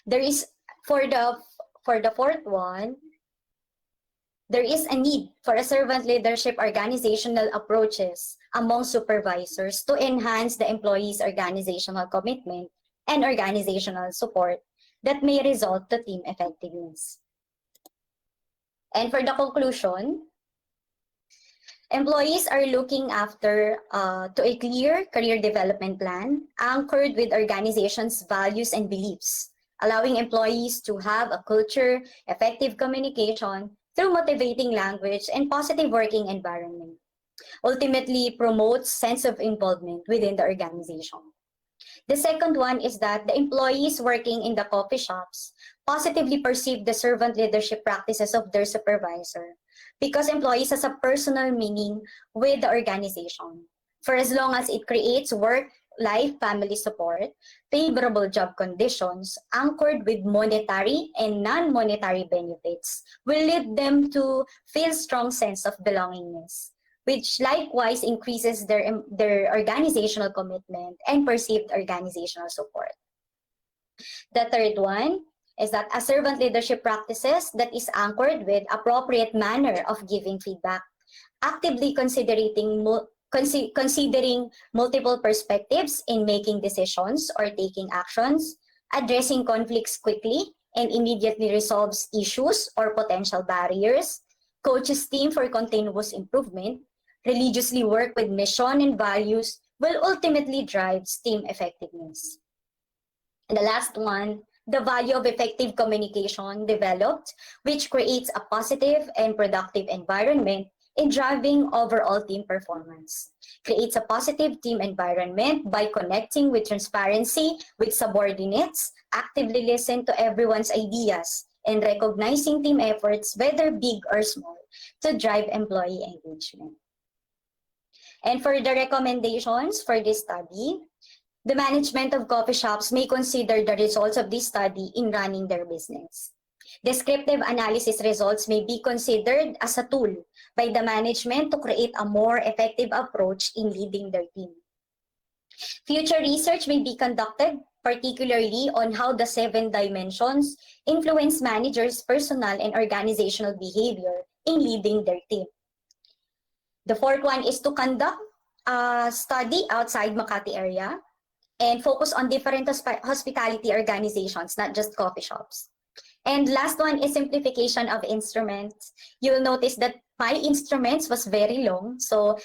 There is, for the fourth one, there is a need for a servant leadership organizational approaches among supervisors to enhance the employees' organizational commitment and organizational support that may result to team effectiveness. And for the conclusion, employees are looking after to a clear career development plan anchored with organization's values and beliefs, allowing employees to have a culture, effective communication through motivating language and positive working environment. Ultimately promotes sense of involvement within the organization. The second one is that the employees working in the coffee shops positively perceive the servant leadership practices of their supervisor because employees has a personal meaning with the organization. For as long as it creates work, life, family support, favorable job conditions anchored with monetary and non-monetary benefits will lead them to feel strong sense of belongingness, which likewise increases their organizational commitment and perceived organizational support. The third one is that a servant leadership practices that is anchored with appropriate manner of giving feedback, actively considering multiple perspectives in making decisions or taking actions, addressing conflicts quickly and immediately resolves issues or potential barriers, coaches team for continuous improvement, religiously work with mission and values will ultimately drive team effectiveness. And the last one, the value of effective communication developed, which creates a positive and productive environment in driving overall team performance. Creates a positive team environment by connecting with transparency with subordinates, actively listen to everyone's ideas, and recognizing team efforts, whether big or small, to drive employee engagement. And for the recommendations for this study, the management of coffee shops may consider the results of this study in running their business. Descriptive analysis results may be considered as a tool by the management to create a more effective approach in leading their team. Future research may be conducted, particularly on how the 7 dimensions influence managers' personal and organizational behavior in leading their team. The fourth one is to conduct a study outside Makati area and focus on different hospitality organizations, not just coffee shops. And last one is simplification of instruments. You will notice that my instruments was very long, so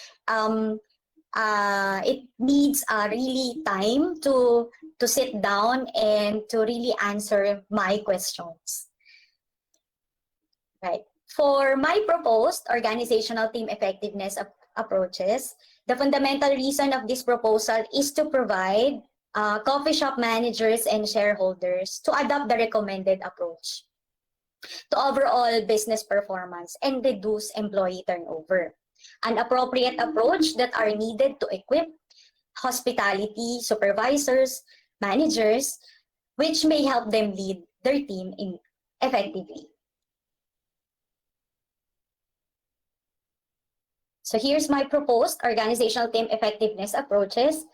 it needs really time to sit down and to really answer my questions. Right. For my proposed organizational team effectiveness approaches, the fundamental reason of this proposal is to provide coffee shop managers and shareholders to adopt the recommended approach to overall business performance and reduce employee turnover. An appropriate approach that are needed to equip hospitality supervisors, managers, which may help them lead their team effectively. So here's my proposed organizational team effectiveness approaches.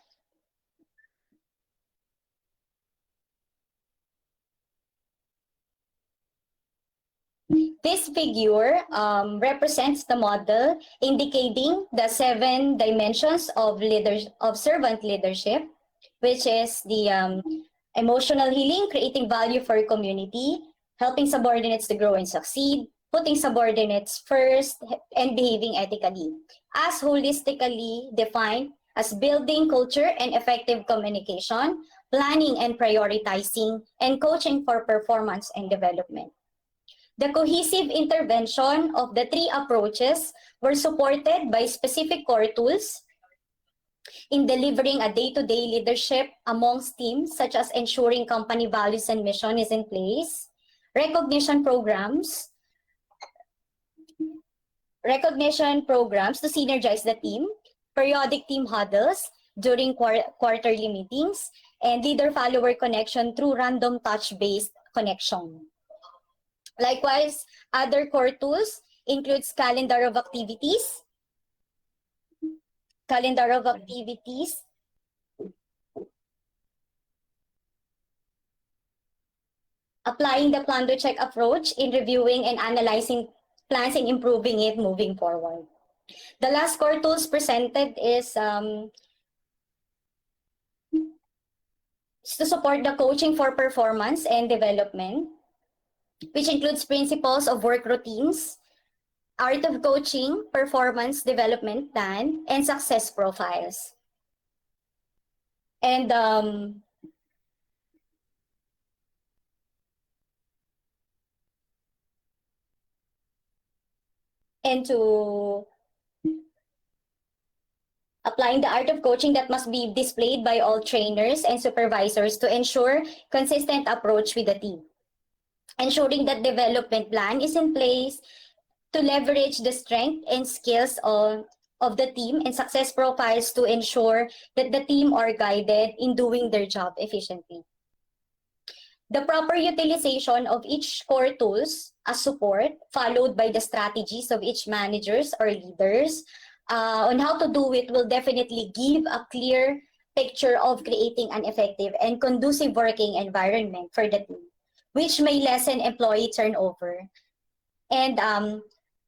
This figure represents the model indicating the 7 dimensions of servant leadership, which is the emotional healing, creating value for community, helping subordinates to grow and succeed, putting subordinates first, and behaving ethically, as holistically defined as building culture and effective communication, planning and prioritizing, and coaching for performance and development. The cohesive intervention of the 3 approaches were supported by specific core tools in delivering a day-to-day leadership amongst teams, such as ensuring company values and mission is in place, recognition programs to synergize the team, periodic team huddles during quarterly meetings, and leader-follower connection through random touch-based connection. Likewise, other core tools includes calendar of activities, applying the plan to check approach in reviewing and analyzing plans and improving it moving forward. The last core tools presented is to support the coaching for performance and development, which includes principles of work routines, art of coaching, performance development plan, and success profiles. And to applying the art of coaching that must be displayed by all trainers and supervisors to ensure consistent approach with the team. Ensuring that development plan is in place to leverage the strength and skills of the team, and success profiles to ensure that the team are guided in doing their job efficiently. The proper utilization of each core tools as support, followed by the strategies of each managers or leaders on how to do it, will definitely give a clear picture of creating an effective and conducive working environment for the team, which may lessen employee turnover and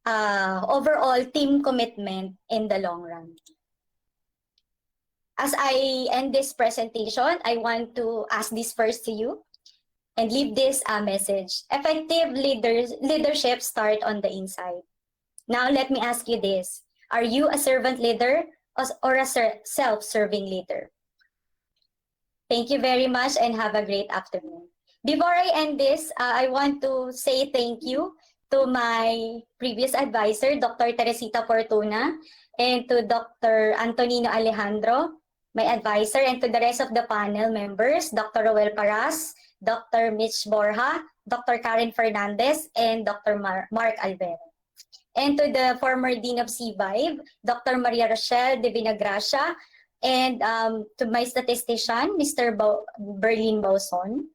overall team commitment in the long run. As I end this presentation, I want to ask this first to you and leave this message. Effective leadership starts on the inside. Now let me ask you this. Are you a servant leader or a self-serving leader? Thank you very much and have a great afternoon. Before I end this, I want to say thank you to my previous advisor, Dr. Teresita Fortuna, and to Dr. Antonino Alejandro, my advisor, and to the rest of the panel members, Dr. Roel Paras, Dr. Mitch Borja, Dr. Karen Fernandez, and Dr. Mark Alvero. And to the former Dean of CVIB, Dr. Maria Rochelle de Vinagracia, And to my statistician, Mr. Berlin Bauson,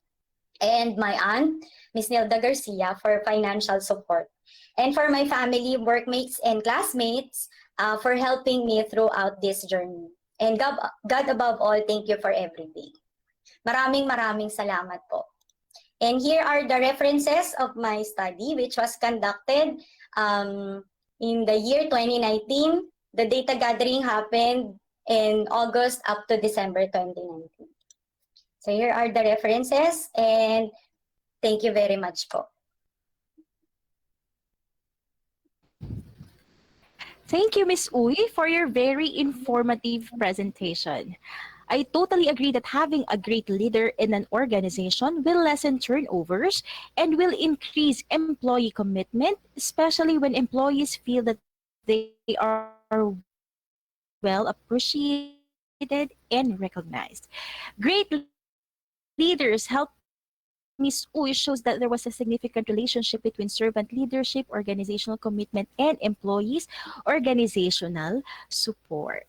and my aunt, Miss Nilda Garcia, for financial support. And for my family, workmates, and classmates for helping me throughout this journey. And God above all, thank you for every day. Maraming salamat po. And here are the references of my study, which was conducted in the year 2019. The data gathering happened in August up to December 2019. So here are the references, and thank you very much po. Thank you, Ms. Uy, for your very informative presentation. I totally agree that having a great leader in an organization will lessen turnovers and will increase employee commitment, especially when employees feel that they are well appreciated and recognized. Great leaders helped Ms. Uy shows that there was a significant relationship between servant leadership, organizational commitment, and employees' organizational support.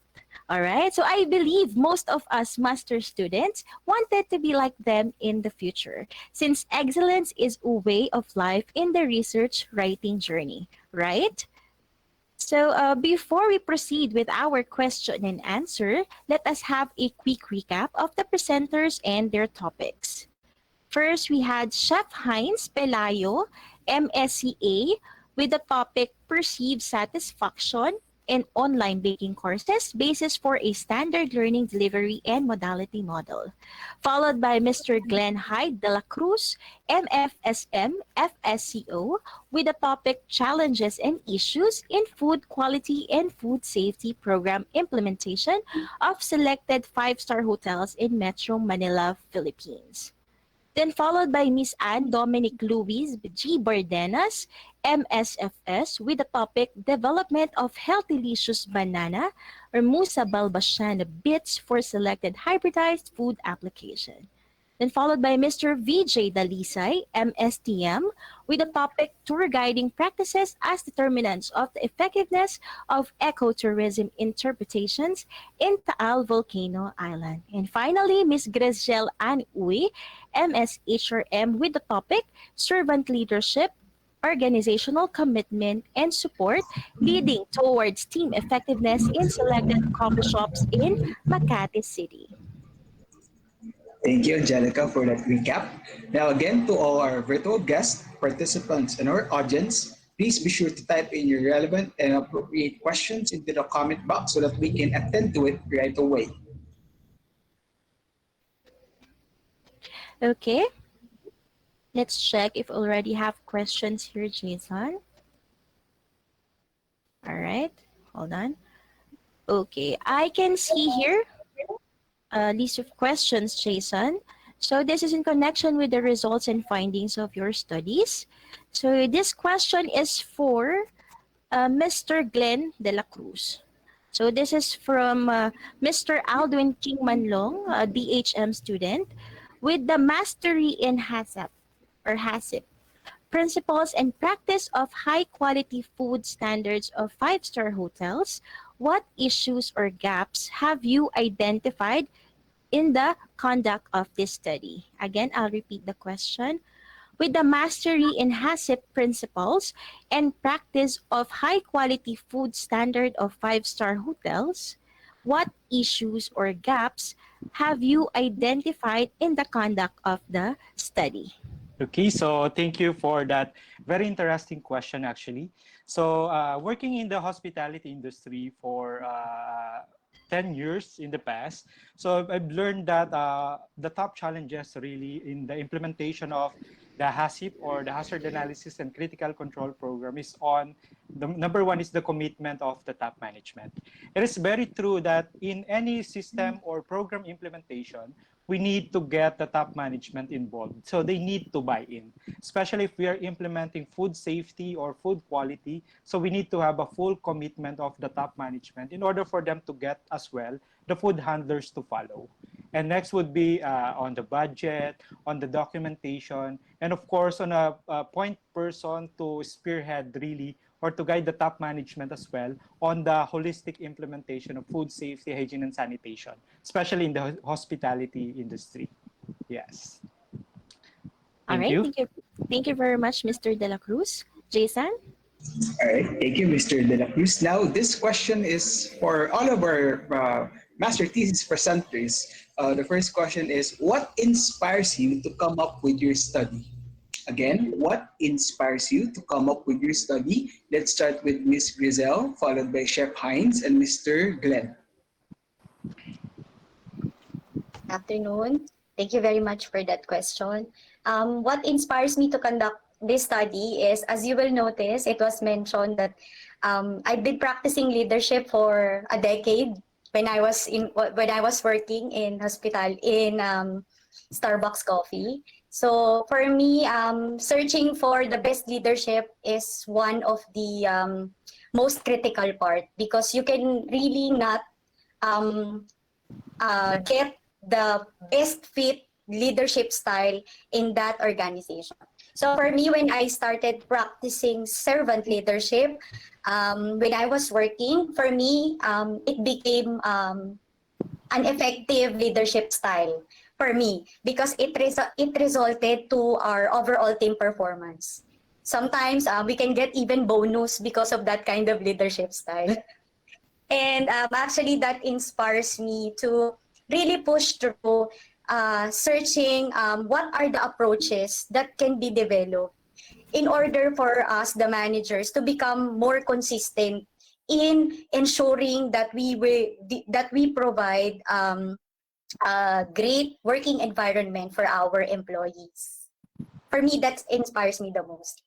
All right, so I believe most of us master students wanted to be like them in the future, since excellence is a way of life in the research writing journey, right? So before we proceed with our question and answer, let us have a quick recap of the presenters and their topics. First, we had Chef Heinz Pelayo, MSCA, with the topic Perceived Satisfaction in Online Baking Courses, Basis for a Standard Learning Delivery and Modality Model. Followed by Mr. Glenn Hyde de la Cruz, MFSM, FSCO, with the topic Challenges and Issues in Food Quality and Food Safety Program Implementation of Selected 5-Star Hotels in Metro Manila, Philippines. Then followed by Miss Anne Dominic Luis G. Bardenas, MSFS, with the topic Development of Healthylicious Banana or Musa Balbasiana Bits for Selected Hybridized Food Application. Then followed by Mr. VJ Dalisay, MSTM, with the topic Tour Guiding Practices as Determinants of the Effectiveness of Ecotourism Interpretations in Taal Volcano Island. And finally, Ms. Graziel Ann Uy, MSHRM, with the topic Servant Leadership, Organizational Commitment and Support Leading Towards Team Effectiveness in Selected Coffee Shops in Makati City. Thank you, Angelica, for that recap. Now, again, to all our virtual guests, participants, and our audience, please be sure to type in your relevant and appropriate questions into the comment box so that we can attend to it right away. Okay. Let's check if we already have questions here, Jason. All right. Hold on. Okay. I can see here a list of questions, Jason. So this is in connection with the results and findings of your studies. So this question is for Mr. Glenn de la Cruz. So this is from Mr. Aldwin King Manlong, a DHM student, with the mastery in HACCP or HACCP, Principles and Practice of High Quality Food Standards of 5-Star Hotels. What issues or gaps have you identified in the conduct of this study? Again, I'll repeat the question. With the mastery in HACCP principles and practice of high-quality food standard of 5-star hotels, what issues or gaps have you identified in the conduct of the study? Okay, so thank you for that very interesting question, actually. So working in the hospitality industry for 10 years in the past, so I've learned that the top challenges really in the implementation of the HACCP or the Hazard Analysis and Critical Control Program is on the number one is the commitment of the top management. It is very true that in any system or program implementation, we need to get the top management involved. So they need to buy in, especially if we are implementing food safety or food quality. So we need to have a full commitment of the top management in order for them to get as well the food handlers to follow. And next would be on the budget, on the documentation, and of course on a point person to spearhead really or to guide the top management as well on the holistic implementation of food safety, hygiene, and sanitation, especially in the hospitality industry. Yes. All Thank right, you. thank you. Thank you very much, Mr. De La Cruz. Jason? All right, thank you, Mr. De La Cruz. Now, this question is for all of our master thesis presenters. The first question is, what inspires you to come up with your study? Again, what inspires you to come up with your study? Let's start with Ms. Grizel, followed by Chef Hines and Mr. Glenn. Afternoon. Thank you very much for that question. What inspires me to conduct this study is, as you will notice, it was mentioned that I've been practicing leadership for a decade when I was working in Starbucks Coffee. So for me, searching for the best leadership is one of the most critical part, because you can really not get the best fit leadership style in that organization. So for me, when I started practicing servant leadership, when I was working, for me, it became an effective leadership style for me, because it resulted to our overall team performance. Sometimes we can get even bonus because of that kind of leadership style. And actually, that inspires me to really push through searching what are the approaches that can be developed in order for us, the managers, to become more consistent in ensuring that we provide a great working environment for our employees. For me, that inspires me the most.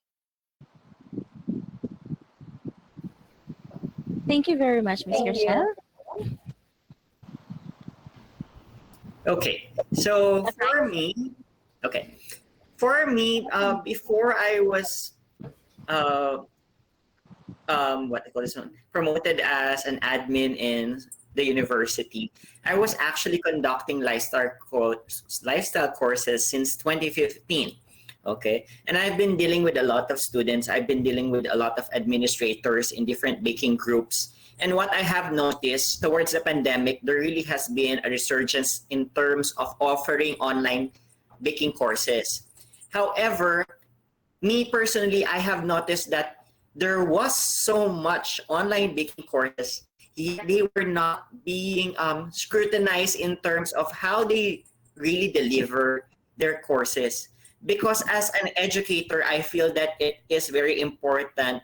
Thank you very much, Mr. Thank you. Shell. Okay, so for me, before I was what I call this one, promoted as an admin in the university, I was actually conducting lifestyle courses since 2015. Okay, and I've been dealing with a lot of students. I've been dealing with a lot of administrators in different baking groups. And what I have noticed towards the pandemic, there really has been a resurgence in terms of offering online baking courses. However, me personally, I have noticed that there was so much online baking courses, yet they were not being scrutinized in terms of how they really deliver their courses. Because as an educator, I feel that it is very important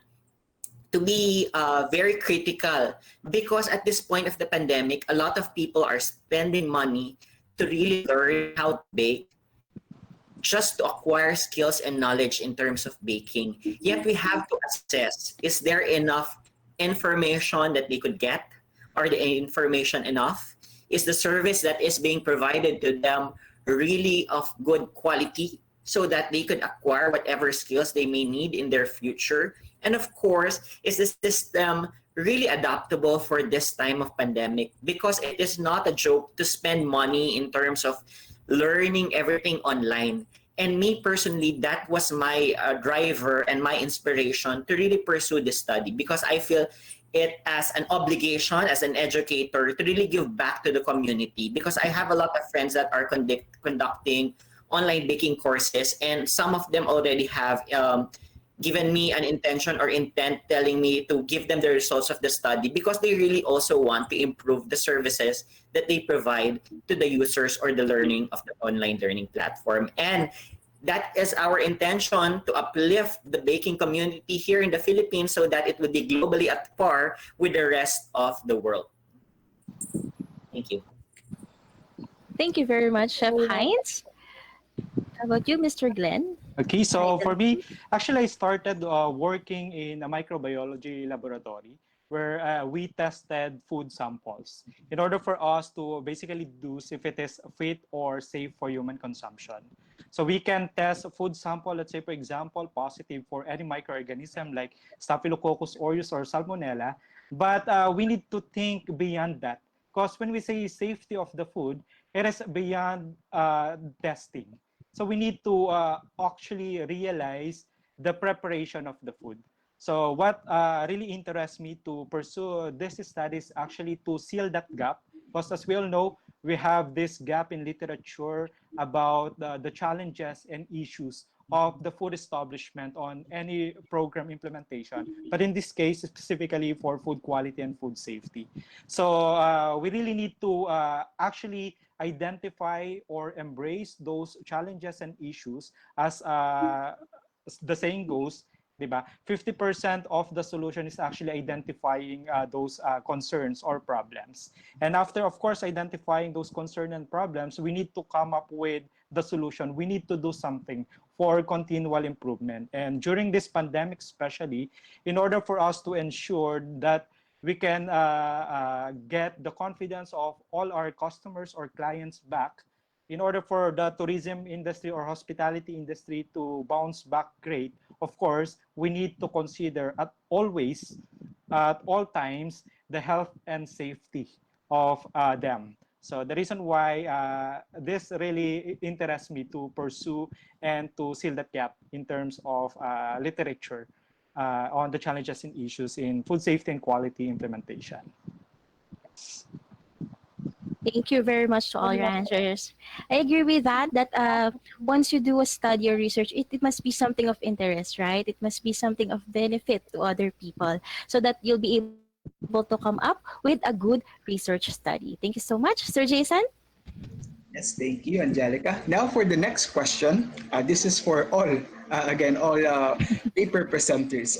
to be very critical, because at this point of the pandemic, a lot of people are spending money to really learn how to bake, just to acquire skills and knowledge in terms of baking. Yet we have to assess, is there enough information that they could get? Are the information enough? Is the service that is being provided to them really of good quality, so that they could acquire whatever skills they may need in their future? And of course, is the system really adaptable for this time of pandemic? Because it is not a joke to spend money in terms of learning everything online. And me personally, that was my driver and my inspiration to really pursue this study, because I feel it as an obligation as an educator to really give back to the community, because I have a lot of friends that are conducting online baking courses, and some of them already have given me an intention or intent telling me to give them the results of the study, because they really also want to improve the services that they provide to the users or the learning of the online learning platform. And that is our intention, to uplift the baking community here in the Philippines so that it would be globally at par with the rest of the world. Thank you. Thank you very much, Chef Hines. How about you, Mr. Glenn? Okay, so for me, actually I started working in a microbiology laboratory where we tested food samples in order for us to basically deduce if it is fit or safe for human consumption. So we can test a food sample, let's say for example, positive for any microorganism like Staphylococcus aureus or Salmonella, but we need to think beyond that, because when we say safety of the food, it is beyond testing. So we need to actually realize the preparation of the food. So what really interests me to pursue this study is actually to seal that gap, because as we all know, we have this gap in literature about the challenges and issues of the food establishment on any program implementation, but in this case, specifically for food quality and food safety. So we really need to actually identify or embrace those challenges and issues as the saying goes, diba? 50% of the solution is actually identifying those concerns or problems. And after, of course, identifying those concerns and problems, we need to come up with the solution. We need to do something for continual improvement. And during this pandemic especially, in order for us to ensure that we can get the confidence of all our customers or clients back, in order for the tourism industry or hospitality industry to bounce back great, of course, we need to consider at all times, the health and safety of them. So the reason why this really interests me to pursue and to seal that gap in terms of literature on the challenges and issues in food safety and quality implementation. Yes. Thank you very much to all your answers. I agree with that, once you do a study or research, it must be something of interest, right? It must be something of benefit to other people so that you'll be able to come up with a good research study. Thank you so much. Sir Jason? Yes, thank you, Angelica. Now for the next question. This is for all, paper presenters.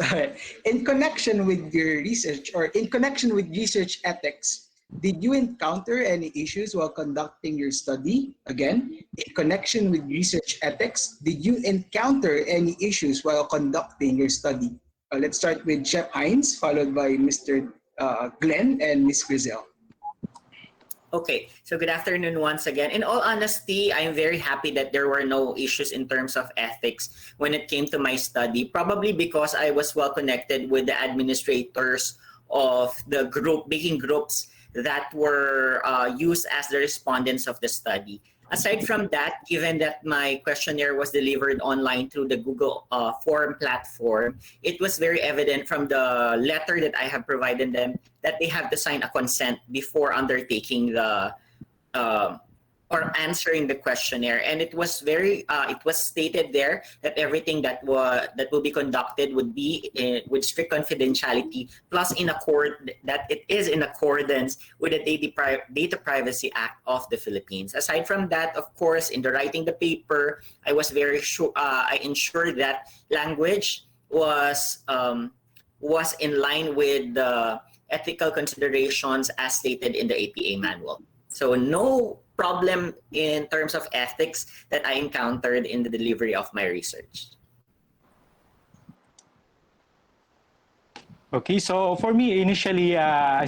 In connection with your research or in connection with research ethics, did you encounter any issues while conducting your study? Again, in connection with research ethics, did you encounter any issues while conducting your study? Let's start with Chef Hines, followed by Mr. Glenn and Ms. Grizel. Okay, so good afternoon once again. In all honesty, I'm very happy that there were no issues in terms of ethics when it came to my study, probably because I was well connected with the administrators of the baking groups that were used as the respondents of the study. Aside from that, given that my questionnaire was delivered online through the Google form platform, it was very evident from the letter that I have provided them that they have to sign a consent before undertaking the or answering the questionnaire, and it was stated there that everything that will be conducted would be with strict confidentiality, plus that it is in accordance with the Data Privacy Act of the Philippines. Aside from that, of course, in the writing the paper, I was very sure I ensured that language was in line with the ethical considerations as stated in the APA manual. So no problem in terms of ethics that I encountered in the delivery of my research. Okay, so for me, initially, I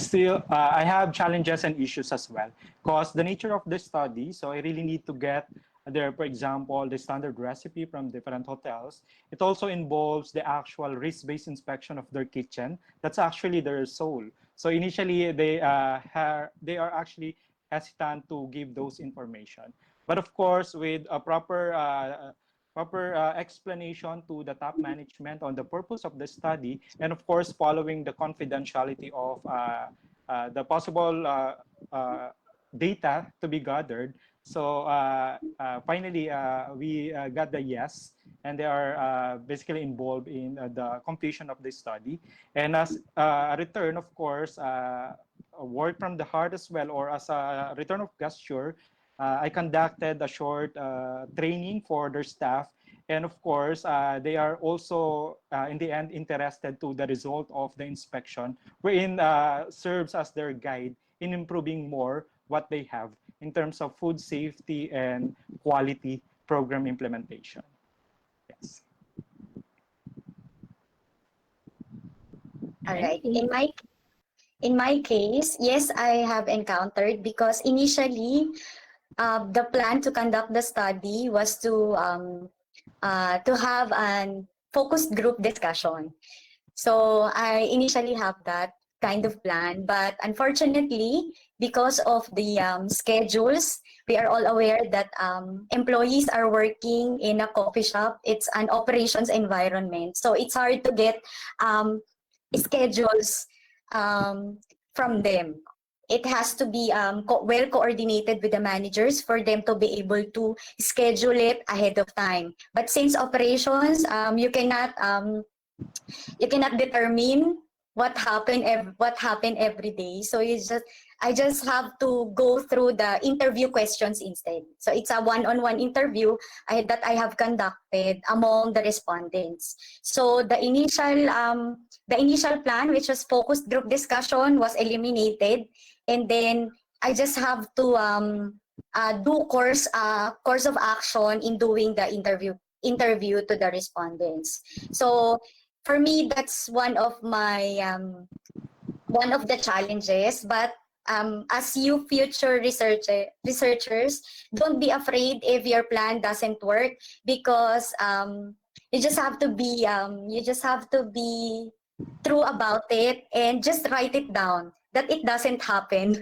have challenges and issues as well, because the nature of the study, so I really need to get there, for example, the standard recipe from different hotels. It also involves the actual risk-based inspection of their kitchen. That's actually their soul. So initially, they are actually hesitant to give those information. But of course, with a proper explanation to the top management on the purpose of the study, and of course, following the confidentiality of the possible data to be gathered. So finally, we got the yes, and they are basically involved in the completion of the study. And as a return, of course, a word from the heart as well, or as a return of gesture, I conducted a short training for their staff. And of course, they are also, in the end, interested to the result of the inspection, wherein serves as their guide in improving more what they have in terms of food safety and quality program implementation. Yes. All right. In my case, yes, I have encountered, because initially the plan to conduct the study was to have a focused group discussion. So I initially have that. kind of plan. But unfortunately, because of the schedules, we are all aware that employees are working in a coffee shop. It's an operations environment. So it's hard to get schedules from them. It has to be well coordinated with the managers for them to be able to schedule it ahead of time. But since operations, you cannot determine what happened every day. So I just have to go through the interview questions instead. So it's a one-on-one interview that I have conducted among the respondents. So the initial plan, which was focused group discussion, was eliminated, and then I just have to do course of action in doing the interview to the respondents. So for me, that's one of the challenges. But as you future researchers, don't be afraid if your plan doesn't work, because you just have to be true about it and just write it down that it doesn't happen,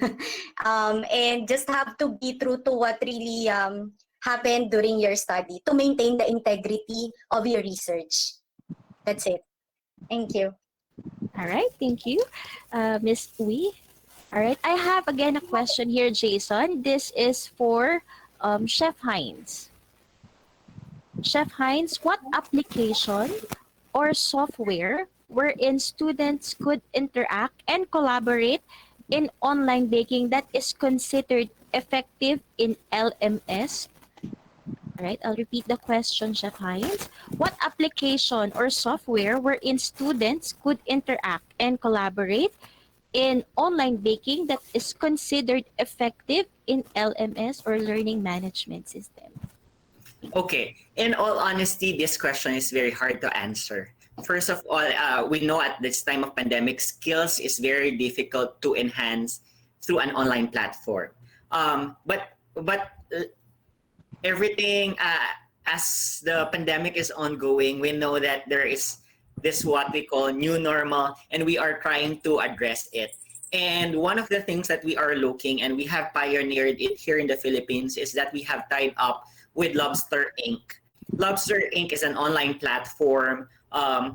and just have to be true to what really happened during your study to maintain the integrity of your research. That's it. Thank you. All right, thank you, Miss Uy. All right, I have again a question here, Jason. This is for Chef Hines. Chef Hines, what application or software wherein students could interact and collaborate in online baking that is considered effective in LMS? All right, I'll repeat the question, Chef Hines. What application or software wherein students could interact and collaborate in online baking that is considered effective in LMS or learning management system? Okay, in all honesty, this question is very hard to answer. First of all, we know at this time of pandemic, skills is very difficult to enhance through an online platform. But everything, as the pandemic is ongoing, we know that there is this what we call new normal, and we are trying to address it. And one of the things that we are looking, and we have pioneered it here in the Philippines, is that we have tied up with Lobster Inc. Lobster Inc. is an online platform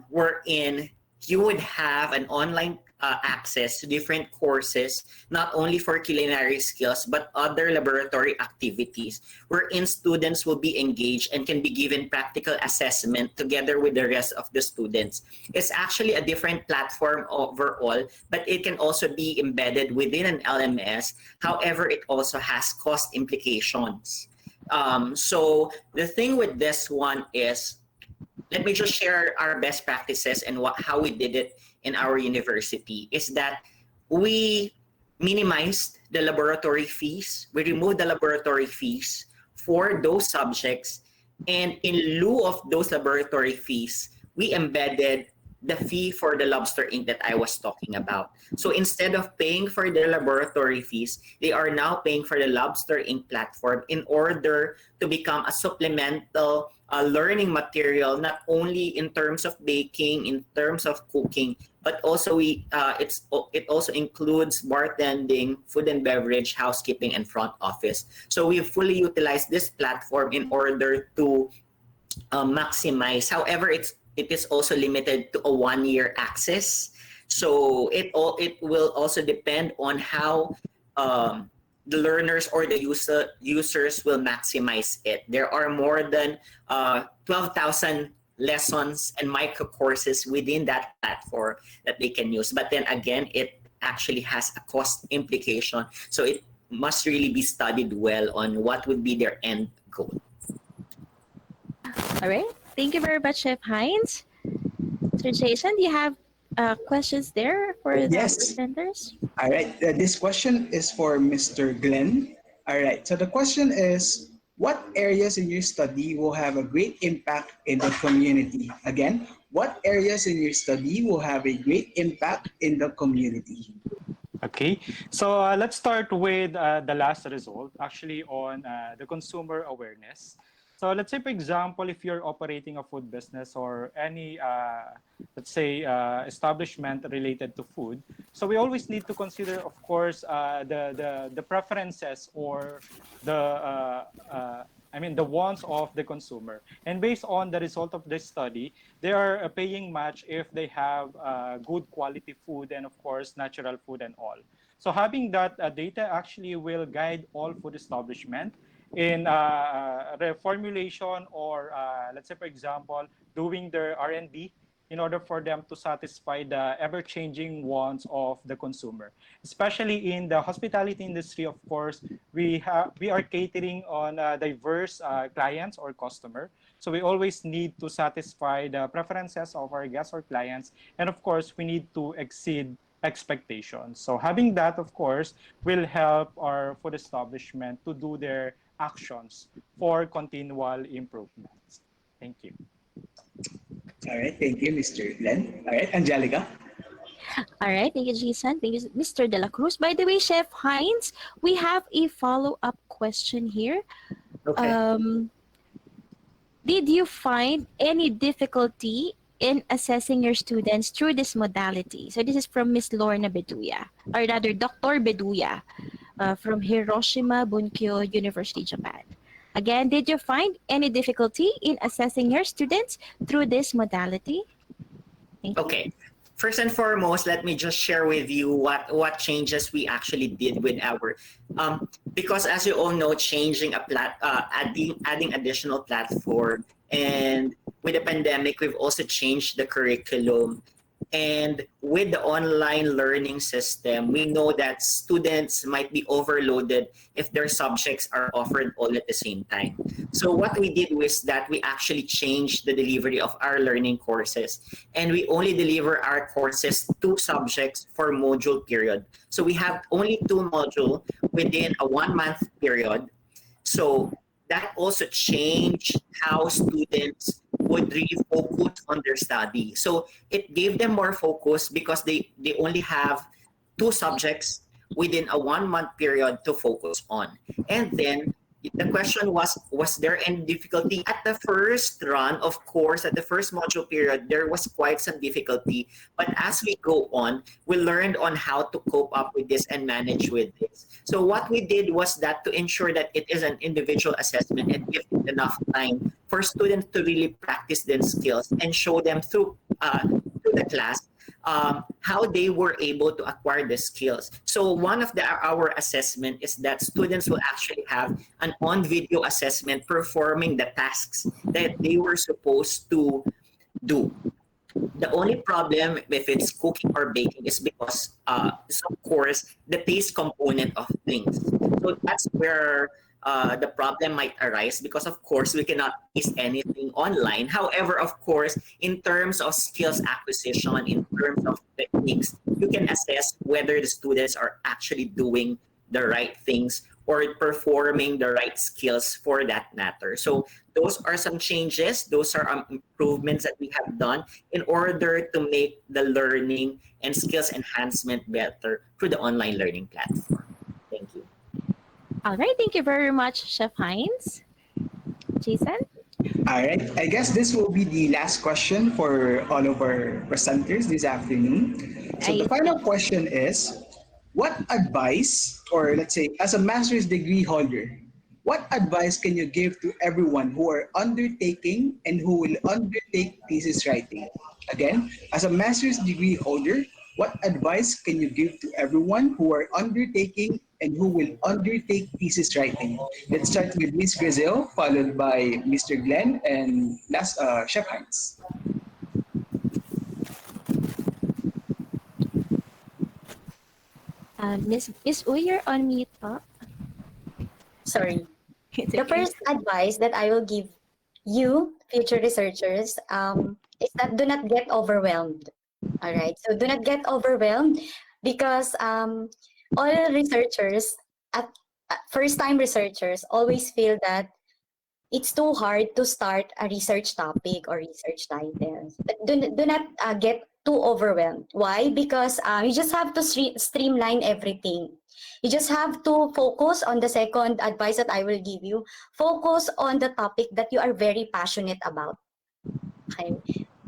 wherein you would have an online access to different courses, not only for culinary skills, but other laboratory activities, wherein students will be engaged and can be given practical assessment together with the rest of the students. It's actually a different platform overall, but it can also be embedded within an LMS. However, it also has cost implications. So the thing with this one is, let me just share our best practices and how we did it in our university, is that we minimized the laboratory fees. We removed the laboratory fees for those subjects. And in lieu of those laboratory fees, we embedded the fee for the Lobster Inc. that I was talking about. So instead of paying for their laboratory fees, they are now paying for the Lobster Inc. platform in order to become a supplemental learning material, not only in terms of baking, in terms of cooking, but also it also includes bartending, food and beverage, housekeeping, and front office. So we fully utilized this platform in order to maximize. However, it is also limited to a 1-year access. So it will also depend on how the learners or the users will maximize it. There are more than 12,000 lessons and micro courses within that platform that they can use. But then again, it actually has a cost implication. So it must really be studied well on what would be their end goal. All right. Thank you very much, Chef Hines. Sir Jason, do you have questions there for the presenters? All right. This question is for Mr. Glenn. All right. So the question is, what areas in your study will have a great impact in the community? Again, what areas in your study will have a great impact in the community? Okay, so let's start with the last result, actually on the consumer awareness. So let's say, for example, if you're operating a food business or any, let's say, establishment related to food, so we always need to consider, of course, the preferences or the wants of the consumer. And based on the result of this study, they are a paying match if they have good quality food and, of course, natural food and all. So having that data actually will guide all food establishment in reformulation or let's say, for example, doing their R&D in order for them to satisfy the ever-changing wants of the consumer. Especially in the hospitality industry, of course, we are catering on diverse clients or customer. So we always need to satisfy the preferences of our guests or clients. And of course, we need to exceed expectations. So having that, of course, will help our food establishment to do their actions for continual improvements. Thank you. All right, thank you, Mr. Glenn. All right, Angelica. All right, thank you, Jason. Thank you, Mr. De La Cruz. By the way, Chef Heinz, we have a follow-up question here. Okay. Did you find any difficulty in assessing your students through this modality? So this is from Miss Lorna Beduya, or rather Dr. Beduya, from Hiroshima Bunkyo University, Japan. Again, did you find any difficulty in assessing your students through this modality? Thank you. Okay. First and foremost, let me just share with you what changes we actually did with our because as you all know, changing adding additional platform, and with the pandemic, we've also changed the curriculum. And with the online learning system, we know that students might be overloaded if their subjects are offered all at the same time. So what we did was that we actually changed the delivery of our learning courses, and we only deliver our courses 2 subjects for module period. So we have only 2 modules within a 1-month period. So that also changed how students would really focus on their study. So it gave them more focus because they only have 2 subjects within a 1-month period to focus on. And then the question was there any difficulty? At the first run, of course, at the first module period, there was quite some difficulty. But as we go on, we learned on how to cope up with this and manage with this. So what we did was that to ensure that it is an individual assessment and give it enough time for students to really practice their skills and show them through the class how they were able to acquire the skills. So one of our assessment is that students will actually have an on-video assessment performing the tasks that they were supposed to do. The only problem if it's cooking or baking is because, of course, the taste component of things. So that's where the problem might arise because, of course, we cannot taste anything online. However, of course, in terms of skills acquisition, in terms of techniques, you can assess whether the students are actually doing the right things or performing the right skills for that matter. So those are some changes. Those are improvements that we have done in order to make the learning and skills enhancement better through the online learning platform. Thank you. All right, thank you very much, Chef Heinz. Jason? All right, I guess this will be the last question for all of our presenters this afternoon. So the final question is, what advice, or let's say as a master's degree holder, what advice can you give to everyone who are undertaking and who will undertake thesis writing? Again, as a master's degree holder, what advice can you give to everyone who are undertaking and who will undertake thesis writing? Let's start with Ms. Grizel, followed by Mr. Glenn, and last, Chef Heinz. Miss Uy, you're on mute po. Sorry. The first advice that I will give you, future researchers, is that do not get overwhelmed. All right. So do not get overwhelmed because all researchers, first-time researchers, always feel that it's too hard to start a research topic or research titles. But do not get too overwhelmed. Why? Because you just have to streamline everything. You just have to focus on the second advice that I will give you. Focus on the topic that you are very passionate about. Okay?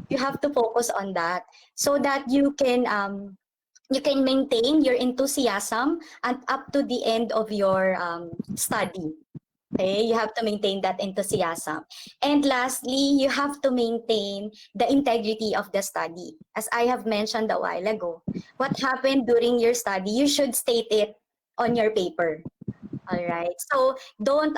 You have to focus on that so that you can maintain your enthusiasm and up to the end of your study. Okay, you have to maintain that enthusiasm. And lastly, you have to maintain the integrity of the study. As I have mentioned a while ago, what happened during your study, you should state it on your paper. All right. So don't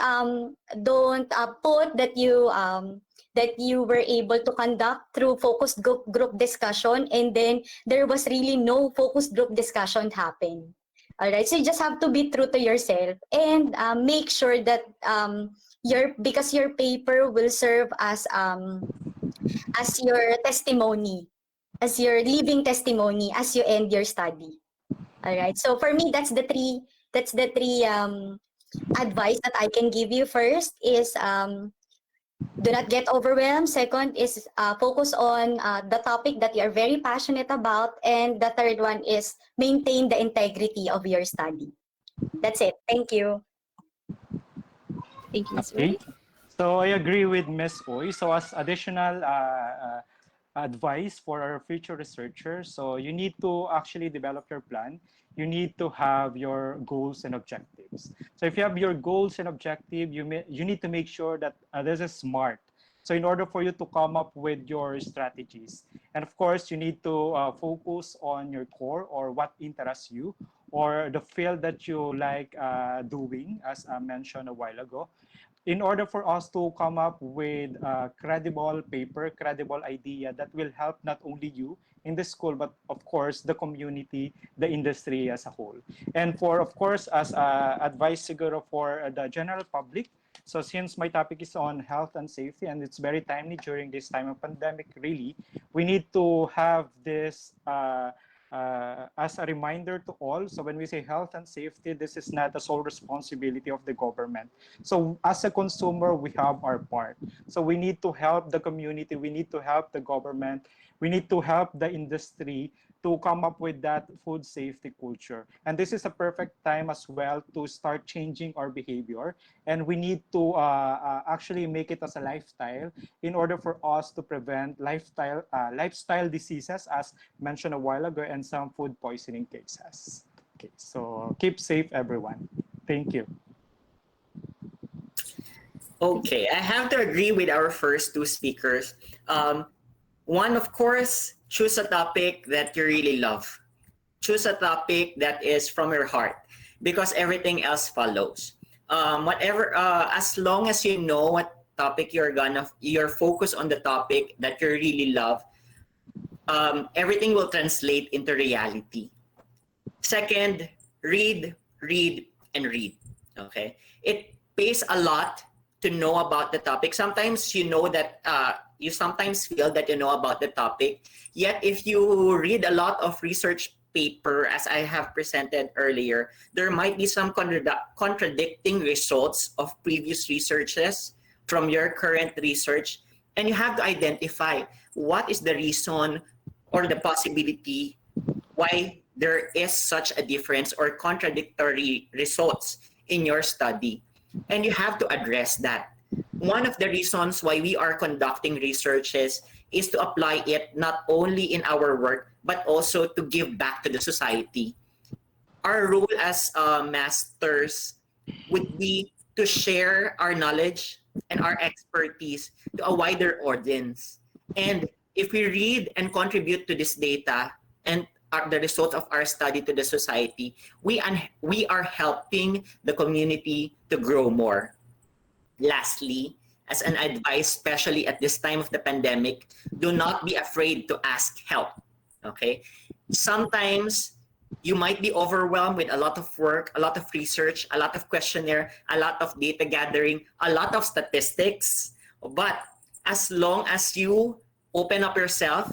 put that you were able to conduct through focus group discussion, and then there was really no focus group discussion happen. All right, so you just have to be true to yourself and make sure that because your paper will serve as your testimony, as your living testimony as you end your study. All right, so for me, that's the three advice that I can give you. First is do not get overwhelmed. Second is focus on the topic that you are very passionate about. And the third one is maintain the integrity of your study. That's it. Thank you. Thank you, Ms. Okay. Uy. So I agree with Ms. Oy. So as additional advice for our future researchers, so you need to actually develop your plan. You need to have your goals and objectives. So if you have your goals and objective, you need to make sure that this is smart. So in order for you to come up with your strategies, and of course, you need to focus on your core or what interests you or the field that you like doing, as I mentioned a while ago. In order for us to come up with a credible paper, credible idea that will help not only you in the school, but of course, the community, the industry as a whole. And for, of course, as advice siguro for the general public, so since my topic is on health and safety, and it's very timely during this time of pandemic, really, we need to have this as a reminder to all. So when we say health and safety, this is not a sole responsibility of the government. So as a consumer, we have our part. So we need to help the community, we need to help the government, we need to help the industry to come up with that food safety culture. And this is a perfect time as well to start changing our behavior. And we need to actually make it as a lifestyle in order for us to prevent lifestyle diseases, as mentioned a while ago, and some food poisoning cases. Okay, so keep safe, everyone. Thank you. Okay, I have to agree with our first two speakers. One, of course, choose a topic that you really love. Choose a topic that is from your heart, because everything else follows. As long as you know what topic you're focused on the topic that you really love, everything will translate into reality. Second, read, and read. Okay, it pays a lot to know about the topic. Sometimes you know that you sometimes feel that you know about the topic, yet if you read a lot of research paper, as I have presented earlier, there might be some contradicting results of previous researches from your current research, and you have to identify what is the reason or the possibility why there is such a difference or contradictory results in your study. And you have to address that. One of the reasons why we are conducting researches is to apply it not only in our work, but also to give back to the society. Our role as masters would be to share our knowledge and our expertise to a wider audience. And if we read and contribute to this data and the result of our study to the society, we are helping the community to grow more. Lastly, as an advice, especially at this time of the pandemic, do not be afraid to ask help. Okay? Sometimes you might be overwhelmed with a lot of work, a lot of research, a lot of questionnaire, a lot of data gathering, a lot of statistics. But as long as you open up yourself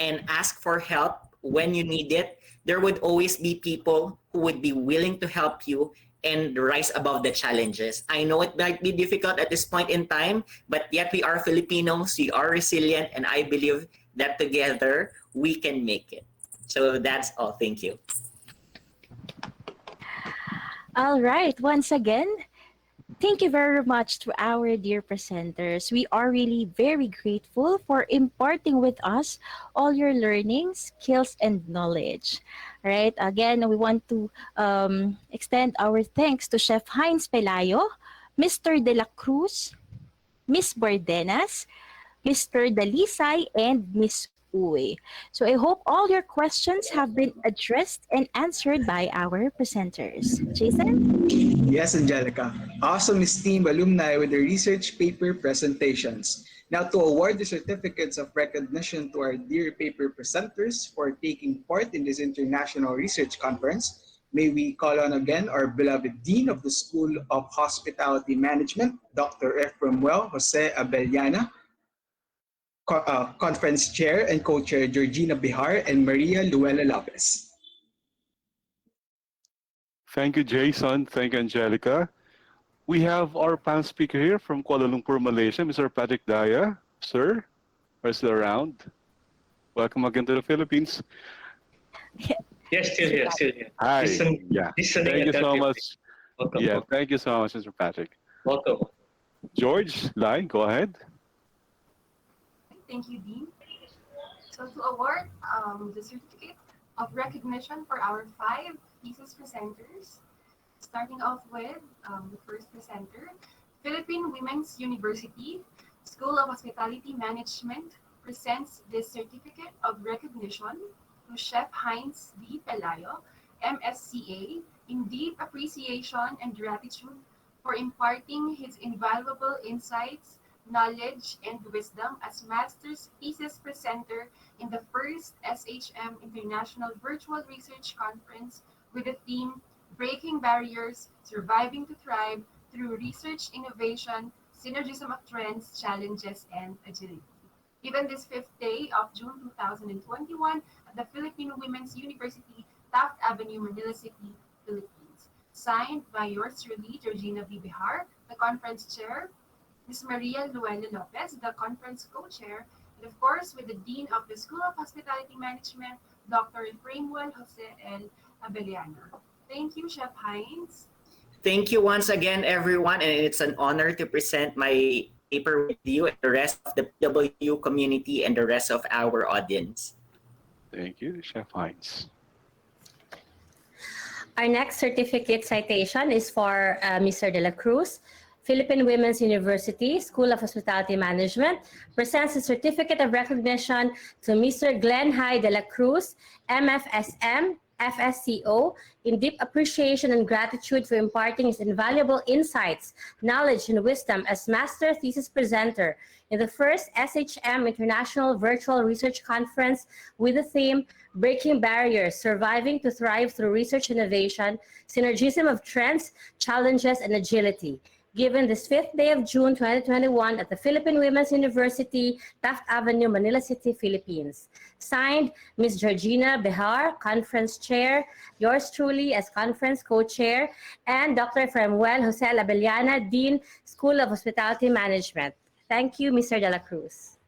and ask for help when you need it, there would always be people who would be willing to help you and rise above the challenges. I know it might be difficult at this point in time, but yet we are Filipinos, we are resilient, and I believe that together we can make it. So that's all. Thank you. All right. Once again, thank you very much to our dear presenters. We are really very grateful for imparting with us all your learning, skills, and knowledge. All right. Again, we want to extend our thanks to Chef Heinz Pelayo, Mr. De La Cruz, Miss Bordenas, Mr. Dalisay, and Miss Uwe. So I hope all your questions have been addressed and answered by our presenters. Jason? Yes, Angelica. Awesome esteemed alumni with their research paper presentations. Now to award the certificates of recognition to our dear paper presenters for taking part in this international research conference, may we call on again our beloved Dean of the School of Hospitality Management, Dr. Eframuel Jose Abellana, Conference Chair and Co-Chair Georgina Bihar, and Maria Luella Lopez. Thank you, Jason. Thank you, Angelica. We have our panel speaker here from Kuala Lumpur, Malaysia, Mr. Patrick Daya. Sir, are you still around? Welcome again to the Philippines. Yes, still here, still here. Hi. Listening Thank you so attentively. much. Welcome. Thank you so much, Mr. Patrick. Welcome. George, Lai, go ahead. Thank you, Dean. So to award the certificate of recognition for our 5 thesis presenters, starting off with the first presenter, Philippine Women's University School of Hospitality Management presents this certificate of recognition to Chef Heinz V. Pelayo, MSCA, in deep appreciation and gratitude for imparting his invaluable insights, knowledge, and wisdom as Master's Thesis Presenter in the first SHM International Virtual Research Conference with the theme Breaking Barriers, Surviving to Thrive Through Research Innovation, Synergism of Trends, Challenges, and Agility. Given this 5th day of June 2021 at the Philippine Women's University, Taft Avenue, Manila City, Philippines. Signed by yours truly, Georgina B. Bihar, the Conference Chair, Ms. Maria Luella Lopez, the Conference Co-Chair, and of course with the Dean of the School of Hospitality Management, Dr. Eframuel Jose L. Abellana. Thank you, Chef Heinz. Thank you once again, everyone, and it's an honor to present my paper with you and the rest of the PWU community and the rest of our audience. Thank you, Chef Heinz. Our next certificate citation is for Mr. De La Cruz. Philippine Women's University School of Hospitality Management presents a certificate of recognition to Mr. Glenn Hy De La Cruz, MFSM, FSCO, in deep appreciation and gratitude for imparting his invaluable insights, knowledge, and wisdom as Master Thesis Presenter in the first SHM International Virtual Research Conference with the theme Breaking Barriers, Surviving to Thrive Through Research Innovation, Synergism of Trends, Challenges, and Agility. Given this 5th day of June 2021 at the Philippine Women's University, Taft Avenue, Manila City, Philippines. Signed, Ms. Georgina Bihar, Conference Chair, yours truly as Conference Co-Chair, and Dr. Eframuel Jose Abellana, Dean, School of Hospitality Management. Thank you, Mr. De La Cruz.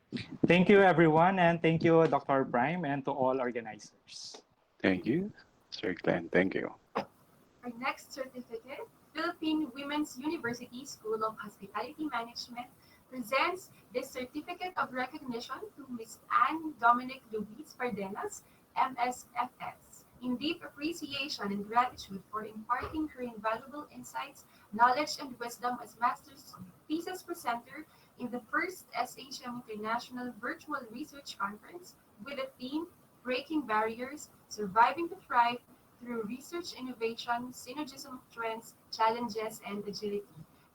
Thank you, everyone, and thank you, Dr. Prime, and to all organizers. Thank you, Sir Glenn. Thank you. Our next certificate, Philippine Women's University School of Hospitality Management presents this certificate of recognition to Ms. Anne Dominic Luis Pardenas, MSFS, in deep appreciation and gratitude for imparting her invaluable insights, knowledge, and wisdom as Master's Thesis Presenter in the first SHM International Virtual Research Conference with the theme Breaking Barriers, Surviving to Thrive Through Research Innovation, Synergism of Trends, Challenges, and Agility.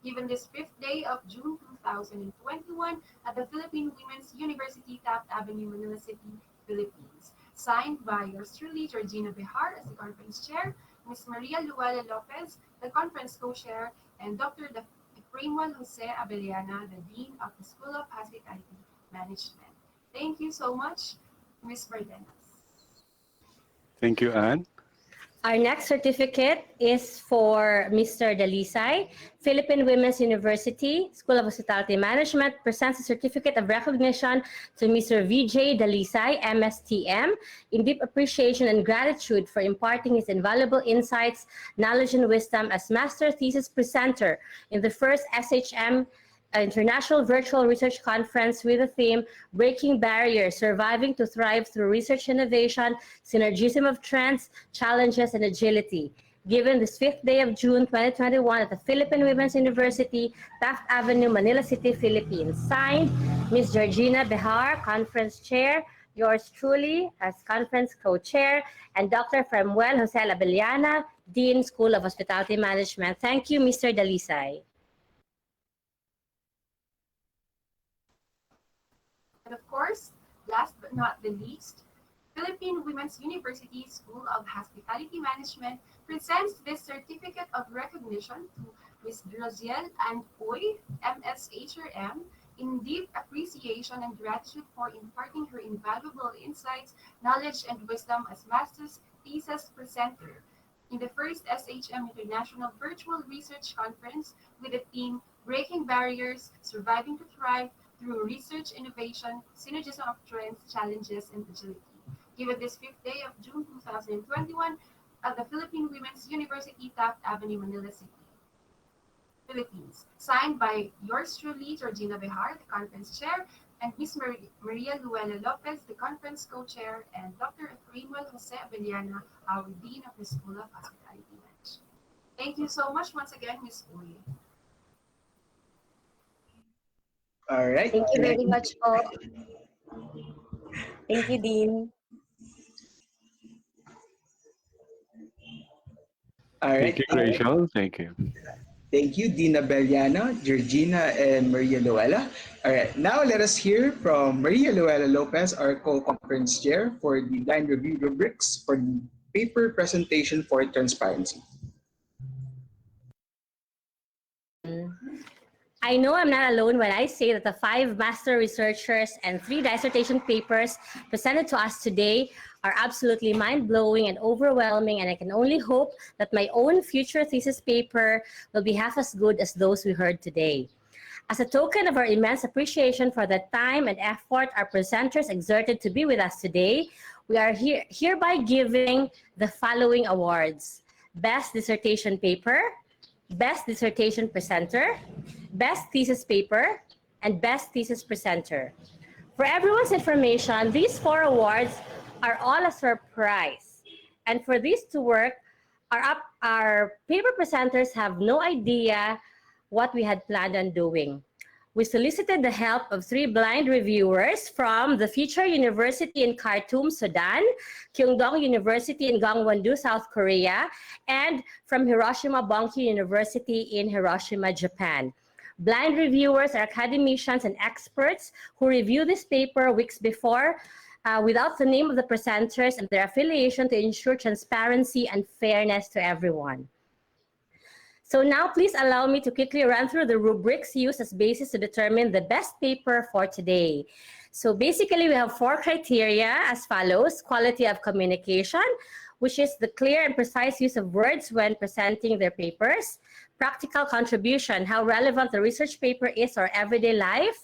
Given this 5th day of June 2021 at the Philippine Women's University, Taft Avenue, Manila City, Philippines. Signed by yours truly, Georgina Bihar as the Conference Chair, Ms. Maria Luella Lopez, the Conference Co-Chair, and Dr. Eframuel Jose Abellana, the Dean of the School of Hospitality Management. Thank you so much, Ms. Bardenas. Thank you, Anne. Our next certificate is for Mr. Dalisay. Philippine Women's University School of Hospitality Management presents a certificate of recognition to Mr. VJ Dalisay, MSTM, in deep appreciation and gratitude for imparting his invaluable insights, knowledge, and wisdom as master thesis presenter in the first SHM International Virtual Research Conference with the theme Breaking Barriers, Surviving to Thrive Through Research Innovation, Synergism of Trends, Challenges, and Agility. Given this 5th day of June 2021 at the Philippine Women's University, Taft Avenue, Manila City, Philippines. Signed, Ms. Georgina Behar, Conference Chair, yours truly as Conference Co-Chair, and Dr. Framuel Jose Abellana, Dean, School of Hospitality Management. Thank you, Mr. Dalisay. And of course, last but not the least, Philippine Women's University School of Hospitality Management presents this certificate of recognition to Ms. Graziel and Poy, MSHRM, in deep appreciation and gratitude for imparting her invaluable insights, knowledge, and wisdom as master's thesis presenter in the first SHM International Virtual Research Conference with the theme Breaking Barriers, Surviving to Thrive through Research Innovation, Synergism of Trends, Challenges, and Agility. Given this 5th day of June 2021 at the Philippine Women's University, Taft Avenue, Manila City, Philippines. Signed by yours truly, Georgina Behar, the conference chair, and Ms. Maria Luella Lopez, the conference co-chair, and Dr. Framuel Jose Abellana, our Dean of the School of Hospitality Management. Thank you so much once again, Ms. Uy. All right. Thank you very much po. Thank you, Dean. All right. Thank you, Rachel. Thank you. Thank you, Dean Abellana, Georgina, and Maria Luella. All right, now let us hear from Maria Luella Lopez, our co-conference chair for the line review rubrics for the paper presentation for transparency. I know I'm not alone when I say that the 5 master researchers and 3 dissertation papers presented to us today are absolutely mind-blowing and overwhelming, and I can only hope that my own future thesis paper will be half as good as those we heard today. As a token of our immense appreciation for the time and effort our presenters exerted to be with us today, we are hereby giving the following awards: Best Dissertation Paper, Best Dissertation Presenter, Best Thesis Paper, and Best Thesis Presenter. For everyone's information, these 4 awards are all a surprise. And for these to work, our paper presenters have no idea what we had planned on doing. We solicited the help of 3 blind reviewers from the Future University in Khartoum, Sudan, Kyungdong University in Gangwon-do, South Korea, and from Hiroshima Bunkyo University in Hiroshima, Japan. Blind reviewers are academicians and experts who review this paper weeks before without the name of the presenters and their affiliation to ensure transparency and fairness to everyone. So now please allow me to quickly run through the rubrics used as basis to determine the best paper for today. So basically we have 4 criteria as follows: quality of communication, which is the clear and precise use of words when presenting their papers; practical contribution, how relevant the research paper is to our everyday life,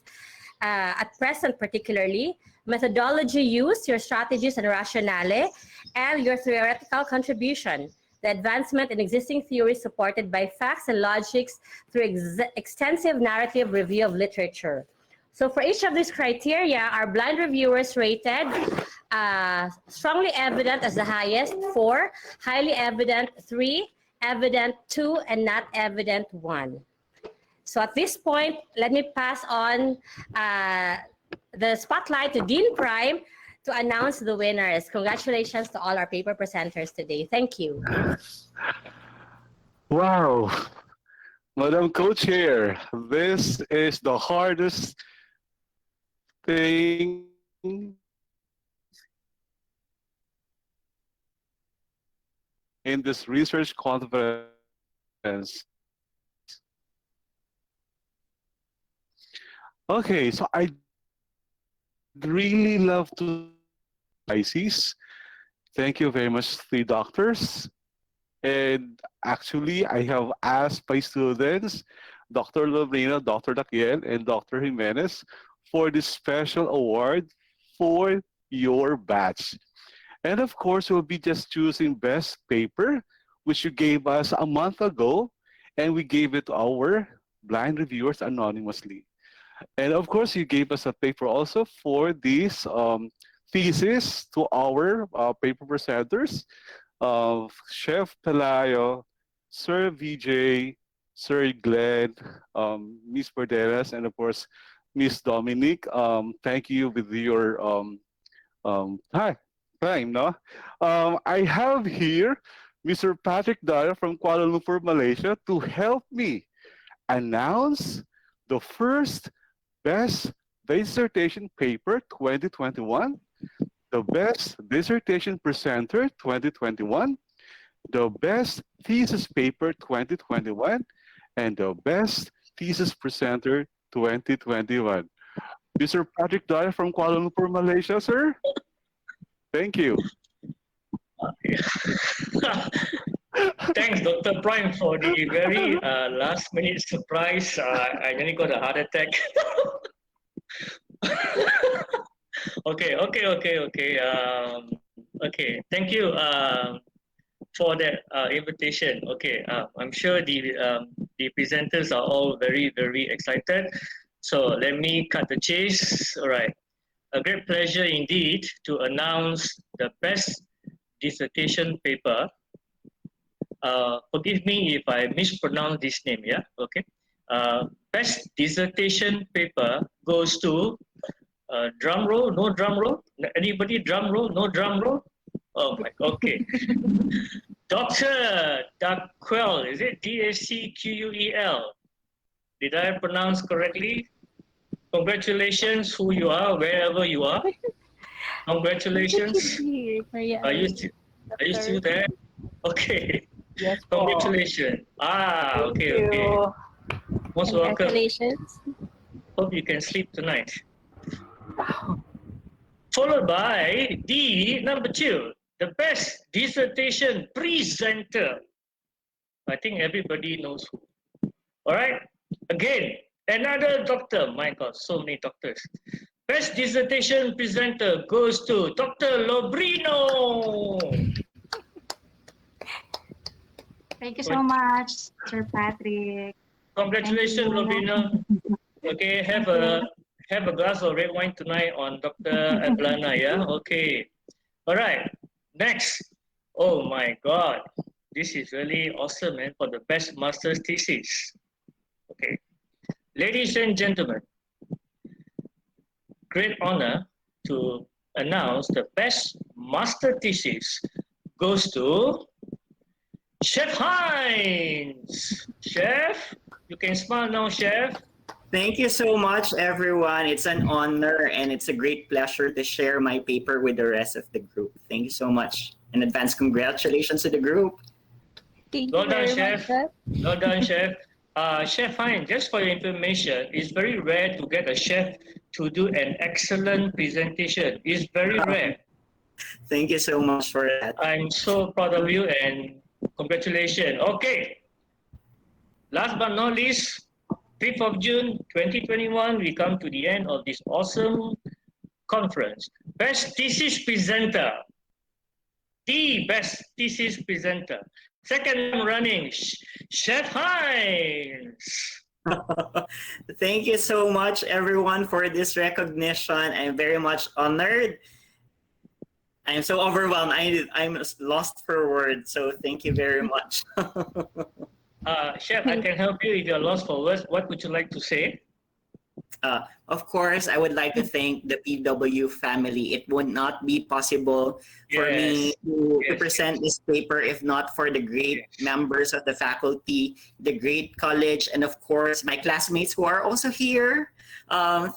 at present particularly; methodology use, your strategies and rationale; and your theoretical contribution, the advancement in existing theories supported by facts and logics through extensive narrative review of literature. So for each of these criteria, our blind reviewers rated strongly evident as the highest 4, highly evident 3, evident 2, and not evident 1. So at this point, let me pass on the spotlight to Dean Prime to announce the winners. Congratulations to all our paper presenters today. Thank you. Wow. Madam Co-Chair, this is the hardest thing in this research conference. Okay, so I really love to ICs. Thank you very much, 3 doctors. And actually, I have asked my students, Dr. Lorena, Dr. Dakiel, and Dr. Jimenez, for this special award for your batch. And of course, we'll be just choosing best paper, which you gave us a month ago, and we gave it to our blind reviewers anonymously. And of course, you gave us a paper also for this thesis to our paper presenters, Chef Pelayo, Sir VJ, Sir Glenn, Miss Borderas, and of course, Miss Dominique. Thank you with your hi, time, no? I have here Mr. Patrick Dara from Kuala Lumpur, Malaysia, to help me announce the first Best Dissertation Paper 2021, the Best Dissertation Presenter 2021, the Best Thesis Paper 2021, and the Best Thesis Presenter 2021. Mr. Patrick Dara from Kuala Lumpur, Malaysia, sir. Thank you. Thanks, Dr. Prime, for the very last minute surprise. I nearly got a heart attack. Okay. Thank you for that invitation. Okay, I'm sure the presenters are all very, very excited. So let me cut the chase. All right. A great pleasure indeed to announce the best dissertation paper. Forgive me if I mispronounce this name, yeah? Okay. Best dissertation paper goes to drum roll, no drum roll? Anybody drum roll, no drum roll? Oh my, okay. Dr. Daquel, is it D-A-C-Q-U-E-L? Did I pronounce correctly? Congratulations, who you are, wherever you are. Congratulations. Are you still there? Okay. Yes, congratulations. Okay. Most welcome. Congratulations. Hope you can sleep tonight. Followed by number 2, the best dissertation presenter. I think everybody knows who. All right. Again, another doctor. My God, so many doctors. Best dissertation presenter goes to Dr. Lobrino. Thank you so much, Sir Patrick. Congratulations, Lobrino. Okay, have a glass of red wine tonight on Dr. Abellana, yeah? Okay. All right. Next. Oh my God. This is really awesome, man, for the best master's thesis. Okay. Ladies and gentlemen, great honor to announce the best master thesis goes to Chef Heinz. Chef, you can smile now, Chef. Thank you so much, everyone. It's an honor and it's a great pleasure to share my paper with the rest of the group. Thank you so much. In advance, congratulations to the group. Well done, Chef. Well done, Chef. Chef Heinz, just for your information, it's very rare to get a chef to do an excellent presentation. It's very rare. Thank you so much for that. I'm so proud of you and congratulations. Okay. Last but not least, 5th of June 2021, we come to the end of this awesome conference. Best thesis presenter. The best thesis presenter. Second time running, Chef Heinz. Thank you so much, everyone, for this recognition. I'm very much honored. I'm so overwhelmed. I'm lost for words. So thank you very much. Chef, I can help you if you're lost for words. What would you like to say? Of course, I would like to thank the PW family. It would not be possible for me to present this paper if not for the great members of the faculty, the great college, and of course, my classmates who are also here.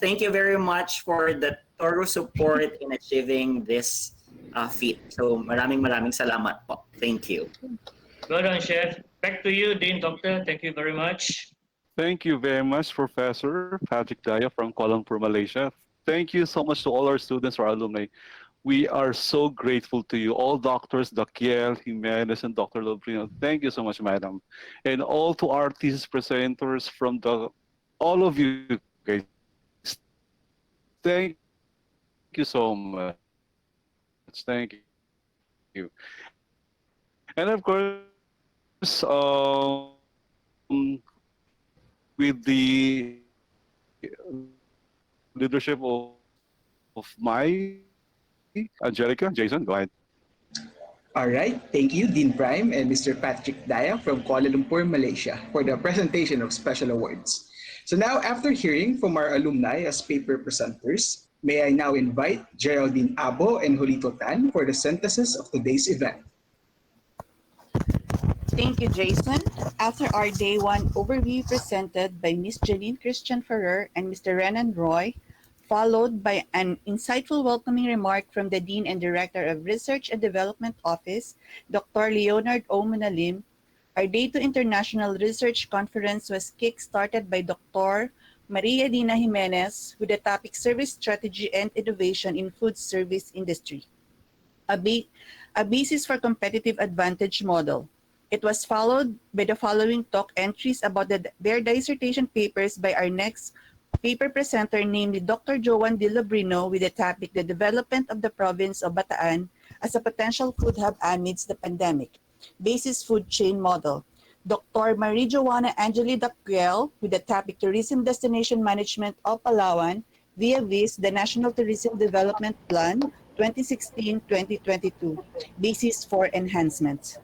Thank you very much for the thorough support in achieving this feat. So maraming salamat po. Thank you. Well done, Chef. Back to you, Dean Doctor. Thank you very much. Thank you very much, Professor Patrick Daya from Kuala Lumpur, Malaysia. Thank you so much to all our students or alumni We are so grateful to you, all doctors, Dakiel, Jimenez, and Dr. Lobrino. Thank you so much, madam. And all to our thesis presenters from all of you guys. Thank you so much. Thank you. And of course, with the leadership of my Angelica, Jason, go ahead. All right, thank you, Dean Prime and Mr. Patrick Daya from Kuala Lumpur, Malaysia, for the presentation of special awards. So now, after hearing from our alumni as paper presenters, may I now invite Geraldine Abo and Julito Tan for the synthesis of today's event. Thank you, Jason. After our Day 1 overview presented by Ms. Janine Christian Ferrer and Mr. Renan Roy, followed by an insightful welcoming remark from the Dean and Director of Research and Development Office, Dr. Leonard O. Munalim, our Day 2 International Research Conference was kick-started by Dr. Maria Dina Jimenez with the topic Service Strategy and Innovation in Food Service Industry, a basis for competitive advantage model. It was followed by the following talk entries about their dissertation papers by our next paper presenter, namely Dr. Joan De Lobrino, with the topic The Development of the Province of Bataan as a Potential Food Hub Amidst the Pandemic, Basis Food Chain Model. Dr. Marie Joanna Angeli Daquiel, with the topic Tourism Destination Management of Palawan via VIS, the National Tourism Development Plan 2016-2022, Basis for Enhancement.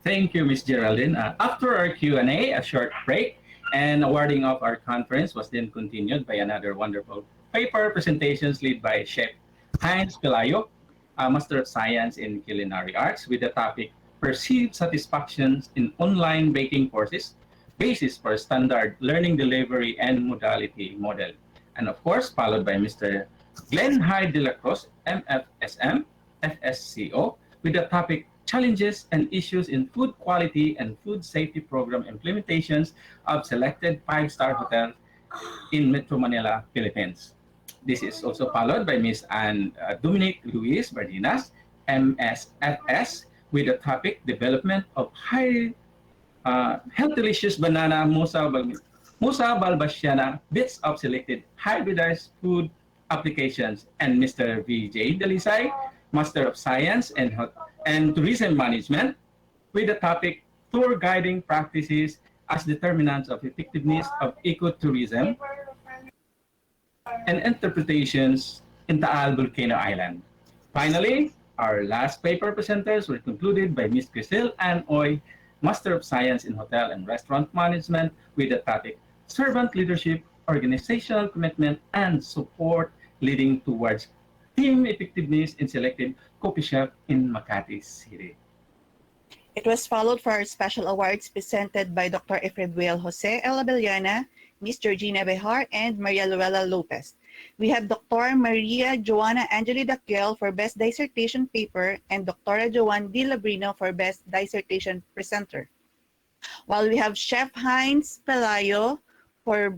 Thank you, Ms. Geraldine. After our Q&A, a short break, and awarding of our conference was then continued by another wonderful paper presentations led by Chef Heinz Pelayo, Master of Science in Culinary Arts, with the topic Perceived Satisfactions in Online Baking Courses, Basis for Standard Learning Delivery and Modality Model. And of course, followed by Mr. Glenn Hyde de la Cruz, MFSM, FSCO, with the topic Challenges and Issues in Food Quality and Food Safety Program Implementations of Selected 5-Star Hotels in Metro Manila, Philippines. This is also followed by Ms. Dominic Luis Bardinas, MSFS, with the topic Development of High Health Delicious Banana Musa Balbasiana Bits of Selected Hybridized Food Applications, and Mr. VJ Dalisay, Master of Science and Tourism Management, with the topic Tour Guiding Practices as Determinants of Effectiveness of Ecotourism and Interpretations in Taal Volcano Island. Finally, our last paper presenters were concluded by Ms. Crisel Ann Oy, Master of Science in Hotel and Restaurant Management, with the topic Servant Leadership, Organizational Commitment, and Support Leading Towards Team Effectiveness in Selected Coffee Shop in Makati City. It was followed for our special awards presented by Dr. Efrabuel Jose L. Abellana, Ms. Georgina Behar, and Maria Luella Lopez. We have Dr. Maria Joanna Angeli Daquiel for Best Dissertation Paper and Dr. Joan De Lobrino for Best Dissertation Presenter. While we have Chef Heinz Pelayo for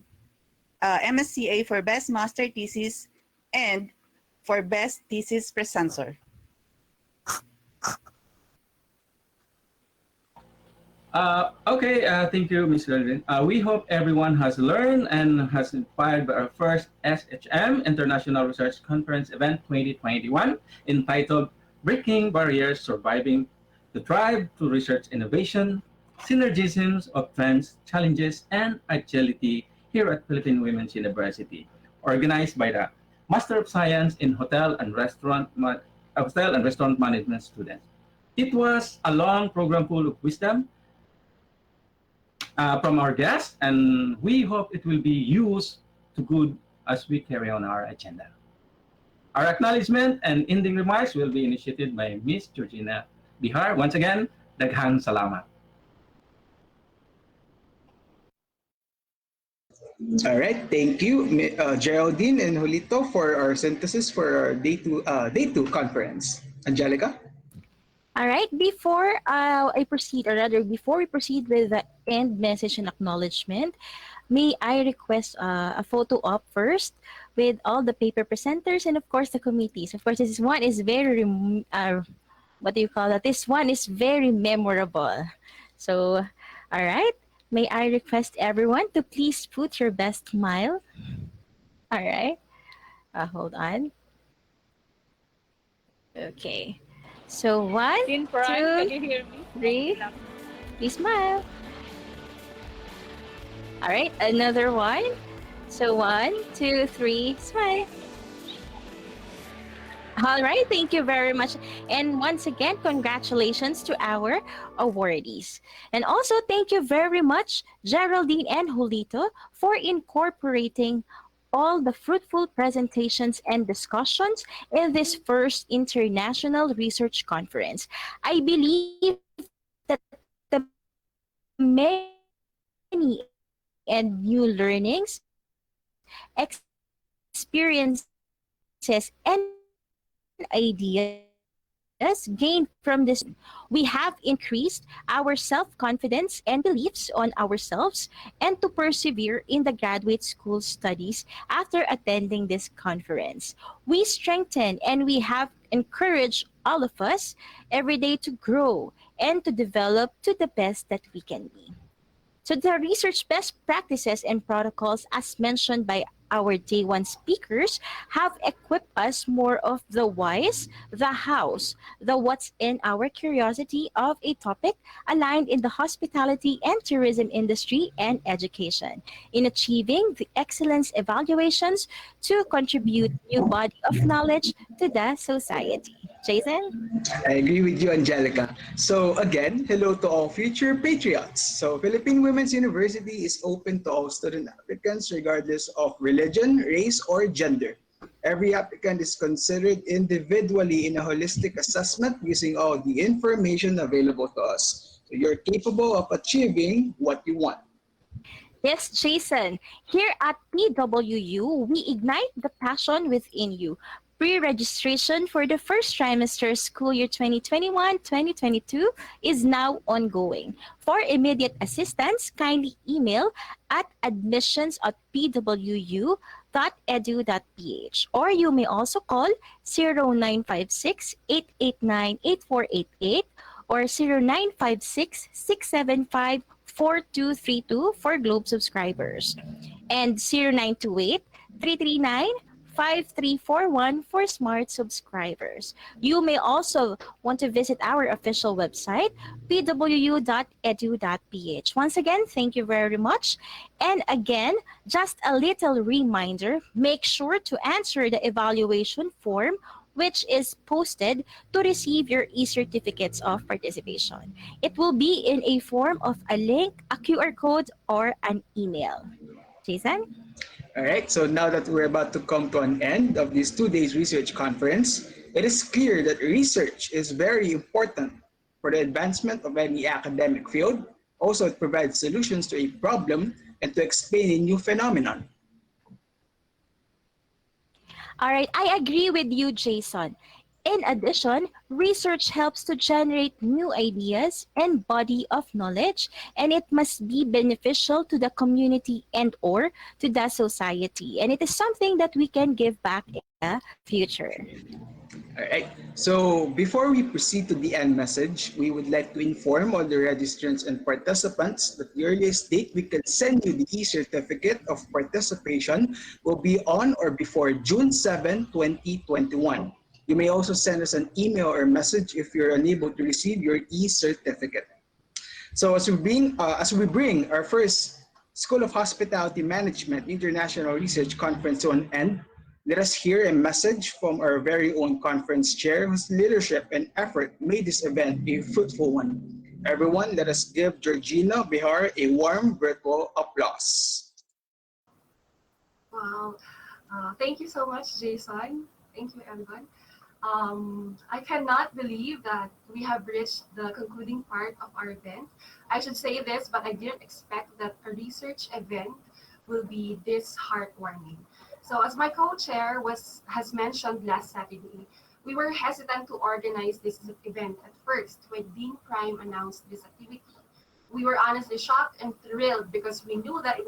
MSCA for Best Master Thesis and for Best Thesis Presenter. Thank you, Ms. Geraldine. We hope everyone has learned and has inspired by our first SHM International Research Conference event 2021, entitled Breaking Barriers, Surviving the Drive to Research Innovation, Synergisms of Trends, Challenges, and Agility here at Philippine Women's University, organized by the Master of Science in Hotel and Restaurant Management students. It was a long program full of wisdom from our guests, and we hope it will be used to good as we carry on our agenda. Our acknowledgement and ending remarks will be initiated by Ms. Georgina Bihar. Once again, daghang salamat. All right, thank you, Geraldine and Julito, for our synthesis for our day two conference. Angelica? All right, before before we proceed with the end message and acknowledgement, may I request a photo op first with all the paper presenters and of course the committees. Of course, this one is very, what do you call that? This one is very memorable. So, all right. May I request everyone to please put your best smile. All right. Hold on. Okay. So one, Dean Prime, can two, you hear me? three. Please smile. All right. Another one. So one, two, three, smile. All right, thank you very much. And once again, congratulations to our awardees. And also, thank you very much, Geraldine and Julito, for incorporating all the fruitful presentations and discussions in this first international research conference. I believe that the many and new learnings, experiences, and ideas gained from this we have increased our self-confidence and beliefs on ourselves and to persevere in the graduate school studies after attending this conference. We strengthen and we have encouraged all of us every day to grow and to develop to the best that we can be. So the research best practices and protocols, as mentioned by our day one speakers, have equipped us more of the whys, the hows, the what's in our curiosity of a topic aligned in the hospitality and tourism industry and education, in achieving the excellence evaluations to contribute new body of knowledge to the society. Jason? I agree with you, Angelica. So again, hello to all future patriots. So Philippine Women's University is open to all student applicants regardless of religion, race, or gender. Every applicant is considered individually in a holistic assessment using all the information available to us. So you're capable of achieving what you want. Yes, Jason. Here at PWU, we ignite the passion within you. Pre-registration for the first trimester school year 2021-2022 is now ongoing. For immediate assistance, kindly email at admissions@pwu.edu.ph, or you may also call 0956-889-8488 or 0956-675-4232 for Globe subscribers, and 0928-339-5341 for Smart subscribers. You may also want to visit our official website, pwu.edu.ph. Once again, thank you very much. And again, just a little reminder, make sure to answer the evaluation form which is posted to receive your e-certificates of participation. It will be in a form of a link, a QR code, or an email. Jason? All right, so now that we're about to come to an end of this 2 days research conference, it is clear that research is very important for the advancement of any academic field. Also, it provides solutions to a problem and to explain a new phenomenon. All right, I agree with you, Jason. In addition, research helps to generate new ideas and body of knowledge, and it must be beneficial to the community and or to the society. And it is something that we can give back in the future. All right, so before we proceed to the end message, we would like to inform all the registrants and participants that the earliest date we can send you the e-certificate of participation will be on or before June 7, 2021. You may also send us an email or message if you're unable to receive your e-certificate. So as we bring our first School of Hospitality Management International Research Conference to an end, let us hear a message from our very own conference chair whose leadership and effort made this event a fruitful one. Everyone, let us give Georgina Bihar a warm virtual applause. Wow. Thank you so much, Jason. Thank you, everyone. I cannot believe that we have reached the concluding part of our event. I should say this, but I didn't expect that a research event will be this heartwarming. So as my co-chair has mentioned last Saturday, we were hesitant to organize this event at first when Dean Prime announced this activity. We were honestly shocked and thrilled because we knew that it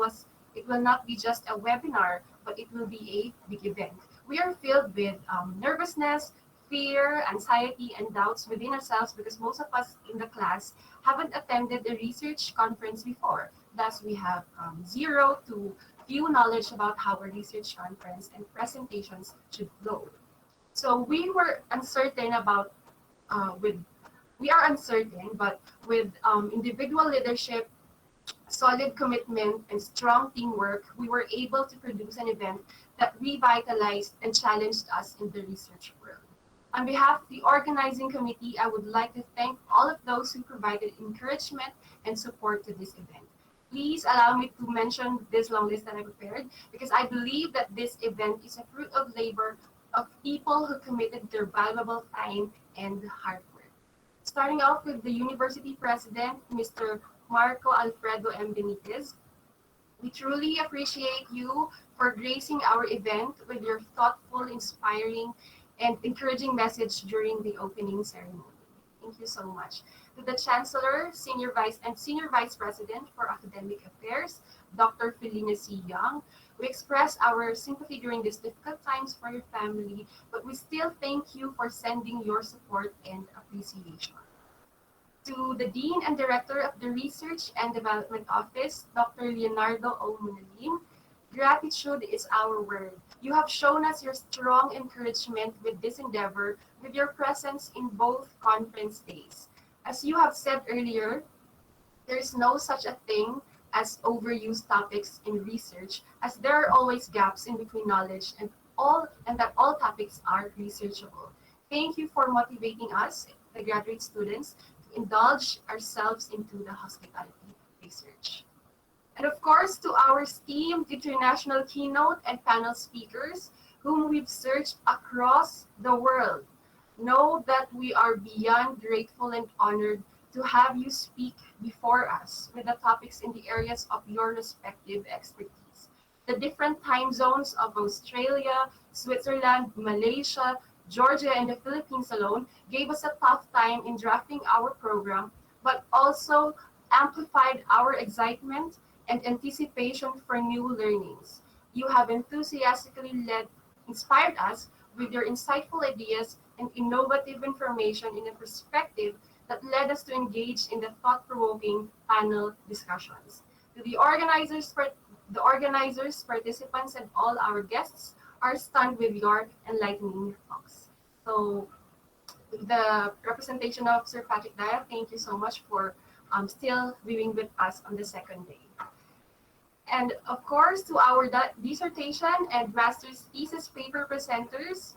will not be just a webinar, but it will be a big event. We are filled with nervousness, fear, anxiety, and doubts within ourselves because most of us in the class haven't attended a research conference before. Thus, we have zero to few knowledge about how a research conference and presentations should go. So we were uncertain about we are uncertain, but with individual leadership, solid commitment, and strong teamwork, we were able to produce an event that revitalized and challenged us in the research world. On behalf of the organizing committee, I would like to thank all of those who provided encouragement and support to this event. Please allow me to mention this long list that I prepared because I believe that this event is a fruit of labor of people who committed their valuable time and hard work. Starting off with the university president, Mr. Marco Alfredo M. Benitez. We truly appreciate you for gracing our event with your thoughtful, inspiring, and encouraging message during the opening ceremony. Thank you so much. To the Chancellor, Senior Vice President for Academic Affairs, Dr. Felina C. Young, we express our sympathy during these difficult times for your family, but we still thank you for sending your support and appreciation. To the Dean and Director of the Research and Development Office, Dr. Leonardo O. Munalim, gratitude is our word. You have shown us your strong encouragement with this endeavor with your presence in both conference days. As you have said earlier, there is no such a thing as overused topics in research, as there are always gaps in between knowledge and that all topics are researchable. Thank you for motivating us, the graduate students, to indulge ourselves into the hospitality research. And of course, to our esteemed international keynote and panel speakers, whom we've searched across the world, know that we are beyond grateful and honored to have you speak before us with the topics in the areas of your respective expertise. The different time zones of Australia, Switzerland, Malaysia, Georgia, and the Philippines alone gave us a tough time in drafting our program, but also amplified our excitement and anticipation for new learnings. You have enthusiastically inspired us with your insightful ideas and innovative information in a perspective that led us to engage in the thought-provoking panel discussions. To the organizers, participants, and all our guests are stunned with your enlightening talks. So, the representation of Sir Patrick Daya, thank you so much for still being with us on the second day. And of course, to our dissertation and master's thesis paper presenters,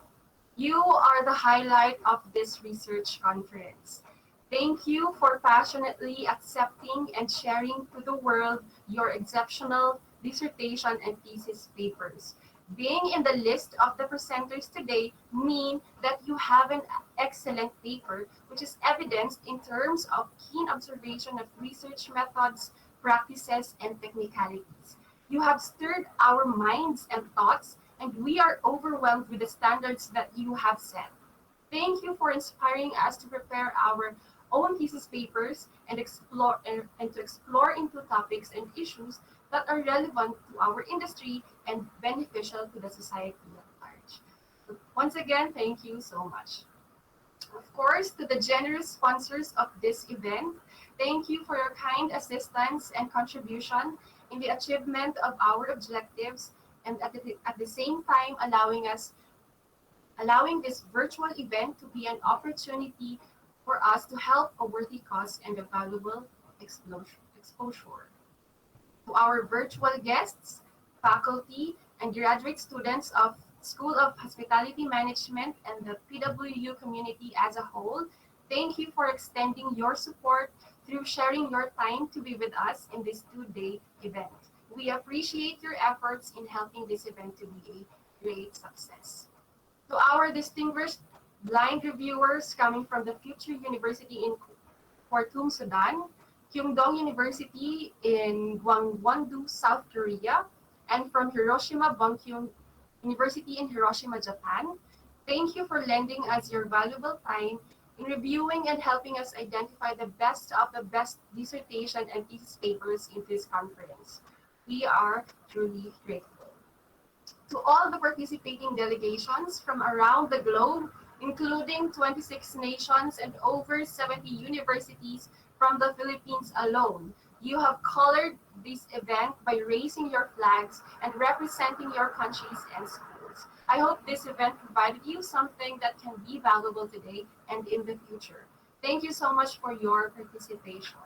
you are the highlight of this research conference. Thank you for passionately accepting and sharing to the world your exceptional dissertation and thesis papers. Being in the list of the presenters today mean that you have an excellent paper, which is evidenced in terms of keen observation of research methods, practices, and technicalities. You have stirred our minds and thoughts, and we are overwhelmed with the standards that you have set. Thank you for inspiring us to prepare our own thesis papers and to explore into topics and issues that are relevant to our industry and beneficial to the society at large. So once again, thank you so much. Of course, to the generous sponsors of this event, thank you for your kind assistance and contribution in the achievement of our objectives, and at the same time allowing this virtual event to be an opportunity for us to help a worthy cause and a valuable exposure. To our virtual guests, faculty, and graduate students of School of Hospitality Management and the PWU community as a whole, thank you for extending your support through sharing your time to be with us in this two-day event. We appreciate your efforts in helping this event to be a great success. To our distinguished blind reviewers coming from the Future University in Khartoum, Sudan, Kyungdong University in Gwangwon-do, South Korea, and from Hiroshima Bunkyun University in Hiroshima, Japan, thank you for lending us your valuable time in reviewing and helping us identify the best of the best dissertation and thesis papers in this conference. We are truly grateful. To all the participating delegations from around the globe, including 26 nations and over 70 universities from the Philippines alone, you have colored this event by raising your flags and representing your countries and schools. I hope this event provided you something that can be valuable today and in the future. Thank you so much for your participation.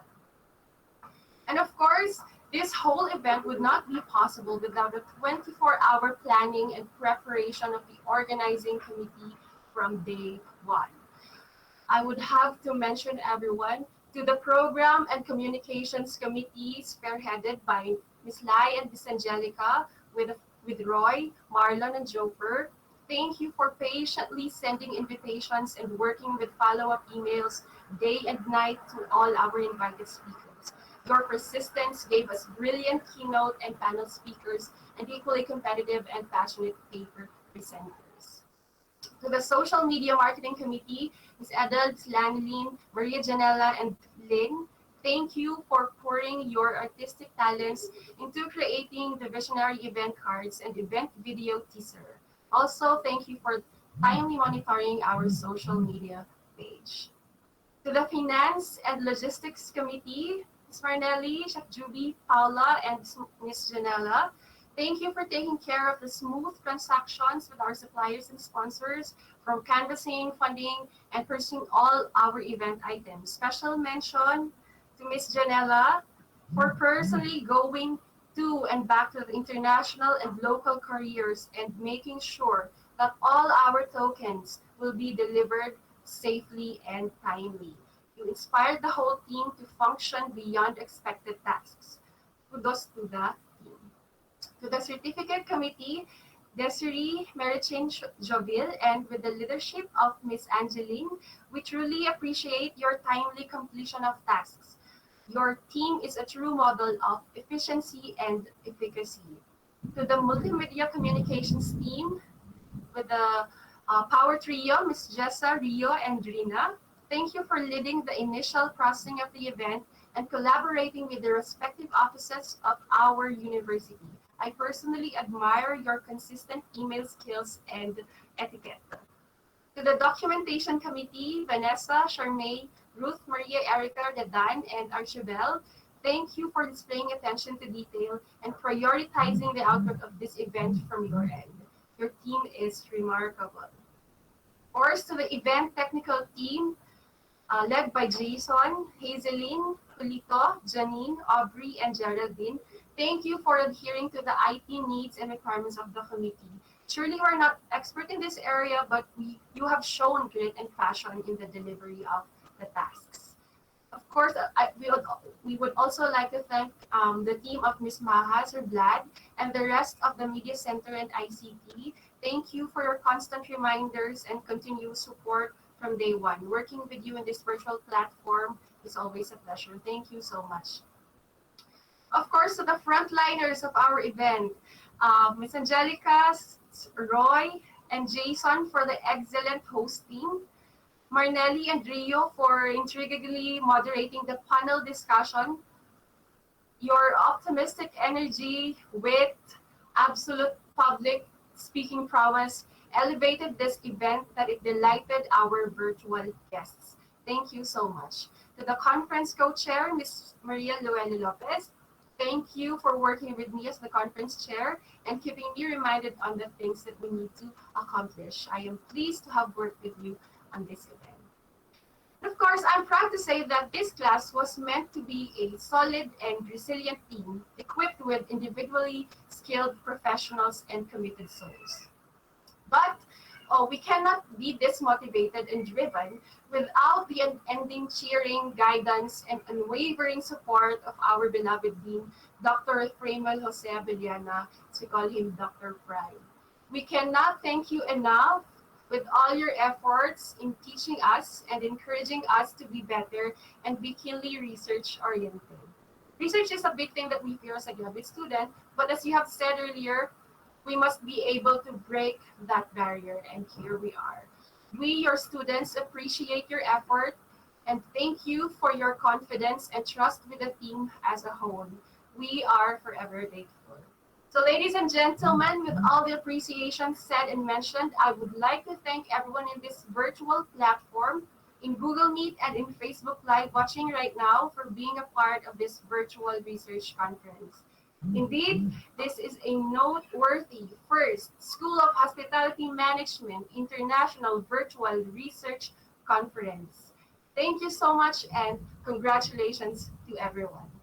And of course, this whole event would not be possible without the 24-hour planning and preparation of the organizing committee from day one. I would have to mention everyone to the Program and Communications Committee spearheaded by Ms. Lai and Ms. Angelica with Roy, Marlon, and Joper. Thank you for patiently sending invitations and working with follow-up emails day and night to all our invited speakers. Your persistence gave us brilliant keynote and panel speakers and equally competitive and passionate paper presenters. To the Social Media Marketing Committee, Ms. Adel, Ms. Lanilyn, Maria Janela, and Lynn, thank you for pouring your artistic talents into creating the visionary event cards and event video teaser. Also, thank you for timely monitoring our social media page. To the Finance and Logistics Committee, Ms. Marnelli, Chef Juby, Paula, and Ms. Janela, thank you for taking care of the smooth transactions with our suppliers and sponsors, from canvassing, funding, and pursuing all our event items. Special mention to Ms. Janela for personally going to and back to the international and local careers and making sure that all our tokens will be delivered safely and timely. You inspired the whole team to function beyond expected tasks. Kudos to the team. To the Certificate Committee, Desiree, Marichin Jovil, and with the leadership of Ms. Angeline, we truly appreciate your timely completion of tasks. Your team is a true model of efficiency and efficacy. To the Multimedia Communications team, with the Power Trio, Ms. Jessa, Rio, and Drina, thank you for leading the initial processing of the event and collaborating with the respective offices of our university. I personally admire your consistent email skills and etiquette. To the Documentation Committee, Vanessa, Charmaine, Ruth, Maria, Erica, Dadan, and Archibel, thank you for displaying attention to detail and prioritizing the output of this event from your end. Your team is remarkable. Of course, to the event technical team, led by Jason, Hazeline, Julito, Janine, Aubrey, and Geraldine, thank you for adhering to the IT needs and requirements of the committee. Surely we're not expert in this area, but you have shown grit and passion in the delivery of the tasks. Of course, we would also like to thank the team of Ms. Maha, Sir Vlad, and the rest of the Media Center and ICT. Thank you for your constant reminders and continuous support from day one. Working with you in this virtual platform is always a pleasure. Thank you so much. Of course, to the frontliners of our event, Ms. Angelica, Roy, and Jason for the excellent hosting, Marnelli and Rio for intriguingly moderating the panel discussion. Your optimistic energy, wit, absolute public speaking prowess elevated this event that it delighted our virtual guests. Thank you so much. To the conference co-chair, Ms. Maria Lueli Lopez, thank you for working with me as the conference chair and keeping me reminded on the things that we need to accomplish. I am pleased to have worked with you on this event. And of course, I'm proud to say that this class was meant to be a solid and resilient team equipped with individually skilled professionals and committed souls. But we cannot be this motivated and driven without the unending cheering, guidance, and unwavering support of our beloved Dean, Dr. Freeman Jose Abellana, as we call him Dr. Prime. We cannot thank you enough with all your efforts in teaching us and encouraging us to be better and be keenly research-oriented. Research is a big thing that we fear as a graduate student, but as you have said earlier, we must be able to break that barrier, and here we are. We, your students, appreciate your effort and thank you for your confidence and trust with the team as a whole. We are forever grateful. So ladies and gentlemen, with all the appreciation said and mentioned, I would like to thank everyone in this virtual platform, in Google Meet and in Facebook Live watching right now, for being a part of this virtual research conference. Indeed, this is a noteworthy first School of Hospitality Management International Virtual Research Conference. Thank you so much and congratulations to everyone.